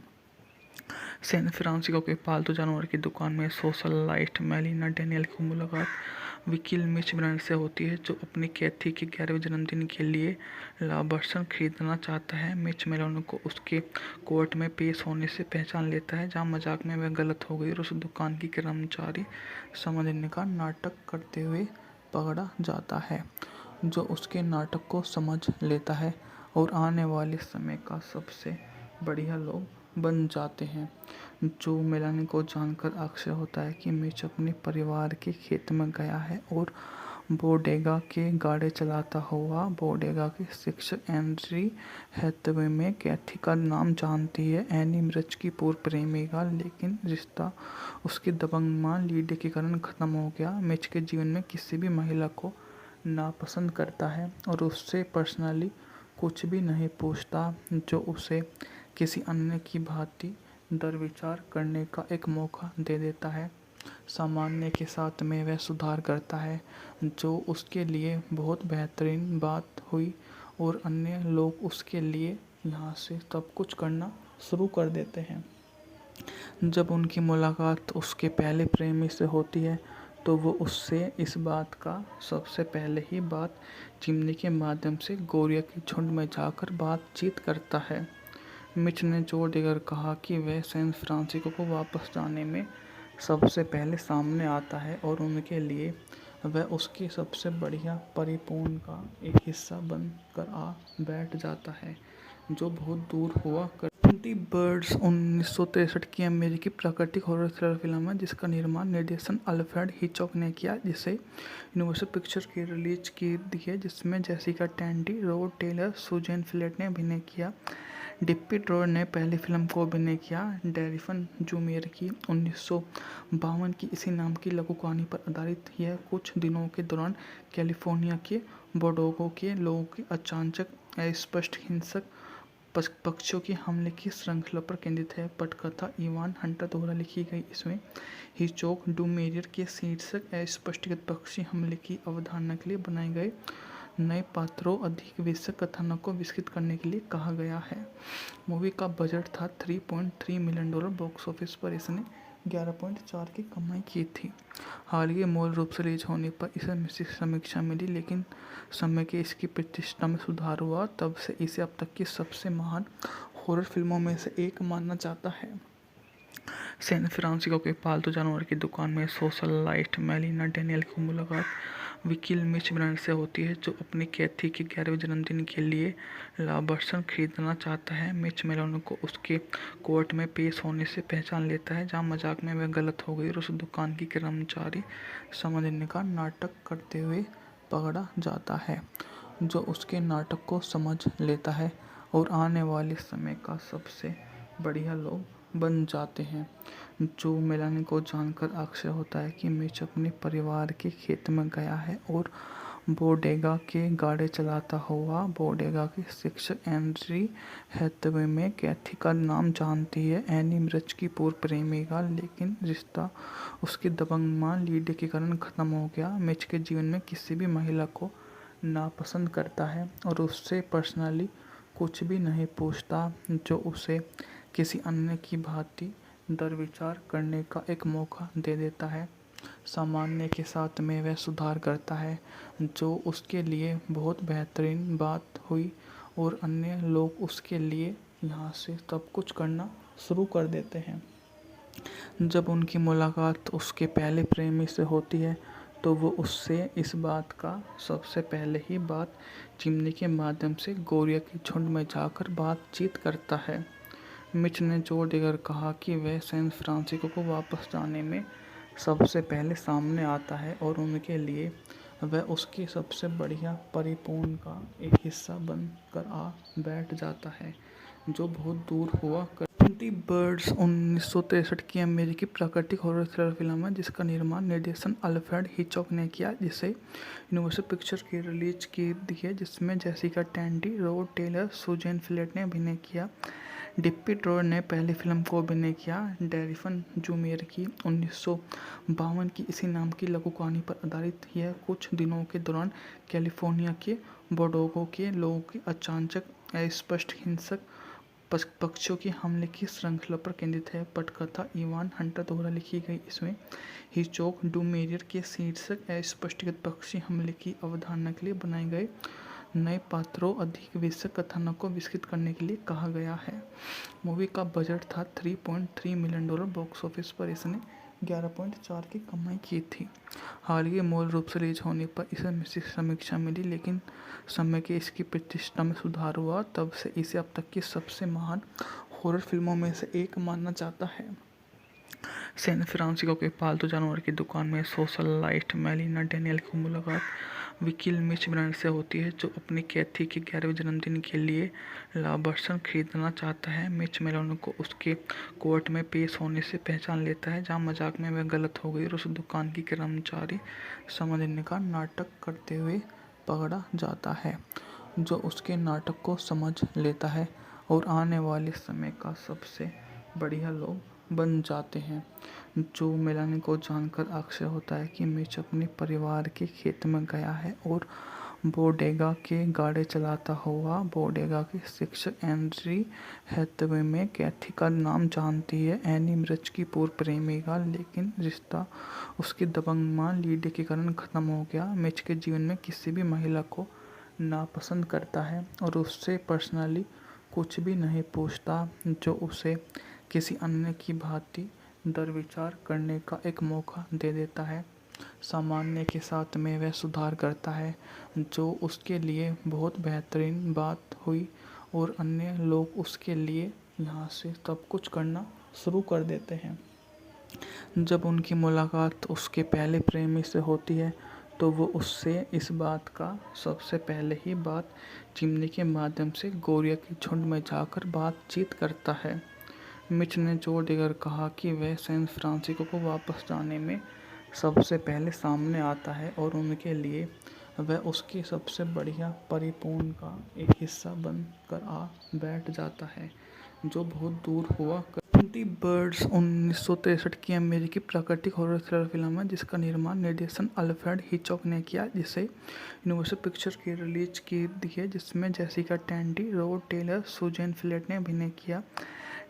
सैन फ्रांसिस्को के पालतू जानवर की दुकान में सोशलाइट मेलिना डेनियल की मुलाकात वकील मिच ब्रांड से होती है, जो अपनी कैथी के 11वें जन्मदिन के लिए लाभांश खरीदना चाहता है। मिच मेलोन को उसके कोर्ट में पेश होने से पहचान लेता है, जहां मजाक में वह गलत हो गई और उस दुकान की कर्मचारी समझने का नाटक करते हुए पकड़ा जाता है, जो उसके नाटक को समझ लेता है और आने वाले समय का सबसे बढ़िया लोग बन जाते हैं। जो मेलानी को जानकर आश्चर्य होता है कि मिच अपने परिवार के खेत में गया है और बोडेगा के गाड़ी चलाता हुआ बोडेगा के शिक्षक एंड्री हैथवे में कैथी का नाम जानती है। एनी मिर्च की पूर्व प्रेमिका, लेकिन रिश्ता उसकी दबंग मां लीडी के कारण खत्म हो गया। मिच के जीवन में किसी भी महिला को नापसंद करता है और उससे पर्सनली कुछ भी नहीं पूछता, जो उसे किसी अन्य की भांति दरविचार करने का एक मौका दे देता है। सामान्य के साथ में वह सुधार करता है, जो उसके लिए बहुत बेहतरीन बात हुई और अन्य लोग उसके लिए यहाँ से सब कुछ करना शुरू कर देते हैं। जब उनकी मुलाकात उसके पहले प्रेमी से होती है तो वो उससे इस बात का सबसे पहले ही बात चिमनी के माध्यम से गोरिया के झुंड में जाकर बातचीत करता है। मिच ने जोर देकर कहा कि वह सैन फ्रांसिस्को को वापस जाने में सबसे पहले सामने आता है और उनके लिए वह उसकी सबसे बढ़िया परिपूर्ण का एक हिस्सा बन कर आ बैठ जाता है, जो बहुत दूर हुआ कर। दी बर्ड्स 1963 की अमेरिकी प्राकृतिक हॉरर थ्रिलर फिल्म है जिसका निर्देशन अल्फ्रेड हिचकॉक ने किया, जिसे यूनिवर्सल पिक्चर्स की रिलीज की दी है, जिसमें Jessica Tandy, Rod Taylor, Suzanne Pleshette ने अभिनय किया। डिप्पी ड्रॉर ने पहली फिल्म को अभिनय किया। डेरिफन जूमियर की 1952 की इसी नाम की लघु कहानी पर आधारित यह कुछ दिनों के दौरान कैलिफोर्निया के बोडेगो के लोगों के अचानक अस्पष्ट हिंसक पक्षियों के हमले की श्रृंखला पर केंद्रित है। पटकथा इवान हंटर द्वारा लिखी गई। इसमें हिचकॉक डूमेरियर के शीर्षक अस्पष्टगत पक्षी हमले की अवधारणा के लिए बनाए गए नए पात्रों अधिक विषय कथानक को विकसित करने के लिए कहा गया है। मूवी का बजट था $3.3 मिलियन। बॉक्स ऑफिस पर इसने 11.4 की कमाई की थी। हाल ही मूल रूप से रिलीज होने पर इसे मिश्रित समीक्षा मिली, लेकिन समय के इसकी प्रतिष्ठा में सुधार हुआ। तब से इसे अब तक की सबसे महान हॉरर फिल्मों में से एक माना जाता है। सैन फ्रांसिस्को के पालतू जानवर की दुकान में सोशलाइट मेलिना डेनियल की मुलाकात वकील मिच ब्रांड से होती है, जो अपनी कैथी के 11वें जन्मदिन के लिए लाभांश खरीदना चाहता है। मिच मेलानी को उसके कोर्ट में पेश होने से पहचान लेता है, जहां मजाक में वह गलत हो गई और उस दुकान की कर्मचारी समझने का नाटक करते हुए पकड़ा जाता है, जो उसके नाटक को समझ लेता है और आने वाले समय का सबसे बढ़िया लोग बन जाते हैं। जो मेलानी को जानकर आश्चर्य होता है कि मिच अपने परिवार के खेत में गया है और बोडेगा के गाड़ी चलाता हुआ बोडेगा के शिक्षक एंड्री हैथवे में कैथी का नाम जानती है। एनी मिर्च की पूर्व प्रेमिका, लेकिन रिश्ता उसकी दबंग मां लीडी के कारण खत्म हो गया। मिच के जीवन में किसी भी महिला को नापसंद करता है और उससे पर्सनली कुछ भी नहीं पूछता, जो उसे किसी अन्य की भांति दरविचार करने का एक मौका दे देता है। सामान्य के साथ में वह सुधार करता है, जो उसके लिए बहुत बेहतरीन बात हुई और अन्य लोग उसके लिए यहाँ से सब कुछ करना शुरू कर देते हैं। जब उनकी मुलाकात उसके पहले प्रेमी से होती है तो वो उससे इस बात का सबसे पहले ही बात चिमनी के माध्यम से गोरिया के झुंड में जाकर बातचीत करता है। मिच ने जोर देकर कहा कि वह सैन फ्रांसिस्को को वापस जाने में सबसे पहले सामने आता है और उनके लिए वह उसकी सबसे बढ़िया परिपूर्ण का एक हिस्सा बन कर आ बैठ जाता है, जो बहुत दूर हुआ कर। दी बर्ड्स 1963 की अमेरिकी प्राकृतिक हॉरर थ्रिलर फिल्म है जिसका निर्देशन अल्फ्रेड हिचकॉक ने किया, जिसे यूनिवर्सल पिक्चर्स की रिलीज की दी है, जिसमें Jessica Tandy, Rod Taylor, Suzanne Pleshette ने अभिनय किया। डिप्पी ड्रॉर ने पहली फिल्म को अभिनय किया। डेरिफन जूमियर की 1952 की इसी नाम की लघु कहानी पर आधारित यह कुछ दिनों के दौरान कैलिफोर्निया के बोडेगो के लोगों के अचानक अस्पष्ट हिंसक पक्षियों के हमले की श्रृंखला पर केंद्रित है। पटकथा इवान हंटर द्वारा लिखी गई। इसमें हिचकॉक डूमेरियर के शीर्षक अस्पष्टगत पक्षी हमले की अवधारणा के लिए बनाए गए नए पात्रों अधिक विषय कथानक को विकसित करने के लिए कहा गया है। मूवी का बजट था $3.3 मिलियन। बॉक्स ऑफिस पर इसने 11.4 की कमाई की थी। हाल ही मूल रूप से रिलीज होने पर इसे मिश्रित समीक्षा मिली, लेकिन समय के इसकी प्रतिष्ठा में सुधार हुआ। तब से इसे अब तक की सबसे महान हॉरर फिल्मों में से एक मानना चाहता है। सैन फ्रांसिस्को के पालतू जानवर की दुकान में सोशलाइट मेलिना डेनियल की मुलाकात वकील मिच ब्रांड से होती है, जो अपनी कैथी के 11वें जन्मदिन के लिए लाभांश खरीदना चाहता है। मिच मेलिना को उसके कोर्ट में पेश होने से पहचान लेता है, जहां मजाक में वह गलत हो गई और उस दुकान की कर्मचारी समझने का नाटक करते हुए पकड़ा जाता है, जो उसके नाटक को समझ लेता है और आने वाले समय का सबसे बढ़िया लोग बन जाते हैं। जो मेलानी को जानकर आश्चर्य होता है कि मिच अपने परिवार के खेत में गया है और बोडेगा के गाड़ी चलाता हुआ बोडेगा के शिक्षक एंड्री हैथवे में कैथी का नाम जानती है। एनी मिर्च की पूर्व प्रेमिका, लेकिन रिश्ता उसकी दबंग मां लीडी के कारण खत्म हो गया। मिच के जीवन में किसी भी महिला को नापसंद करता है और उससे पर्सनली कुछ भी नहीं पूछता, जो उसे किसी अन्य की भांति दरविचार करने का एक मौका दे देता है। सामान्य के साथ में वह सुधार करता है, जो उसके लिए बहुत बेहतरीन बात हुई और अन्य लोग उसके लिए यहाँ से सब कुछ करना शुरू कर देते हैं। जब उनकी मुलाकात उसके पहले प्रेमी से होती है, तो वो उससे इस बात का सबसे पहले ही बात चिमनी के माध्यम से गोरिया के झुंड में जाकर बातचीत करता है। मिच ने जोर देकर कहा कि वह सैन फ्रांसिस्को को वापस जाने में सबसे पहले सामने आता है और उनके लिए वह उसकी सबसे बढ़िया परिपूर्ण का एक हिस्सा बनकर आ बैठ जाता है, जो बहुत दूर हुआ द बर्ड्स 1963 की अमेरिकी प्राकृतिक हॉरर थ्रिलर फिल्म है, जिसका निर्देशन अल्फ्रेड हिचकॉक ने किया, जिसे यूनिवर्सल पिक्चर्स की रिलीज की है, जिसमें Jessica Tandy, Rod Taylor, Suzanne Pleshette ने अभिनय किया।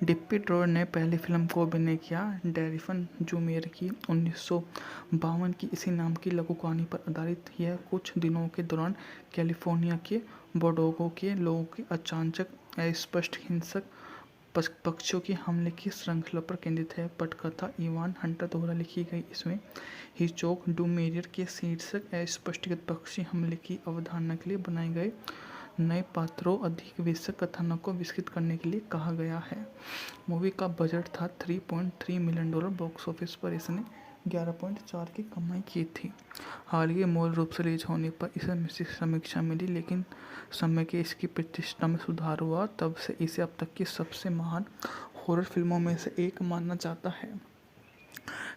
डिप्पी ड्रॉर ने पहली फिल्म को अभिनय किया। डेरिफन जूमेर की 1952 की इसी नाम की लघु कहानी पर आधारित यह कुछ दिनों के दौरान कैलिफोर्निया के बोडेगा के लोगों के अचानक अस्पष्ट हिंसक पक्षियों के हमले की श्रृंखला पर केंद्रित है। पटकथा इवान हंटर द्वारा लिखी गई, इसमें हिचकॉक डूमेरियर के शीर्षक अस्पष्टगत पक्षी हमले की अवधारणा के लिए बनाए गए नए पात्रों अधिक विषय कथानक को विकसित करने के लिए कहा गया है। मूवी का बजट था $3.3 मिलियन। बॉक्स ऑफिस पर इसने 11.4 की कमाई की थी। हाल ही मूल रूप से रिलीज होने पर इसे मिश्रित समीक्षा मिली, लेकिन समय के इसकी प्रतिष्ठा में सुधार हुआ। तब से इसे अब तक की सबसे महान हॉरर फिल्मों में से एक माना जाता है।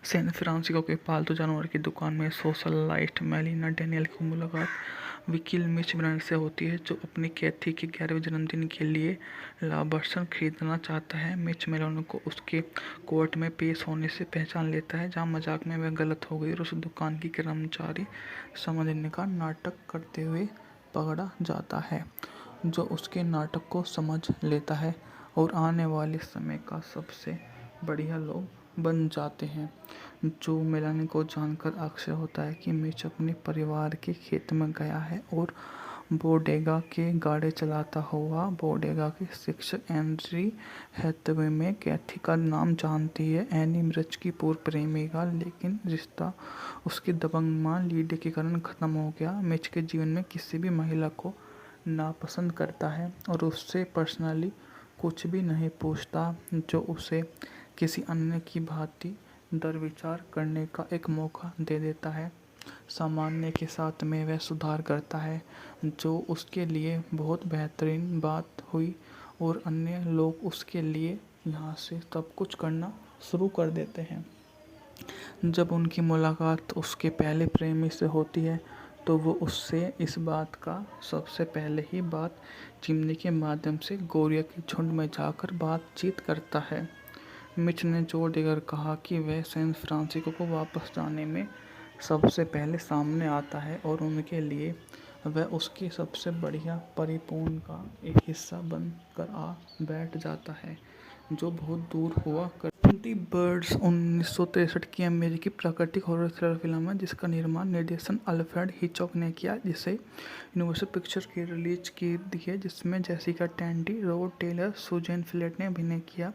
सैन फ्रांसिस्को के पालतू जानवर की दुकान में सोशलाइट मेलिना डेनियल की मुलाकात वकील मिच ब्रांड से होती है, जो अपनी कैथी के 11वें जन्मदिन के लिए लाभांश खरीदना चाहता है। मिच मेलिना को उसके कोर्ट में पेश होने से पहचान लेता है, जहां मजाक में वह गलत हो गई और उस दुकान की कर्मचारी समझने का नाटक करते हुए पकड़ा जाता है, जो उसके नाटक को समझ लेता है और आने वाले समय का सबसे बढ़िया लोग बन जाते हैं। जो मेलानी को जानकर आश्चर्य होता है कि मिच अपने परिवार के खेत में गया है और बोडेगा के गाड़ी चलाता हुआ बोडेगा के शिक्षक एंड्री हैथवे में कैथी का नाम जानती है। एनी मिर्च की पूर्व प्रेमिका, लेकिन रिश्ता उसकी दबंग मां लीडी के कारण खत्म हो गया। मिच के जीवन में किसी भी महिला को नापसंद करता है और उससे पर्सनली कुछ भी नहीं पूछता, जो उसे किसी अन्य की भांति दरविचार करने का एक मौका दे देता है। सामान्य के साथ में वह सुधार करता है, जो उसके लिए बहुत बेहतरीन बात हुई और अन्य लोग उसके लिए यहाँ से सब कुछ करना शुरू कर देते हैं। जब उनकी मुलाकात उसके पहले प्रेमी से होती है, तो वो उससे इस बात का सबसे पहले ही बात चिमनी के माध्यम से गोरिया के झुंड में जाकर बातचीत करता है। मिच ने जोर देकर कहा कि वह सैन फ्रांसिस्को को वापस जाने में सबसे पहले सामने आता है और उनके लिए वह उसकी सबसे बढ़िया परिपूर्ण का एक हिस्सा बनकर आ बैठ जाता है, जो बहुत दूर हुआ द बर्ड्स 1963 की अमेरिकी प्राकृतिक हॉरर थ्रिलर फिल्म है, जिसका निर्देशन अल्फ्रेड हिचकॉक ने किया, जिसे यूनिवर्सल पिक्चर्स की रिलीज की है, जिसमें Jessica Tandy, Rod Taylor, Suzanne Pleshette ने अभिनय किया।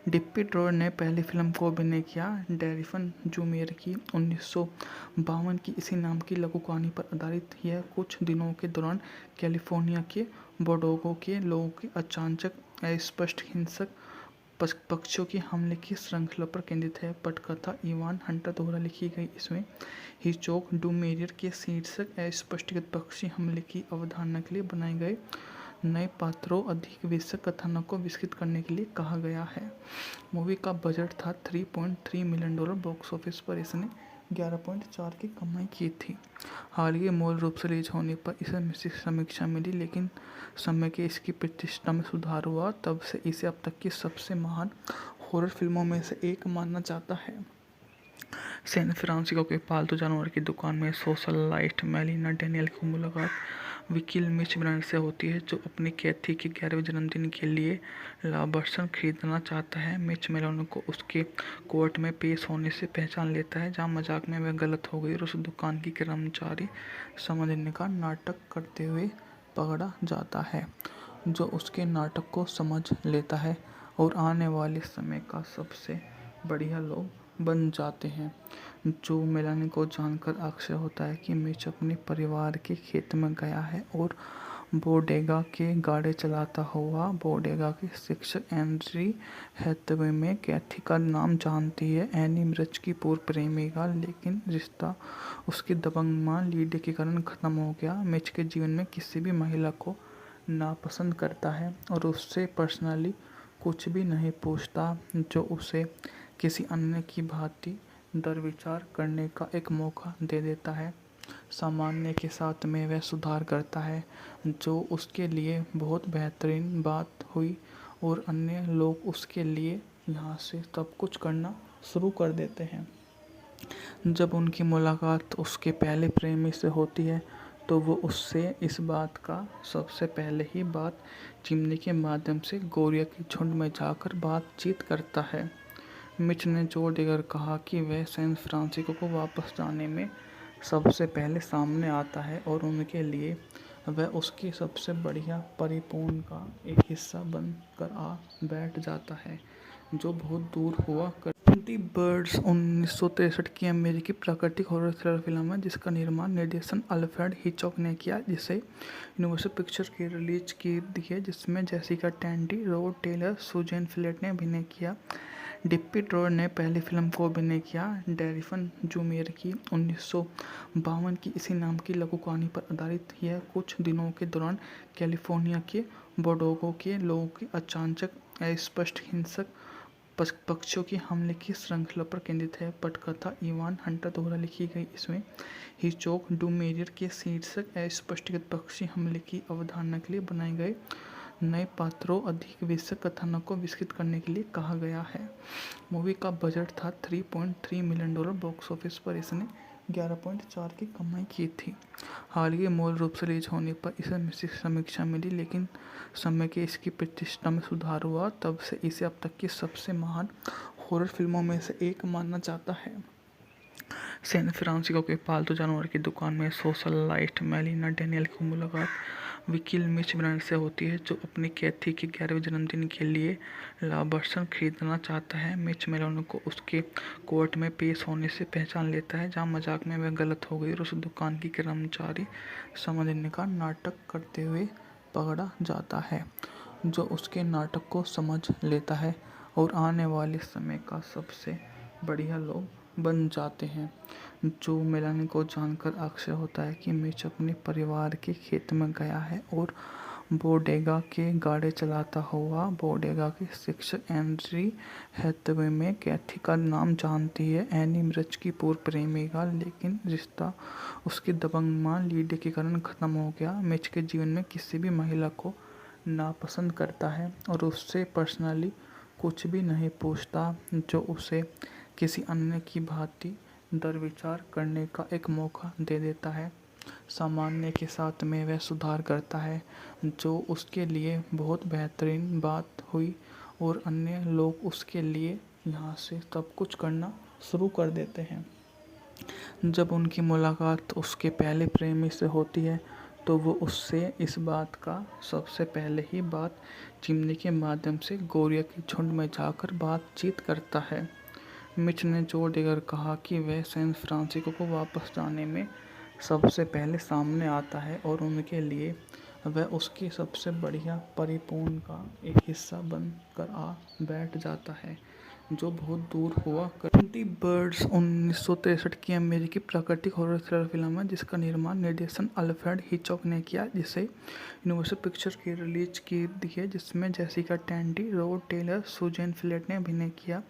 डिप्पी ड्रॉर ने पहली फिल्म को अभिनय किया। डेरिफन जूमेर की 1952 की इसी नाम की लघु कहानी पर आधारित यह कुछ दिनों के दौरान कैलिफोर्निया के बोडेगा के लोगों के अचानक अस्पष्ट हिंसक पक्षियों के हमले की श्रृंखला पर केंद्रित है। पटकथा इवान हंटर द्वारा लिखी गई इसमें हिचकॉक डू मेरियर के शीर्षक अस्पष्टकृत पक्षी हमले की अवधारणा के लिए बनाए गए नए पात्रों अधिक विषय कथानक को विकसित करने के लिए कहा गया है। मूवी का बजट था $3.3 मिलियन। बॉक्स ऑफिस पर इसने 11.4 की कमाई की थी। हाल ही मूल रूप से रिलीज होने पर इसे मिश्रित समीक्षा मिली, लेकिन समय के इसकी प्रतिष्ठा में सुधार हुआ। तब से इसे अब तक की सबसे महान हॉरर फिल्मों में से एक माना जाता है। सैन फ्रांसिस्को के पालतू जानवर की दुकान में सोशलाइट मेलिना डेनियल की मुलाकात वकील मिच ब्रांड से होती है, जो अपनी कैथी के 11वें जन्मदिन के लिए लाभांश खरीदना चाहता है। मिच मेलिना को उसके कोर्ट में पेश होने से पहचान लेता है, जहां मजाक में वह गलत हो गई और उस दुकान की कर्मचारी समझने का नाटक करते हुए पकड़ा जाता है, जो उसके नाटक को समझ लेता है और आने वाले समय का सबसे बढ़िया लोग बन जाते हैं। जो मेलानी को जानकर आश्चर्य होता है कि मिच अपने परिवार के खेत में गया है और बोडेगा के गाड़ी चलाता हुआ बोडेगा के शिक्षक एंड्री हैथवे में कैथी का नाम जानती है। एनी मिर्च की पूर्व प्रेमिका, लेकिन रिश्ता उसकी दबंग मां लीडी के कारण खत्म हो गया। मिच के जीवन में किसी भी महिला को नापसंद करता है और उससे पर्सनली कुछ भी नहीं पूछता, जो उसे किसी अन्य की भांति दरविचार करने का एक मौका दे देता है। सामान्य के साथ में वह सुधार करता है, जो उसके लिए बहुत बेहतरीन बात हुई और अन्य लोग उसके लिए यहाँ से सब कुछ करना शुरू कर देते हैं। जब उनकी मुलाकात उसके पहले प्रेमी से होती है, तो वो उससे इस बात का सबसे पहले ही बात चिमनी के माध्यम से गोरिया के झुंड में जाकर बातचीत करता है। मिच ने जोर देकर कहा कि वह सैन फ्रांसिस्को को वापस जाने में सबसे पहले सामने आता है और उनके लिए वह उसकी सबसे बढ़िया परिपूर्ण का एक हिस्सा बनकर आ बैठ जाता है, जो बहुत दूर हुआ कर। द बर्ड्स 1963 की अमेरिकी प्राकृतिक हॉरर थ्रिलर फिल्म है, जिसका निर्माण निर्देशन अल्फ्रेड हिचकॉक ने किया, जिसे यूनिवर्सल पिक्चर्स की रिलीज की दी है, जिसमें Jessica Tandy, Rod Taylor, Suzanne Pleshette ने अभिनय किया। डिप्पी ड्रॉर ने पहली फिल्म को अभिनय किया। डेरिफन जूमेर की 1952 की इसी नाम की लघु कहानी पर आधारित यह कुछ दिनों के दौरान कैलिफोर्निया के बोर्डेगो के लोगों के अचानक अस्पष्ट हिंसक पक्षियों के हमले की श्रृंखला पर केंद्रित है। पटकथा इवान हंटर द्वारा लिखी गई इसमें हिचकॉक डू मेरियर के शीर्षक अस्पष्टकृत पक्षी हमले की अवधारणा के लिए बनाए गए नए पात्रों अधिक विषय कथानक को विकसित करने के लिए कहा गया है। मूवी का बजट था $3.3 मिलियन। बॉक्स ऑफिस पर इसने 11.4 की कमाई की थी। हाल ही मूल रूप से रिलीज होने पर इसे मिश्रित समीक्षा मिली, लेकिन समय के इसकी प्रतिष्ठा में सुधार हुआ। तब से इसे अब तक की सबसे महान हॉरर फिल्मों में से एक माना जाता है। सैन फ्रांसिस्को के पालतू जानवर की दुकान में सोशलाइट मेलिना डेनियल की मुलाकात वकील मिच ब्रांड से होती है, जो अपनी कैथी के 11वें जन्मदिन के लिए लाभांश खरीदना चाहता है। मिच मेलिना को उसके कोर्ट में पेश होने से पहचान लेता है, जहां मजाक में वह गलत हो गई और उस दुकान की कर्मचारी समझने का नाटक करते हुए पकड़ा जाता है, जो उसके नाटक को समझ लेता है और आने वाले समय का सबसे बढ़िया लोग बन जाते हैं। जो मेलानी को जानकर आश्चर्य होता है कि मिच अपने परिवार के खेत में गया है और बोडेगा के गाड़ी चलाता हुआ बोडेगा के शिक्षक एंड्री हैथवे में कैथी का नाम जानती है। एनी मिर्च की पूर्व प्रेमिका, लेकिन रिश्ता उसकी दबंग मां लीडी के कारण खत्म हो गया। मिच के जीवन में किसी भी महिला को नापसंद करता है और उससे पर्सनली कुछ भी नहीं पूछता, जो उसे किसी अन्य की भांति दरविचार करने का एक मौका दे देता है। सामान्य के साथ में वह सुधार करता है, जो उसके लिए बहुत बेहतरीन बात हुई और अन्य लोग उसके लिए यहाँ से सब कुछ करना शुरू कर देते हैं। जब उनकी मुलाकात उसके पहले प्रेमी से होती है, तो वो उससे इस बात का सबसे पहले ही बात चिमनी के माध्यम से गोरिया के झुंड में जाकर बातचीत करता है। मिच ने जोर देकर कहा कि वह सैन फ्रांसिस्को को वापस जाने में सबसे पहले सामने आता है और उनके लिए वह उसकी सबसे बढ़िया परिपूर्ण का एक हिस्सा बनकर आ बैठ जाता है, जो बहुत दूर हुआ कर। 20 बर्ड्स 1963 की अमेरिकी प्राकृतिक हॉरर थ्रिलर फिल्म है जिसका निर्माण निर्देशन अल्फ्रेड हिचकॉक ने किया, जिसे यूनिवर्सल पिक्चर्स की रिलीज की दी है, जिसमें Jessica Tandy, Rod Taylor, Suzanne Pleshette ने अभिनय किया।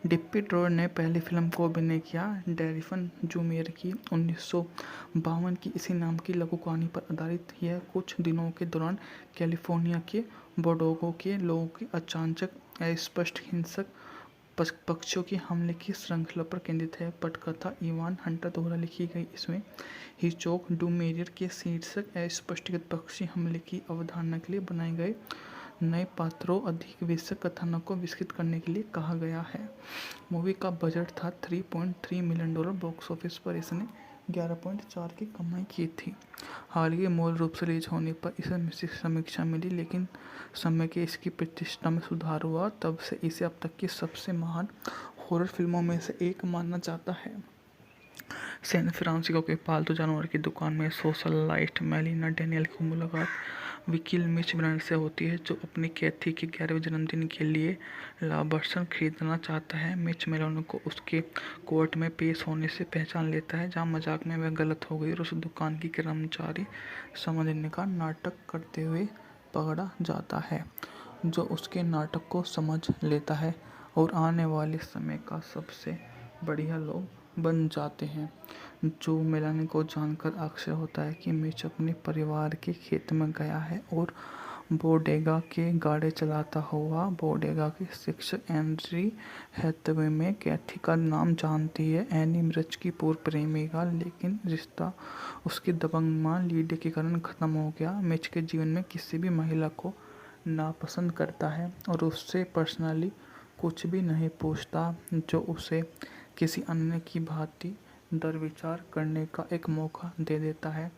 डिप्पी ड्रॉयर ने पहली फिल्म को अभिनय किया। डेरिफन जूमियर की 1952 की इसी नाम की लघु कहानी पर आधारित यह कुछ दिनों के दौरान कैलिफोर्निया के बोर्डेगो के लोगों की अचानक अस्पष्ट हिंसक पक्षियों की हमले की श्रृंखला पर केंद्रित है। पटकथा इवान हंटर द्वारा लिखी गई। इसमें हिचकॉक डूमेरियर के शीर्षक अस्पष्ट पक्षी हमले की अवधारणा के लिए बनाए गए नए पात्रों अधिक विषय कथानक को विकसित करने के लिए कहा गया है। मूवी का बजट था $3.3 मिलियन। बॉक्स ऑफिस पर इसने 11.4 की कमाई की थी। हाल ही मूल रूप से रिलीज होने पर इसे मिश्रित समीक्षा मिली, लेकिन समय के इसकी प्रतिष्ठा में सुधार हुआ। तब से इसे अब तक की सबसे महान हॉरर फिल्मों में से एक माना जाता है। सैन फ्रांसिस्को के पालतू जानवर की दुकान में सोशलाइट मेलिना डेनियल की मुलाकात वकील मिच ब्रांड से होती है, जो अपनी कैथी के 11वें जन्मदिन के लिए लाभांश खरीदना चाहता है। मिच मेलिना को उसके कोर्ट में पेश होने से पहचान लेता है, जहां मजाक में वह गलत हो गई और उस दुकान की कर्मचारी समझने का नाटक करते हुए पकड़ा जाता है, जो उसके नाटक को समझ लेता है और आने वाले समय का सबसे बढ़िया लोग बन जाते हैं। जो मेलानी को जानकर आश्चर्य होता है कि मिच अपने परिवार के खेत में गया है और बोडेगा के गाड़े चलाता हुआ बोडेगा के शिक्षक एंड्री हैथवे में कैथी का नाम जानती है। एनी मिर्च की पूर्व प्रेमिका, लेकिन रिश्ता उसकी दबंग मां लीडे के कारण खत्म हो गया। मिच के जीवन में किसी भी महिला को नापसंद करता है और उससे पर्सनली कुछ भी नहीं पूछता, जो उसे किसी अन्य की भांति दरविचार करने का एक मौका दे देता है।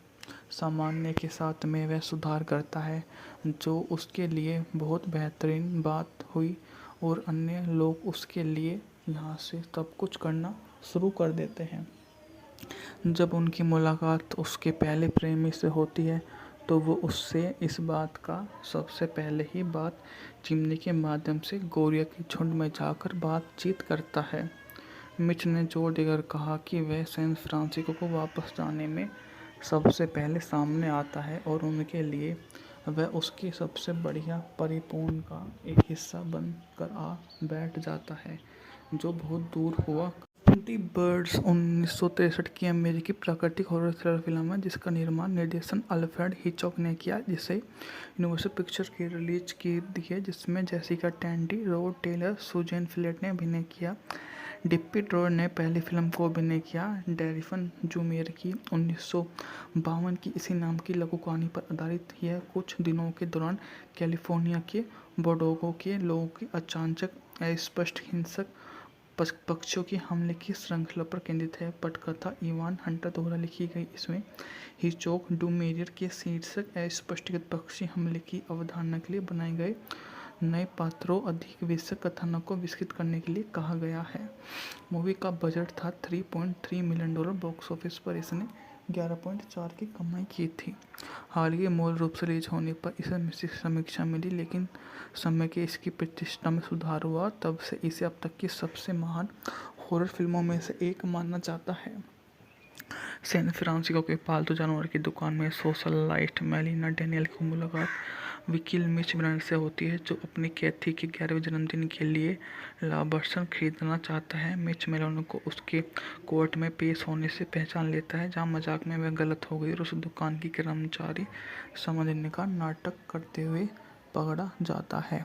सामान्य के साथ में वह सुधार करता है, जो उसके लिए बहुत बेहतरीन बात हुई और अन्य लोग उसके लिए यहाँ से सब कुछ करना शुरू कर देते हैं। जब उनकी मुलाकात उसके पहले प्रेमी से होती है, तो वो उससे इस बात का सबसे पहले ही बात चिमनी के माध्यम से गोरिया के झुंड में जाकर बातचीत करता है। मिच ने जोर देकर कहा कि वह सैन फ्रांसिस्को को वापस जाने में सबसे पहले सामने आता है और उनके लिए वह उसकी सबसे बढ़िया परिपूर्ण का एक हिस्सा बनकर आ बैठ जाता है, जो बहुत दूर हुआ। 20 बर्ड्स 1963 की अमेरिकी प्राकृतिक हॉरर थ्रिलर फिल्म है जिसका निर्माण निर्देशन अल्फ्रेड हिचकॉक ने किया, जिसे यूनिवर्सल पिक्चर्स की रिलीज की दी है, जिसमें Jessica Tandy, Rod Taylor, Suzanne Pleshette ने अभिनय किया। डिप्पी ड्रॉयर ने पहली फिल्म को अभिनय किया। डेरिफन जूमियर की 1952 की इसी नाम की लघु कहानी पर आधारित यह कुछ दिनों के दौरान कैलिफोर्निया के बोर्डेगो के लोगों की अचानक अस्पष्ट हिंसक पक्षियों की हमले की श्रृंखला पर केंद्रित है। पटकथा इवान हंटर द्वारा लिखी गई। इसमें हिचकॉक डूमेरियर के शीर्षक अस्पष्ट पक्षी हमले की अवधारणा के लिए बनाए गए नए पात्रों अधिक विषय कथानक को विकसित करने के लिए कहा गया है। मूवी का बजट था $3.3 मिलियन। बॉक्स ऑफिस पर इसने 11.4 की कमाई की थी। हाल ही मूल रूप से रिलीज होने पर इसे मिश्रित समीक्षा मिली, लेकिन समय के इसकी प्रतिष्ठा में सुधार हुआ। तब से इसे अब तक की सबसे महान हॉरर फिल्मों में से एक माना जाता है। सैन फ्रांसिस्को के पालतू जानवर की दुकान में सोशलाइट मेलिना डेनियल की मुलाकात वकील मिच ब्रांड से होती है, जो अपनी कैथी के 11वें जन्मदिन के लिए लाभांश खरीदना चाहता है। मिच मेलिना को उसके कोर्ट में पेश होने से पहचान लेता है, जहां मजाक में वह गलत हो गई और उस दुकान की कर्मचारी समझने का नाटक करते हुए पकड़ा जाता है,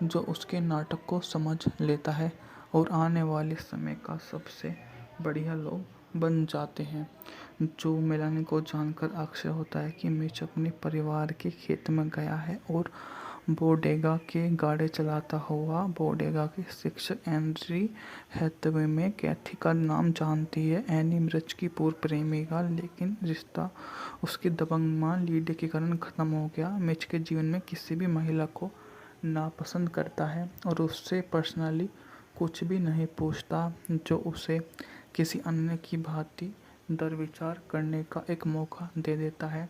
जो उसके नाटक को समझ लेता है और आने वाले समय का सबसे बढ़िया लोग बन जाते हैं। जो मेलानी को जानकर आश्चर्य होता है कि मिच अपने परिवार के खेत में गया है और बोडेगा के गाड़े चलाता हुआ बोडेगा के शिक्षक एंड्री हैथवे में कैथी का नाम जानती है। एनी मिर्च की पूर्व प्रेमिका, लेकिन रिश्ता उसकी दबंग मां लीडे के कारण खत्म हो गया। मिच के जीवन में किसी भी महिला को नापसंद करता है और उससे पर्सनली कुछ भी नहीं पूछता, जो उसे किसी अन्य की भांति दरविचार करने का एक मौका दे देता है।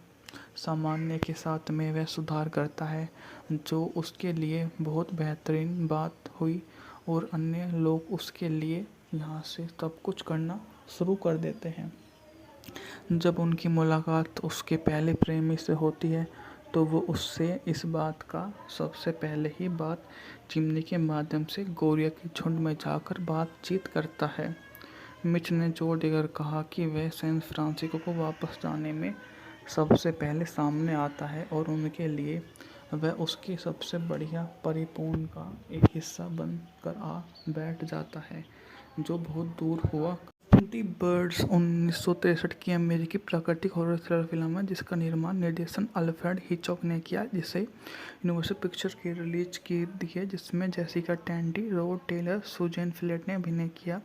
सामान्य के साथ में वह सुधार करता है, जो उसके लिए बहुत बेहतरीन बात हुई और अन्य लोग उसके लिए यहाँ से सब कुछ करना शुरू कर देते हैं। जब उनकी मुलाकात उसके पहले प्रेमी से होती है तो वो उससे इस बात का सबसे पहले ही बात चिमनी के माध्यम से गोरिया के झुंड में जाकर बातचीत करता है। मिच ने जोर देकर कहा कि वह सैन फ्रांसिस्को को वापस जाने में सबसे पहले सामने आता है और उनके लिए वह उसकी सबसे बढ़िया परिपूर्ण का एक हिस्सा बनकर आ बैठ जाता है, जो बहुत दूर हुआ। द बर्ड्स 1963 की अमेरिकी प्राकृतिक हॉरर थ्रिलर फिल्म है जिसका निर्माण निर्देशन अल्फ्रेड हिचकॉक ने किया, जिसे यूनिवर्सल पिक्चर्स की रिलीज की दी है, जिसमें Jessica Tandy, Rod Taylor, Suzanne Pleshette ने अभिनय किया।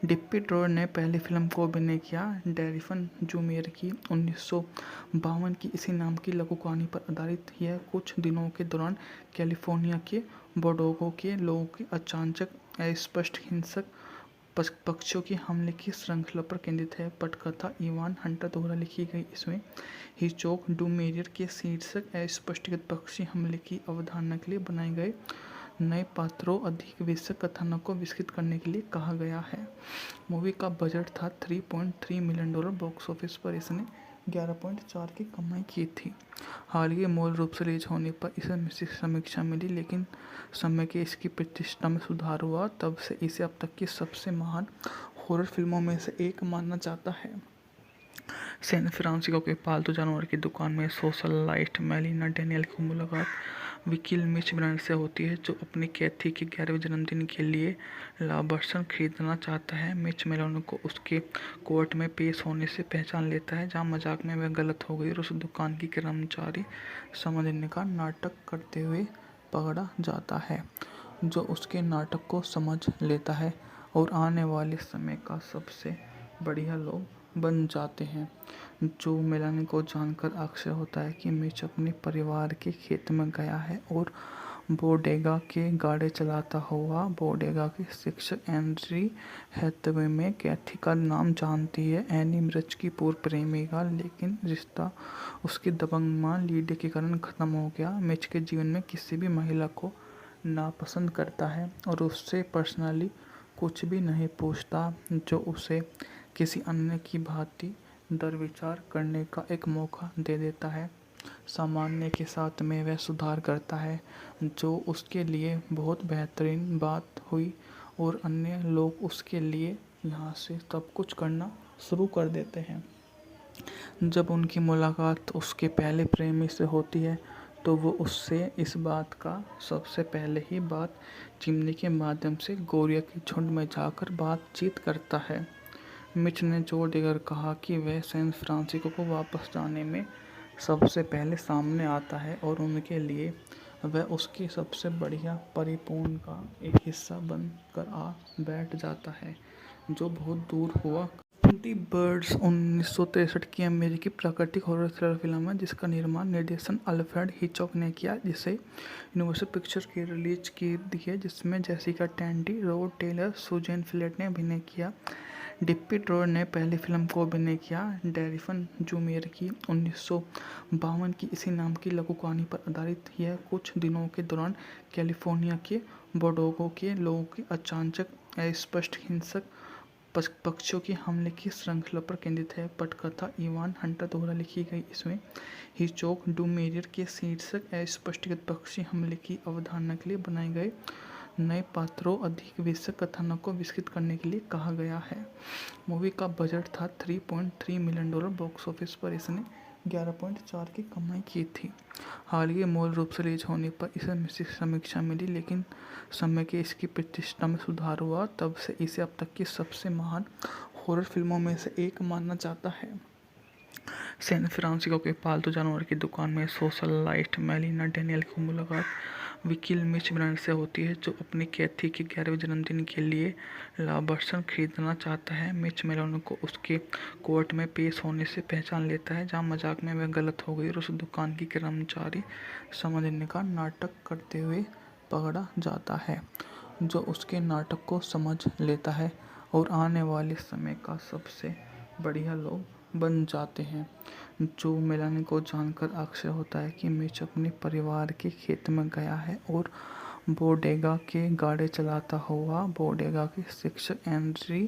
डिप्पी ड्रोर ने पहली फिल्म को अभिनय किया। डैरिफन जूमेर की 1952 की इसी नाम की लघु कहानी पर आधारित यह कुछ दिनों के दौरान कैलिफोर्निया के बोर्डेगो के लोगों के अचानक अस्पष्ट हिंसक पक्षियों के हमले की श्रृंखला पर केंद्रित है। पटकथा इवान हंटर द्वारा लिखी गई इसमें हिचकॉक डूमेरियर के शीर्षक अस्पष्टीकृत पक्षी हमले की अवधारणा के लिए बनाए गए नए पात्रों अधिक विशद कथानक को विकसित करने के लिए कहा गया है। मूवी का बजट था $3.3 मिलियन। बॉक्स ऑफिस पर इसने 11.4 की कमाई की थी। हाल ही मूल रूप से रिलीज होने पर इसे मिश्रित समीक्षा मिली, लेकिन समय के इसकी प्रतिष्ठा में सुधार हुआ। तब से इसे अब तक की सबसे महान हॉरर फिल्मों में से एक माना जाता है। सैन फ्रांसिस्को के पालतू जानवर की दुकान में सोशलाइट मेलिना डेनियल की मुलाकात वकील मिच ब्रांड से होती है, जो अपनी कैथी के 11वें जन्मदिन के लिए लाभांश खरीदना चाहता है। मिच मेलिना को उसके कोर्ट में पेश होने से पहचान लेता है, जहां मजाक में वह गलत हो गई और उस दुकान की कर्मचारी समझने का नाटक करते हुए पकड़ा जाता है, जो उसके नाटक को समझ लेता है और आने वाले समय का सबसे बढ़िया लोग बन जाते हैं। जो मेलानी को जानकर आश्चर्य होता है कि मिच अपने परिवार के खेत में गया है और बोडेगा के गाड़ी चलाता हुआ बोडेगा के शिक्षक एंड्री हैथवे में कैथी का नाम जानती है। एनी मिर्च की पूर्व प्रेमिका, लेकिन रिश्ता उसकी दबंग मां लीडे के कारण खत्म हो गया। मिच के जीवन में किसी भी महिला को नापसंद करता है और उससे पर्सनली कुछ भी नहीं पूछता, जो उसे किसी अन्य की भांति दरविचार करने का एक मौका दे देता है। सामान्य के साथ में वह सुधार करता है, जो उसके लिए बहुत बेहतरीन बात हुई और अन्य लोग उसके लिए यहाँ से सब कुछ करना शुरू कर देते हैं। जब उनकी मुलाकात उसके पहले प्रेमी से होती है तो वो उससे इस बात का सबसे पहले ही बात चिमनी के माध्यम से गोरिया के झुंड में जाकर बातचीत करता है। मिच ने जोर देकर कहा कि वह सैन फ्रांसिस्को को वापस जाने में सबसे पहले सामने आता है और उनके लिए वह उसकी सबसे बढ़िया परिपूर्ण का एक हिस्सा बनकर आ बैठ जाता है, जो बहुत दूर हुआ। द बर्ड्स 1963 की अमेरिकी प्राकृतिक हॉरर थ्रिलर फिल्म है जिसका निर्माण निर्देशन अल्फ्रेड हिचकॉक ने किया, जिसे यूनिवर्सल पिक्चर्स की रिलीज की दी है, जिसमें Jessica Tandy, Rod Taylor, Suzanne Pleshette ने अभिनय किया। डिप्पी ड्रोर ने पहली फिल्म को अभिनय किया। डैरिफन जूमेर की 1952 की इसी नाम की लघु कहानी पर आधारित यह कुछ दिनों के दौरान कैलिफोर्निया के बोर्डेगो के लोगों के अचानक अस्पष्ट हिंसक पक्षियों के हमले की श्रृंखला पर केंद्रित है। पटकथा इवान हंटर द्वारा लिखी गई इसमें हिचकॉक डूमेरियर के शीर्षक अस्पष्टीकृत पक्षी हमले की अवधारणा के लिए बनाए गए नए पात्रों अधिक विशद कथानक को विकसित करने के लिए कहा गया है। मूवी का बजट था $3.3 मिलियन। बॉक्स ऑफिस पर इसने 11.4 की कमाई की थी। हाल ही मूल रूप से रिलीज होने पर इसे मिश्रित समीक्षा मिली, लेकिन समय के इसकी प्रतिष्ठा में सुधार हुआ। तब से इसे अब तक की सबसे महान हॉरर फिल्मों में से एक माना जाता है। सैन फ्रांसिस्को के पालतू जानवर की दुकान में सोशलाइट मेलिना डेनियल की मुलाकात वकील मिच ब्रांड से होती है, जो अपनी कैथी के 11वें जन्मदिन के लिए लाभांश खरीदना चाहता है। मिच मेलिना को उसके कोर्ट में पेश होने से पहचान लेता है, जहां मजाक में वह गलत हो गई और उस दुकान की कर्मचारी समझने का नाटक करते हुए पकड़ा जाता है, जो उसके नाटक को समझ लेता है और आने वाले समय का सबसे बढ़िया लोग बन जाते हैं। जो मेलानी को जानकर आश्चर्य होता है कि मिच अपने परिवार के खेत में गया है और बोडेगा के गाड़ी चलाता हुआ बोडेगा के शिक्षक एंड्री